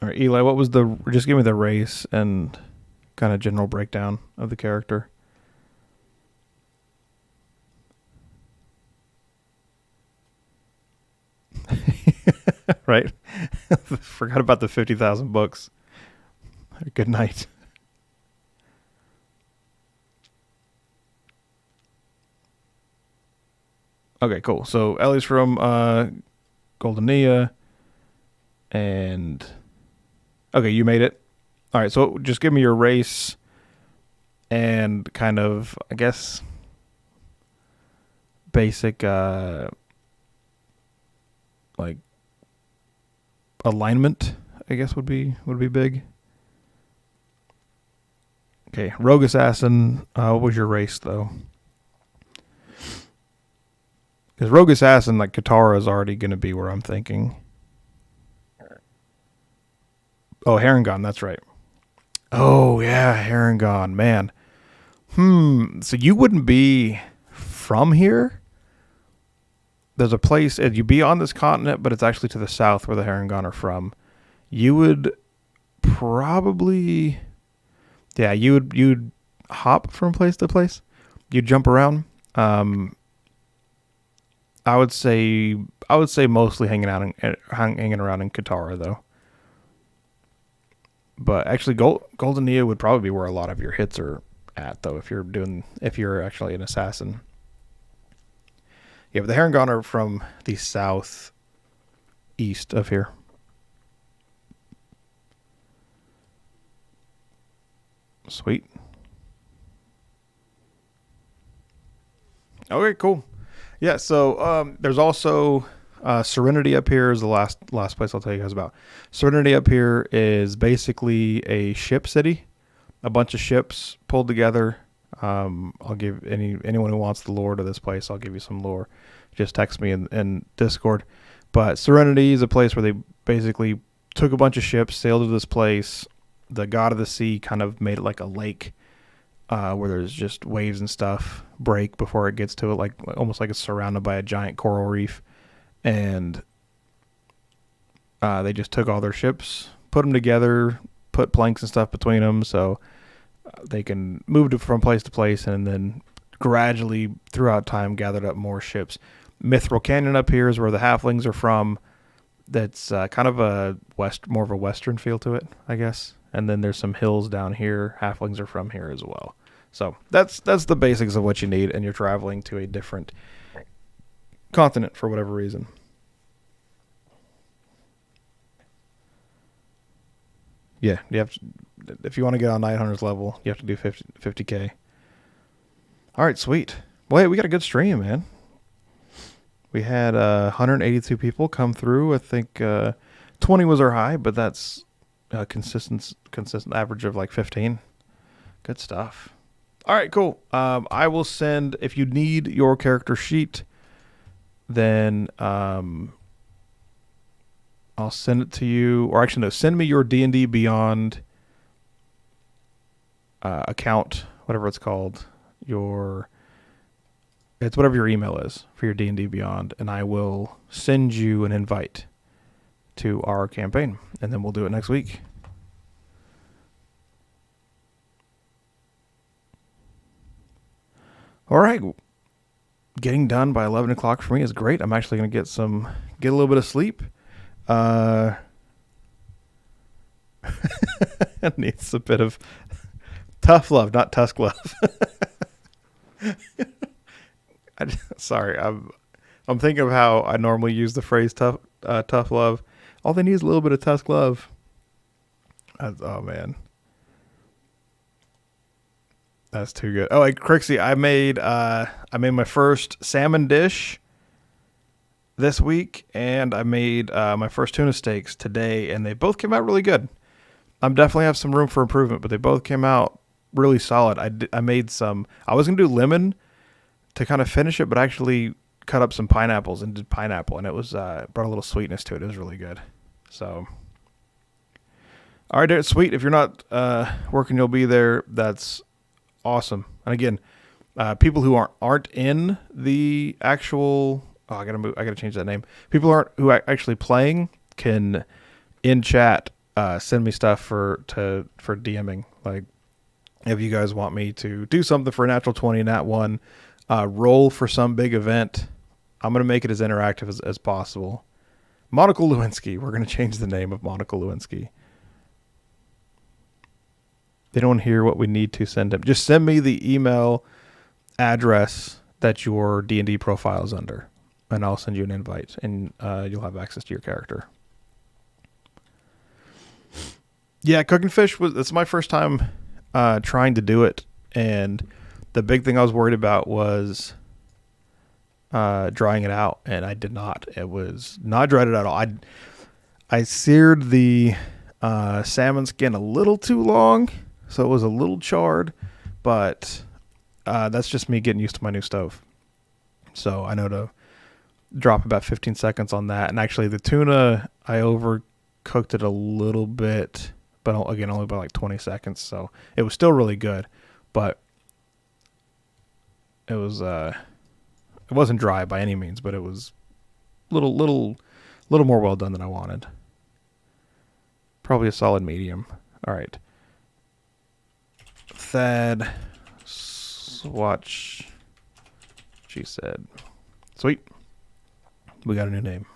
All right, Eli, what was just give me the race and kind of general breakdown of the character. Right? Forgot about the 50,000 books. Good night. Okay, cool. So Ellie's from Goldenia, and okay, you made it. All right, so just give me your race and kind of, I guess, basic like alignment, I guess would be big. Okay, Rogue Assassin. What was your race though? Because Rogue Assassin, like Katara, is already going to be where I'm thinking. Oh, Harengon, that's right. Oh yeah, Harengon, man. So you wouldn't be from here? There's a place, and you'd be on this continent, but it's actually to the south where the Harengon are from. You would probably, yeah, you'd hop from place to place. You'd jump around. I would say mostly hanging around in Katara though. But actually, Goldenia would probably be where a lot of your hits are at though. If you're actually an assassin. Yeah, but the Harengon are from the south east of here. Sweet. Okay, cool. Yeah, so there's also Serenity up here is the last place I'll tell you guys about. Serenity up here is basically a ship city. A bunch of ships pulled together. I'll give anyone who wants the lore to this place, I'll give you some lore. Just text me in Discord. But Serenity is a place where they basically took a bunch of ships, sailed to this place. The god of the sea kind of made it like a lake where there's just waves and stuff break before it gets to it, like almost like it's surrounded by a giant coral reef. And they just took all their ships, put them together, put planks and stuff between them so they can move from place to place, and then gradually throughout time gathered up more ships. Mithril Canyon up here is where the halflings are from. That's kind of more of a western feel to it, I guess. And then there's some hills down here. Halflings are from here as well. So that's the basics of what you need, and you're traveling to a different continent for whatever reason. Yeah, you have to, if you want to get on Night Hunter's level, you have to do 50K. All right, sweet. Well, hey, we got a good stream, man. We had 182 people come through. I think 20 was our high, but that's a consistent average of like 15. Good stuff. All right, cool. I will send, if you need your character sheet, then I'll send it to you. Or actually, no, send me your D&D Beyond account, whatever it's called. It's whatever your email is for your D&D Beyond, and I will send you an invite to our campaign, and then we'll do it next week. All right. Getting done by 11 o'clock for me is great. I'm actually going to get a little bit of sleep. Needs a bit of tough love, not tusk love. Sorry, I'm thinking of how I normally use the phrase tough love. All they need is a little bit of tusk love. Oh man, that's too good. Oh, like Crixie, I made my first salmon dish this week, and I made my first tuna steaks today, and they both came out really good. I'm definitely have some room for improvement, but they both came out really solid. I made some. I was gonna do lemon to kind of finish it, but actually cut up some pineapples and did pineapple, and it was brought a little sweetness to it. It was really good. So, all right, sweet. If you're not working, you'll be there. That's awesome. And again, people who aren't in the actual. Oh, I gotta change that name. People who are actually playing can in chat send me stuff for DMing. Like, If you guys want me to do something for a natural 20, nat 1, roll for some big event, I'm going to make it as interactive as possible. Monocle Lewinsky. We're going to change the name of Monocle Lewinsky. They don't hear what we need to send them. Just send me the email address that your D&D profile is under, and I'll send you an invite, and you'll have access to your character. Yeah, cooking fish it's my first time trying to do it, and the big thing I was worried about was drying it out, and I did not. It was not dried at all. I seared the salmon skin a little too long, so it was a little charred, but that's just me getting used to my new stove. So I know to drop about 15 seconds on that. And actually the tuna, I overcooked it a little bit, but again, only by like 20 seconds. So it was still really good, but it wasn't dry by any means, but it was little more well done than I wanted. Probably a solid medium. All right. Thad Swatch, she said. Sweet. We got a new name.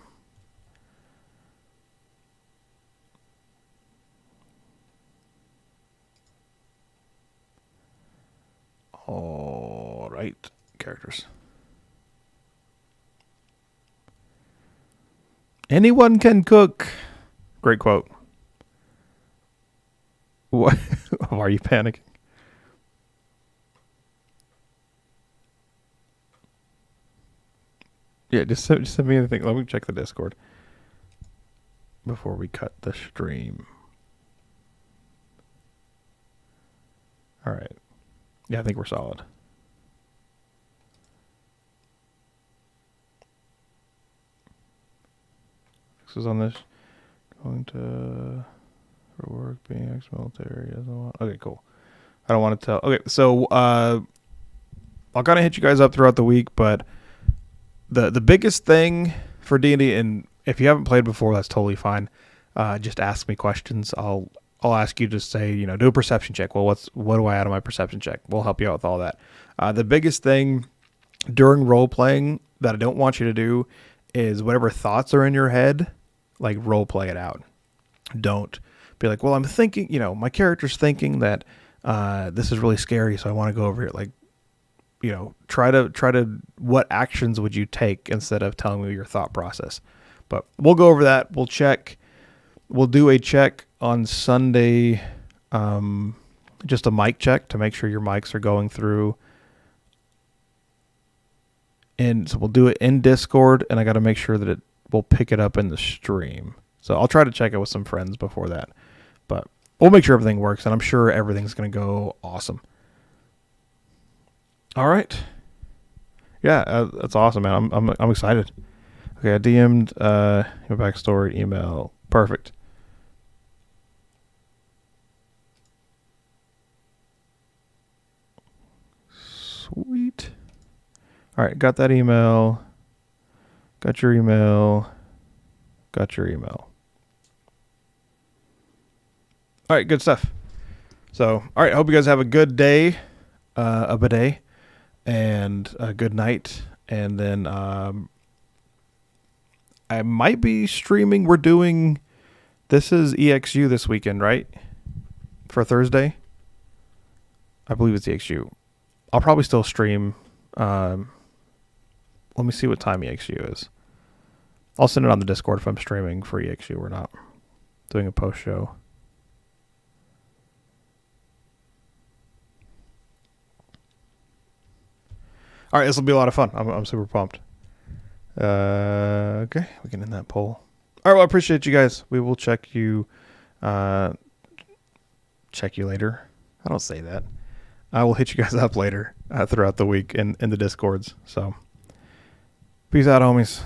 All right. Characters. Anyone can cook. Great quote. What? Why are you panicking? Yeah, just send me anything. Let me check the Discord before we cut the stream. All right. Yeah, I think we're solid. This is on this. Going to for work, being ex-military. Okay, cool. I don't want to tell. Okay, so I'll kind of hit you guys up throughout the week, but the biggest thing for D&D, and if you haven't played before, that's totally fine. Just ask me questions. I'll ask you to say, do a perception check. Well, what do I add on my perception check? We'll help you out with all that. The biggest thing during role playing that I don't want you to do is whatever thoughts are in your head, like role play it out. Don't be like, well, I'm thinking, my character's thinking that this is really scary, so I want to go over here. Like, try to what actions would you take instead of telling me your thought process. But we'll go over that. We'll check. We'll do a check on Sunday, just a mic check to make sure your mics are going through. And so we'll do it in Discord, and I got to make sure that we'll pick it up in the stream. So I'll try to check it with some friends before that. But we'll make sure everything works, and I'm sure everything's going to go awesome. All right. Yeah, that's awesome, man. I'm excited. Okay, I DM'd your backstory email. Perfect. Sweet. All right, got that email. Got your email. Got your email. All right, good stuff. So, all right, I hope you guys have a good day, a bidet, and a good night. And then I might be streaming. We're doing, this is EXU this weekend, right? For Thursday? I believe it's EXU. I'll probably still stream. Let me see what time EXU is. I'll send it on the Discord if I'm streaming for EXU or not. Doing a post show. All right, this will be a lot of fun. I'm super pumped. Okay, we can end that poll. All right, well, I appreciate you guys. We will check you later. I don't say that. I will hit you guys up later throughout the week in the Discords. So, peace out, homies.